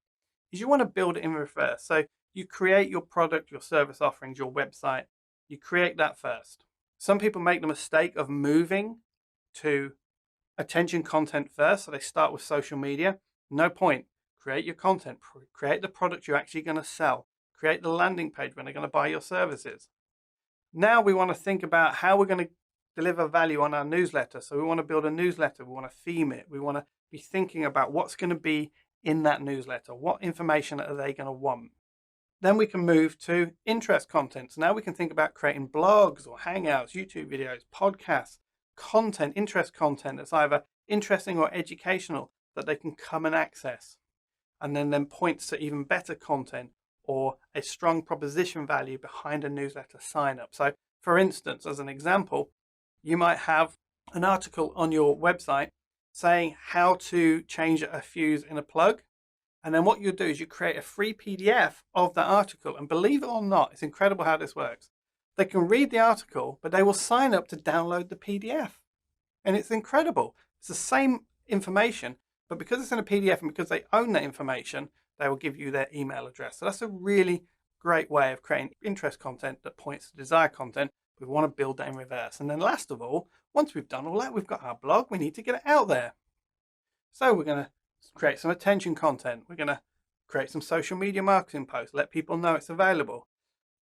is you want to build it in reverse. So you create your product, your service offerings, your website. You create that first. Some people make the mistake of moving to attention content first. So they start with social media. No point. Create your content. Create the product you're actually going to sell. Create the landing page when they're going to buy your services. Now we want to think about how we're going to deliver value on our newsletter. So we want to build a newsletter. We want to theme it. We want to be thinking about what's going to be in that newsletter. What information are they going to want? Then we can move to interest content. So now we can think about creating blogs or hangouts, YouTube videos, podcasts, content, interest content that's either interesting or educational that they can come and access. And then points to even better content or a strong proposition value behind a newsletter sign up. So for instance, as an example, you might have an article on your website saying how to change a fuse in a plug. And then what you do is you create a free PDF of that article. And believe it or not, it's incredible how this works. They can read the article, but they will sign up to download the PDF. And it's incredible. It's the same information, but because it's in a PDF and because they own that information, they will give you their email address. So that's a really great way of creating interest content that points to desire content. We want to build that in reverse. And then last of all, once we've done all that, we've got our blog. We need to get it out there. So we're going to create some attention content. We're going to create some social media marketing posts, let people know it's available.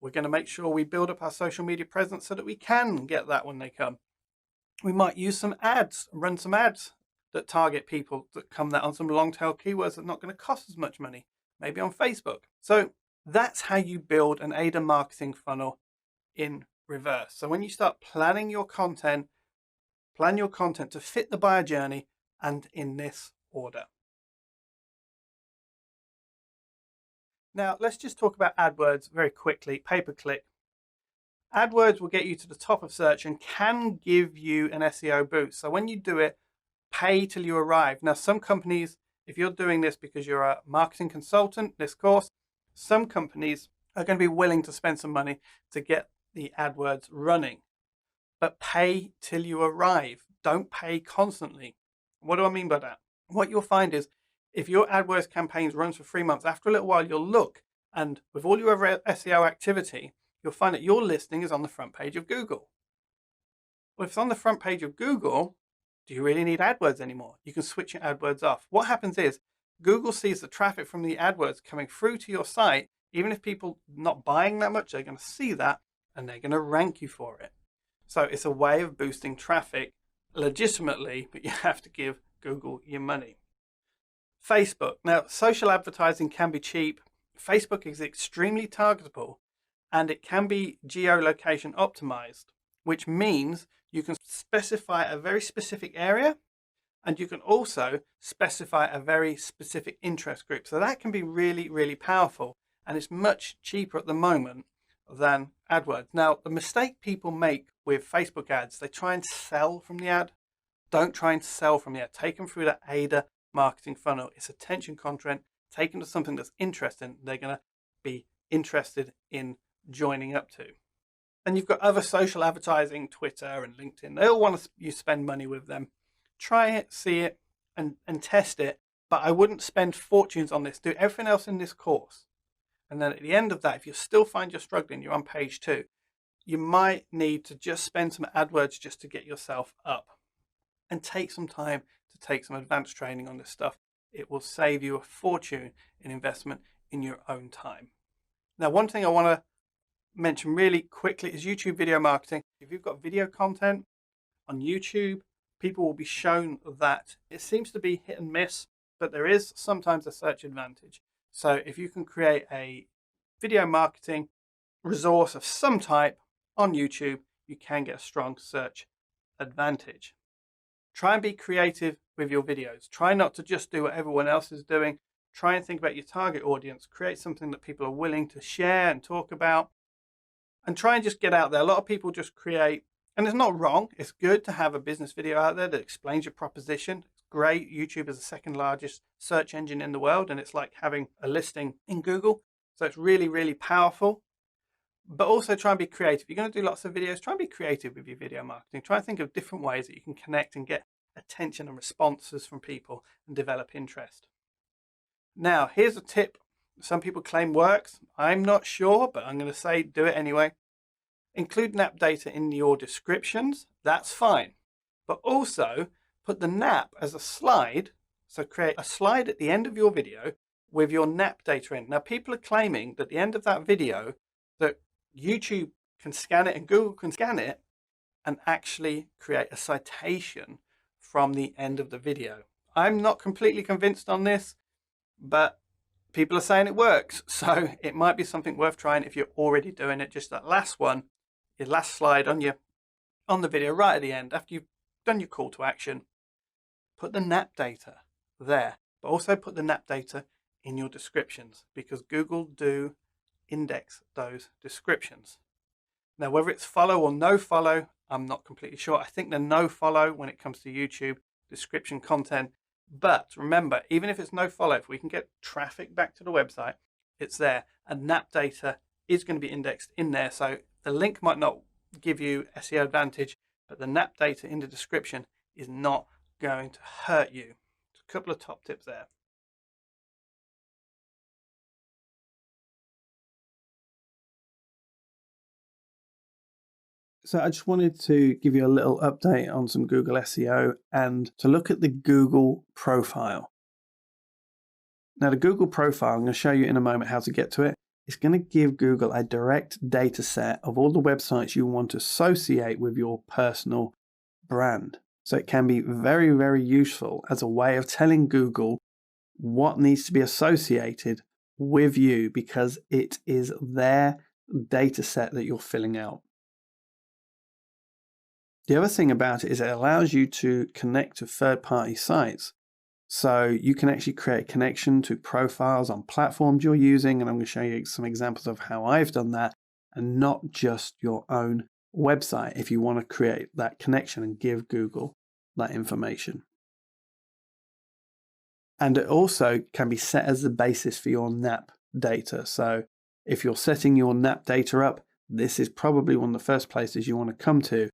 We're going to make sure we build up our social media presence so that we can get that when they come. We might use some ads, run some ads that target people that come there on some long tail keywords that are not going to cost as much money, maybe on Facebook. So that's how you build an AIDA marketing funnel in reverse. So when you start planning your content, plan your content to fit the buyer journey and in this order. Now let's just talk about AdWords very quickly, pay-per-click. AdWords will get you to the top of search and can give you an SEO boost. So when you do it, pay till you arrive. Now some companies, if you're doing this because you're a marketing consultant, this course, some companies are going to be willing to spend some money to get the AdWords running. but pay till you arrive. Don't pay constantly. What do I mean by that? What you'll find is if your AdWords campaigns runs for 3 months, after a little while you'll look, and with all your other SEO activity, you'll find that your listing is on the front page of Google. Well, if it's on the front page of Google, do you really need AdWords anymore? You can switch your AdWords off. What happens is Google sees the traffic from the AdWords coming through to your site. Even if people not buying that much, they're going to see that and they're going to rank you for it. So it's a way of boosting traffic legitimately, but you have to give Google your money. Facebook. Now, social advertising can be cheap. Facebook is extremely targetable and it can be geolocation optimized, which means you can specify a very specific area and you can also specify a very specific interest group. So that can be really, really powerful, and it's much cheaper at the moment than AdWords. Now, the mistake people make with Facebook ads, they try and sell from the ad. Don't try and sell from the ad. Take them through that AIDA marketing funnel. It's attention content. Take them to something that's interesting. They're going to be interested in joining up to. And you've got other social advertising, Twitter and LinkedIn. They all want you to spend money with them. Try it, see it, and test it. But I wouldn't spend fortunes on this. Do everything else in this course. And then at the end of that, if you still find you're struggling, you're on page 2, you might need to just spend some AdWords just to get yourself up. And take some time to take some advanced training on this stuff. It will save you a fortune in investment in your own time. Now, one thing I want to mention really quickly is YouTube video marketing. If you've got video content on YouTube, people will be shown that. It seems to be hit and miss, but there is sometimes a search advantage. So if you can create a video marketing resource of some type on YouTube, you can get a strong search advantage. Try and be creative with your videos. Try not to just do what everyone else is doing. Try and think about your target audience. Create something that people are willing to share and talk about. And try and just get out there. A lot of people just create, and it's not wrong. It's good to have a business video out there that explains your proposition. It's great. YouTube is the second largest search engine in the world, and it's like having a listing in Google. So it's really, really powerful. But also try and be creative. If you're going to do lots of videos, try and be creative with your video marketing. Try and think of different ways that you can connect and get attention and responses from people and develop interest. Now, here's a tip some people claim works. I'm not sure, but I'm going to say do it anyway. Include NAP data in your descriptions. That's fine. But also put the NAP as a slide. So create a slide at the end of your video with your NAP data in. Now, people are claiming that at the end of that video that YouTube can scan it and Google can scan it and actually create a citation from the end of the video. I'm not completely convinced on this, but people are saying it works. So it might be something worth trying if you're already doing it. Just that last one, your last slide on the video right at the end, after you've done your call to action, put the NAP data there, but also put the NAP data in your descriptions because Google do index those descriptions. Now, whether it's follow or no follow, I'm not completely sure. I think they're no follow when it comes to YouTube description content. But remember, even if it's no follow, if we can get traffic back to the website, it's there. And NAP data is going to be indexed in there. So the link might not give you SEO advantage, but the NAP data in the description is not going to hurt you. A couple of top tips there. So I just wanted to give you a little update on some Google SEO and to look at the Google profile. Now the Google profile, I'm going to show you in a moment how to get to it. It's going to give Google a direct data set of all the websites you want to associate with your personal brand. So it can be very, very useful as a way of telling Google what needs to be associated with you because it is their data set that you're filling out. The other thing about it is it allows you to connect to third-party sites. So you can actually create a connection to profiles on platforms you're using, and I'm going to show you some examples of how I've done that, and not just your own website if you want to create that connection and give Google that information. And it also can be set as the basis for your NAP data. So if you're setting your NAP data up, this is probably one of the first places you want to come to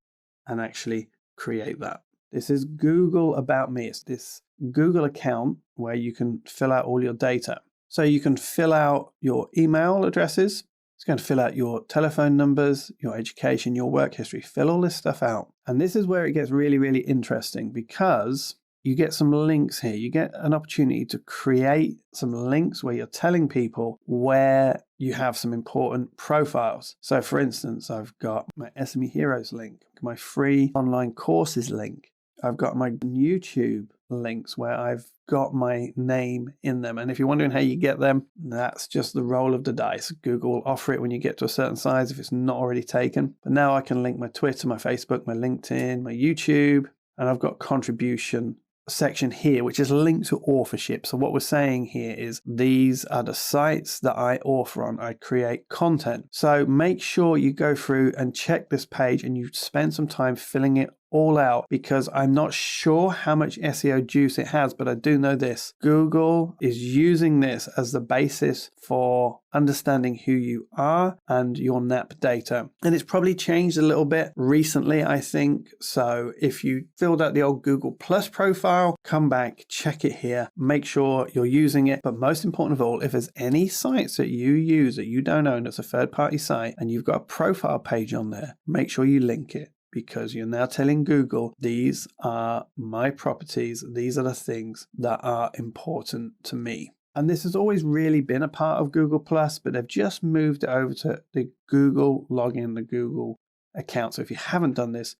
and actually create that. This is Google About Me. It's this Google account where you can fill out all your data. So you can fill out your email addresses. It's going to fill out your telephone numbers, your education, your work history. Fill all this stuff out. And this is where it gets really, really interesting, because you get some links here. You get an opportunity to create some links where you're telling people where you have some important profiles. So for instance, I've got my SME Heroes link, my free online courses link. I've got my YouTube links where I've got my name in them. And if you're wondering how you get them, that's just the roll of the dice. Google will offer it when you get to a certain size if it's not already taken. But now I can link my Twitter, my Facebook, my LinkedIn, my YouTube, and I've got contribution section here, which is linked to authorship. So what we're saying here is these are the sites that I author on. I create content. So make sure you go through and check this page and you spend some time filling it all out, because I'm not sure how much SEO juice it has, but I do know this. Google is using this as the basis for understanding who you are and your NAP data. And it's probably changed a little bit recently, I think. So if you filled out the old Google Plus profile, come back, check it here, make sure you're using it. But most important of all, if there's any sites that you use that you don't own, it's a third-party site, and you've got a profile page on there, make sure you link it, because you're now telling Google, these are my properties, these are the things that are important to me. And this has always really been a part of Google Plus, but they've just moved it over to the Google login, the Google account. So if you haven't done this,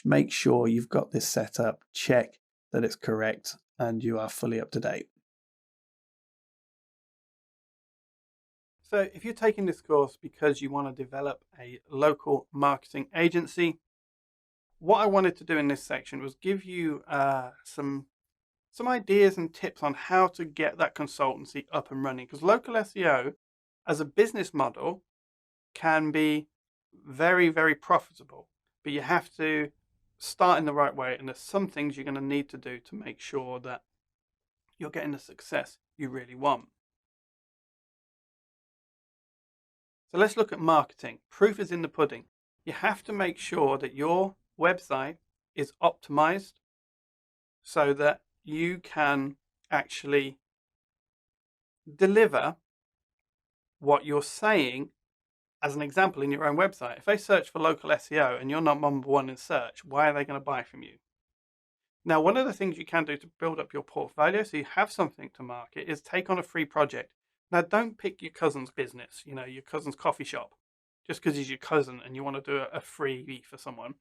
make sure you've got this set up, check that it's correct, and you are fully up to date. So if you're taking this course because you want to develop a local marketing agency, what I wanted to do in this section was give you some ideas and tips on how to get that consultancy up and running. Because local SEO as a business model can be very, very profitable, but you have to start in the right way. And there's some things you're going to need to do to make sure that you're getting the success you really want. So let's look at marketing. Proof is in the pudding. You have to make sure that your website is optimized so that you can actually deliver what you're saying. As an example, in your own website, if they search for local SEO and you're not number one in search, why are they going to buy from you? Now, one of the things you can do to build up your portfolio so you have something to market is take on a free project. Now, don't pick your cousin's business, your cousin's coffee shop, just because he's your cousin and you want to do a freebie for someone.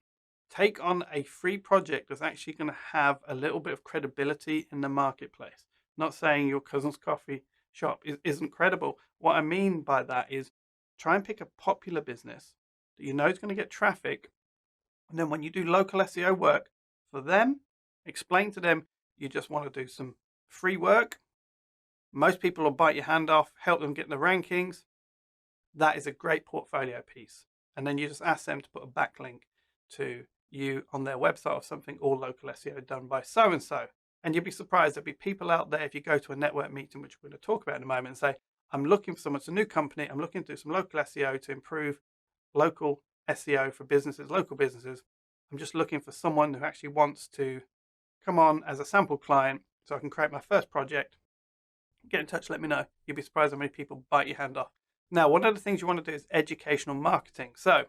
Take on a free project that's actually going to have a little bit of credibility in the marketplace. Not saying your cousin's coffee shop isn't credible. What I mean by that is try and pick a popular business that you know is going to get traffic. And then when you do local SEO work for them, explain to them you just want to do some free work. Most people will bite your hand off, help them get in the rankings. That is a great portfolio piece. And then you just ask them to put a backlink to you on their website or something, all local SEO done by so-and-so. And you'll be surprised, there'll be people out there, if you go to a network meeting, which we're going to talk about in a moment, and say, I'm looking for someone, it's a new company, I'm looking to do some local SEO to improve local SEO for businesses, local businesses. I'm just looking for someone who actually wants to come on as a sample client so I can create my first project. Get in touch, let me know. You'll be surprised how many people bite your hand off. Now, one of the things you want to do is educational marketing. So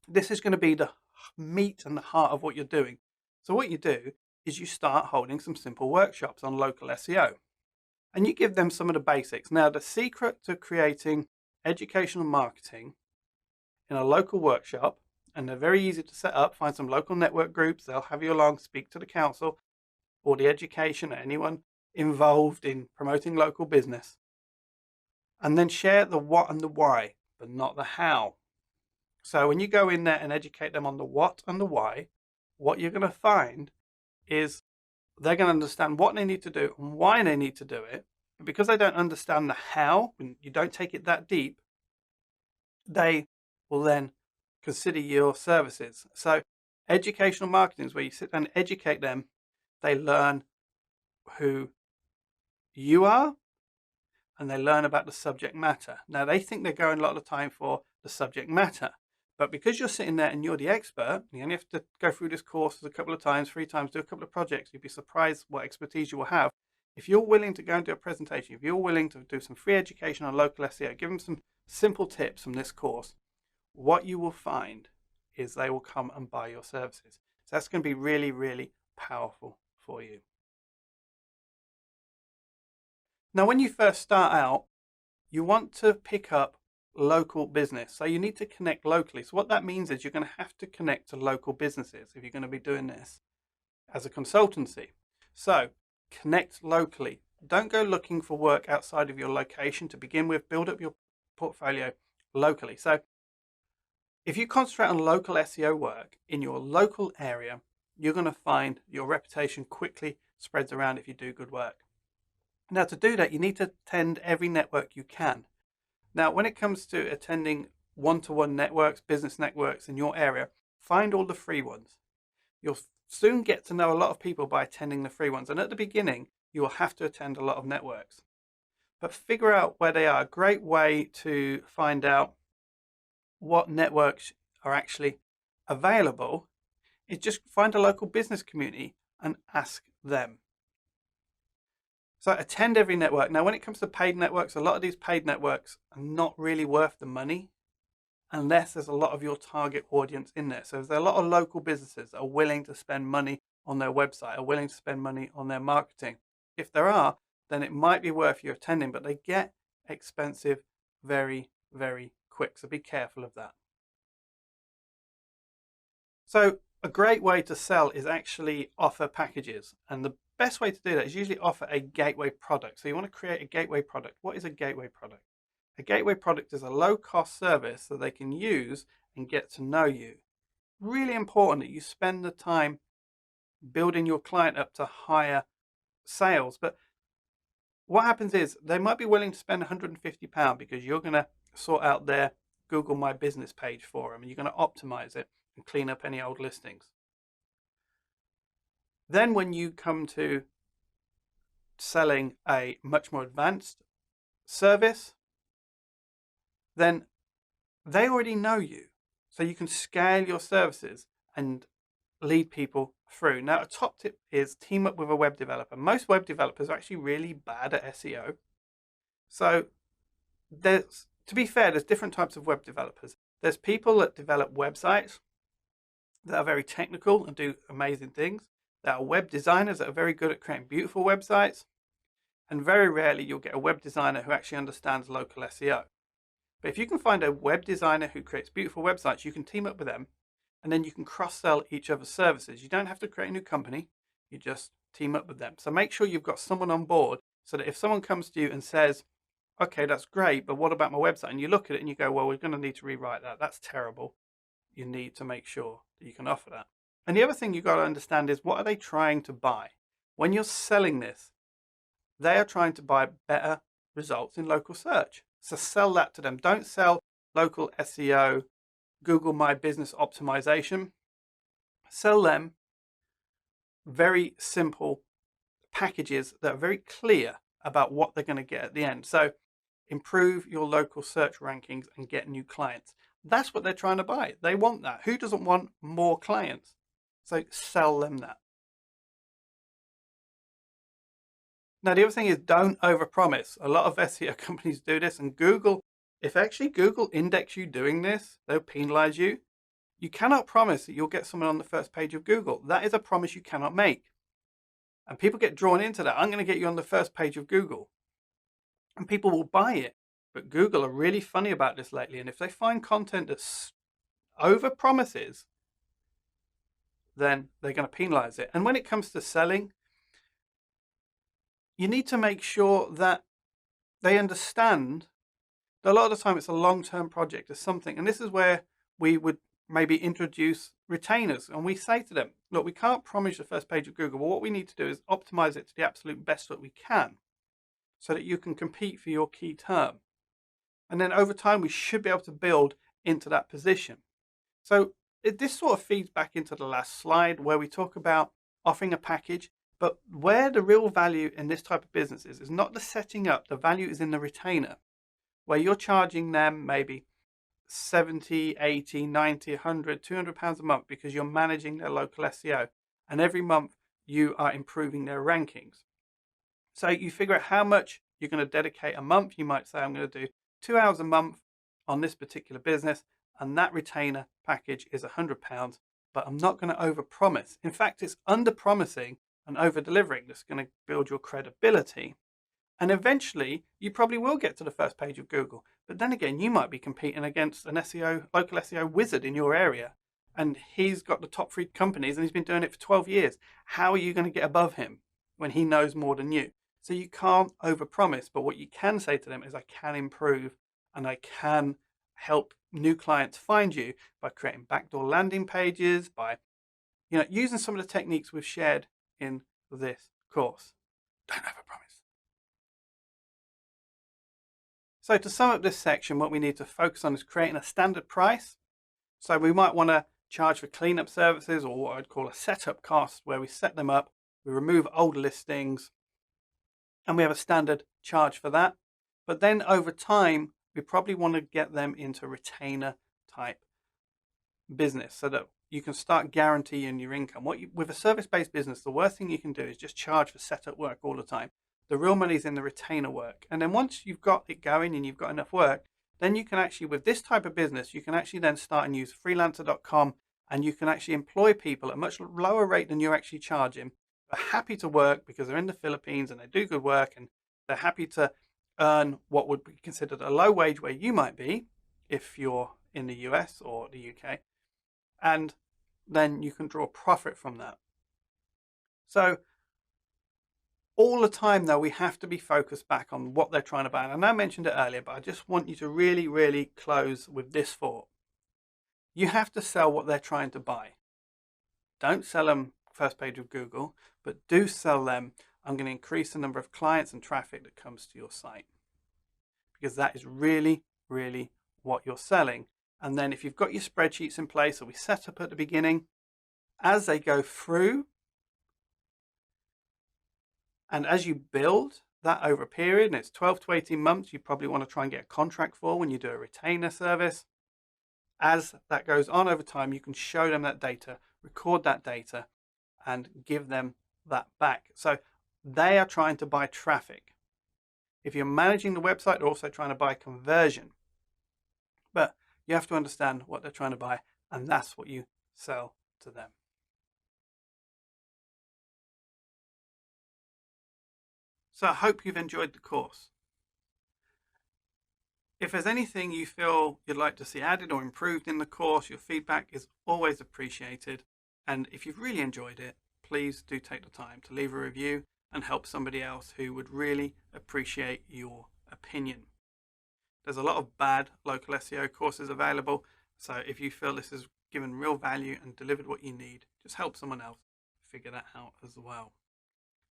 this is going to be the meat and the heart of what you're doing. So what you do is you start holding some simple workshops on local SEO and you give them some of the basics. Now, the secret to creating educational marketing in a local workshop, and they're very easy to set up, find some local network groups, they'll have you along, speak to the council or the education, anyone involved in promoting local business, and then share the what and the why, but not the how. So when you go in there and educate them on the what and the why, what you're going to find is they're going to understand what they need to do and why they need to do it. But because they don't understand the how, when you don't take it that deep, they will then consider your services. So educational marketing is where you sit down and educate them. They learn who you are and they learn about the subject matter. Now, they think they're going a lot of the time for the subject matter, But because you're sitting there and you're the expert, you only have to go through this course a couple of times, 3 times, do a couple of projects. You'd be surprised what expertise you will have. If you're willing to go and do a presentation, if you're willing to do some free education on local SEO, give them some simple tips from this course, what you will find is they will come and buy your services. So that's going to be really, really powerful for you. Now, when you first start out, you want to pick up local business. So you need to connect locally. So what that means is you're going to have to connect to local businesses if you're going to be doing this as a consultancy. So connect locally. Don't go looking for work outside of your location to begin with. Build up your portfolio locally. So if you concentrate on local SEO work in your local area, you're going to find your reputation quickly spreads around if you do good work. Now, to do that, you need to attend every network you can. Now, when it comes to attending one-to-one networks, business networks in your area, find all the free ones. You'll soon get to know a lot of people by attending the free ones. And at the beginning, you will have to attend a lot of networks. But figure out where they are. A great way to find out what networks are actually available is just find a local business community and ask them. So attend every network. Now, when it comes to paid networks, a lot of these paid networks are not really worth the money unless there's a lot of your target audience in there. So there's a lot of local businesses that are willing to spend money on their website, are willing to spend money on their marketing. If there are, then it might be worth you attending, but they get expensive very, very quick. So be careful of that. So a great way to sell is actually offer packages. And the best way to do that is usually offer a gateway product. So you want to create a gateway product. What is a gateway product? A gateway product is a low-cost service that they can use and get to know you. Really important that you spend the time building your client up to higher sales. But what happens is they might be willing to spend £150 because you're going to sort out their Google My Business page for them and you're going to optimize it and clean up any old listings. Then when you come to selling a much more advanced service, then they already know you. So you can scale your services and lead people through. Now, a top tip is team up with a web developer. Most web developers are actually really bad at SEO. So to be fair, there's different types of web developers. There's people that develop websites that are very technical and do amazing things. There are web designers that are very good at creating beautiful websites. And very rarely you'll get a web designer who actually understands local SEO. But if you can find a web designer who creates beautiful websites, you can team up with them and then you can cross-sell each other's services. You don't have to create a new company. You just team up with them. So make sure you've got someone on board so that if someone comes to you and says, okay, that's great, but what about my website? And you look at it and you go, well, we're going to need to rewrite that. That's terrible. You need to make sure that you can offer that. And the other thing you've got to understand is, what are they trying to buy? When you're selling this, they are trying to buy better results in local search. So sell that to them. Don't sell local SEO, Google My Business optimization. Sell them very simple packages that are very clear about what they're going to get at the end. So improve your local search rankings and get new clients. That's what they're trying to buy. They want that. Who doesn't want more clients? So sell them that. Now, the other thing is, don't overpromise. A lot of SEO companies do this, and Google, if actually Google index you doing this, they'll penalize you. You cannot promise that you'll get someone on the first page of Google. That is a promise you cannot make. And people get drawn into that. I'm going to get you on the first page of Google. And people will buy it. But Google are really funny about this lately. And if they find content that overpromises, then they're going to penalize it. And when it comes to selling, you need to make sure that they understand that a lot of the time it's a long-term project or something. And this is where we would maybe introduce retainers. And we say to them, look, we can't promise the first page of Google, but what we need to do is optimize it to the absolute best that we can so that you can compete for your key term. And then over time, we should be able to build into that position. So this sort of feeds back into the last slide where we talk about offering a package. But where the real value in this type of business is not the setting up. The value is in the retainer, where you're charging them maybe 70, 80, 90, 100, 200 pounds a month because you're managing their local SEO. And every month you are improving their rankings. So you figure out how much you're going to dedicate a month. You might say, I'm going to do 2 hours a month on this particular business, and that retainer package is £100, but I'm not going to overpromise. In fact, it's under-promising and over-delivering that's going to build your credibility. And eventually, you probably will get to the first page of Google. But then again, you might be competing against an local SEO wizard in your area, and he's got the top 3 companies and he's been doing it for 12 years. How are you going to get above him when he knows more than you? So you can't overpromise, but what you can say to them is, I can improve and I can help new clients find you by creating backdoor landing pages, by using some of the techniques we've shared in this course. Don't overpromise. So to sum up this section, what we need to focus on is creating a standard price. So we might want to charge for cleanup services, or what I'd call a setup cost, where we set them up, we remove old listings, and we have a standard charge for that. But then over time, we probably want to get them into retainer type business so that you can start guaranteeing your income. With a service-based business, the worst thing you can do is just charge for setup work all the time. The real money is in the retainer work. And then once you've got it going and you've got enough work, then you can actually, with this type of business, you can actually then start and use freelancer.com, and you can actually employ people at a much lower rate than you're actually charging. Are happy to work because they're in the Philippines and they do good work, and they're happy to earn what would be considered a low wage where you might be if you're in the US or the UK, and then you can draw profit from that. So all the time though, we have to be focused back on what they're trying to buy. And I know I mentioned it earlier, but I just want you to really, really close with this thought. You have to sell what they're trying to buy. Don't sell them first page of Google, but do sell them, I'm going to increase the number of clients and traffic that comes to your site, because that is really, really what you're selling. And then if you've got your spreadsheets in place that we set up at the beginning, as they go through and as you build that over a period, and it's 12 to 18 months, you probably want to try and get a contract for when you do a retainer service. As that goes on over time, you can show them that data, record that data, and give them that back. So they are trying to buy traffic. If you're managing the website, they're also trying to buy conversion. But you have to understand what they're trying to buy, and that's what you sell to them. So I hope you've enjoyed the course. If there's anything you feel you'd like to see added or improved in the course, your feedback is always appreciated. And if you've really enjoyed it, please do take the time to leave a review and help somebody else who would really appreciate your opinion. There's a lot of bad local SEO courses available, so if you feel this has given real value and delivered what you need, just help someone else figure that out as well.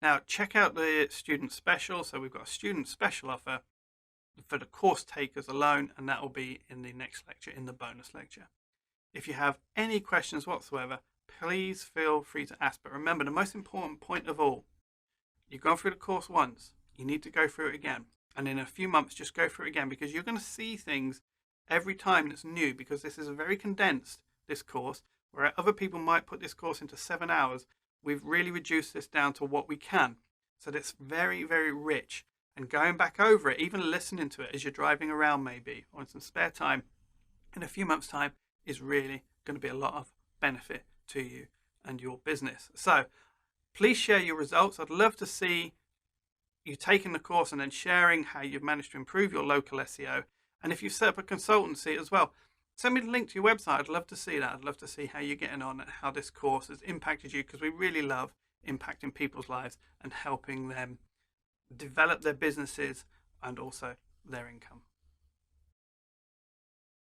Now check out the student special. So we've got a student special offer for the course takers alone, and that will be in the next lecture, in the bonus lecture. If you have any questions whatsoever, please feel free to ask. But remember, the most important point of all, you've gone through the course once, you need to go through it again. And in a few months, just go through it again, because you're going to see things every time that's new, because this is a very condensed, this course, where other people might put this course into 7 hours. We've really reduced this down to what we can. So that's very, very rich. And going back over it, even listening to it as you're driving around maybe, or in some spare time, in a few months' time, is really going to be a lot of benefit to you and your business. So please share your results. I'd love to see you taking the course and then sharing how you've managed to improve your local SEO. And if you've set up a consultancy as well, send me the link to your website. I'd love to see that. I'd love to see how you're getting on and how this course has impacted you, because we really love impacting people's lives and helping them develop their businesses and also their income.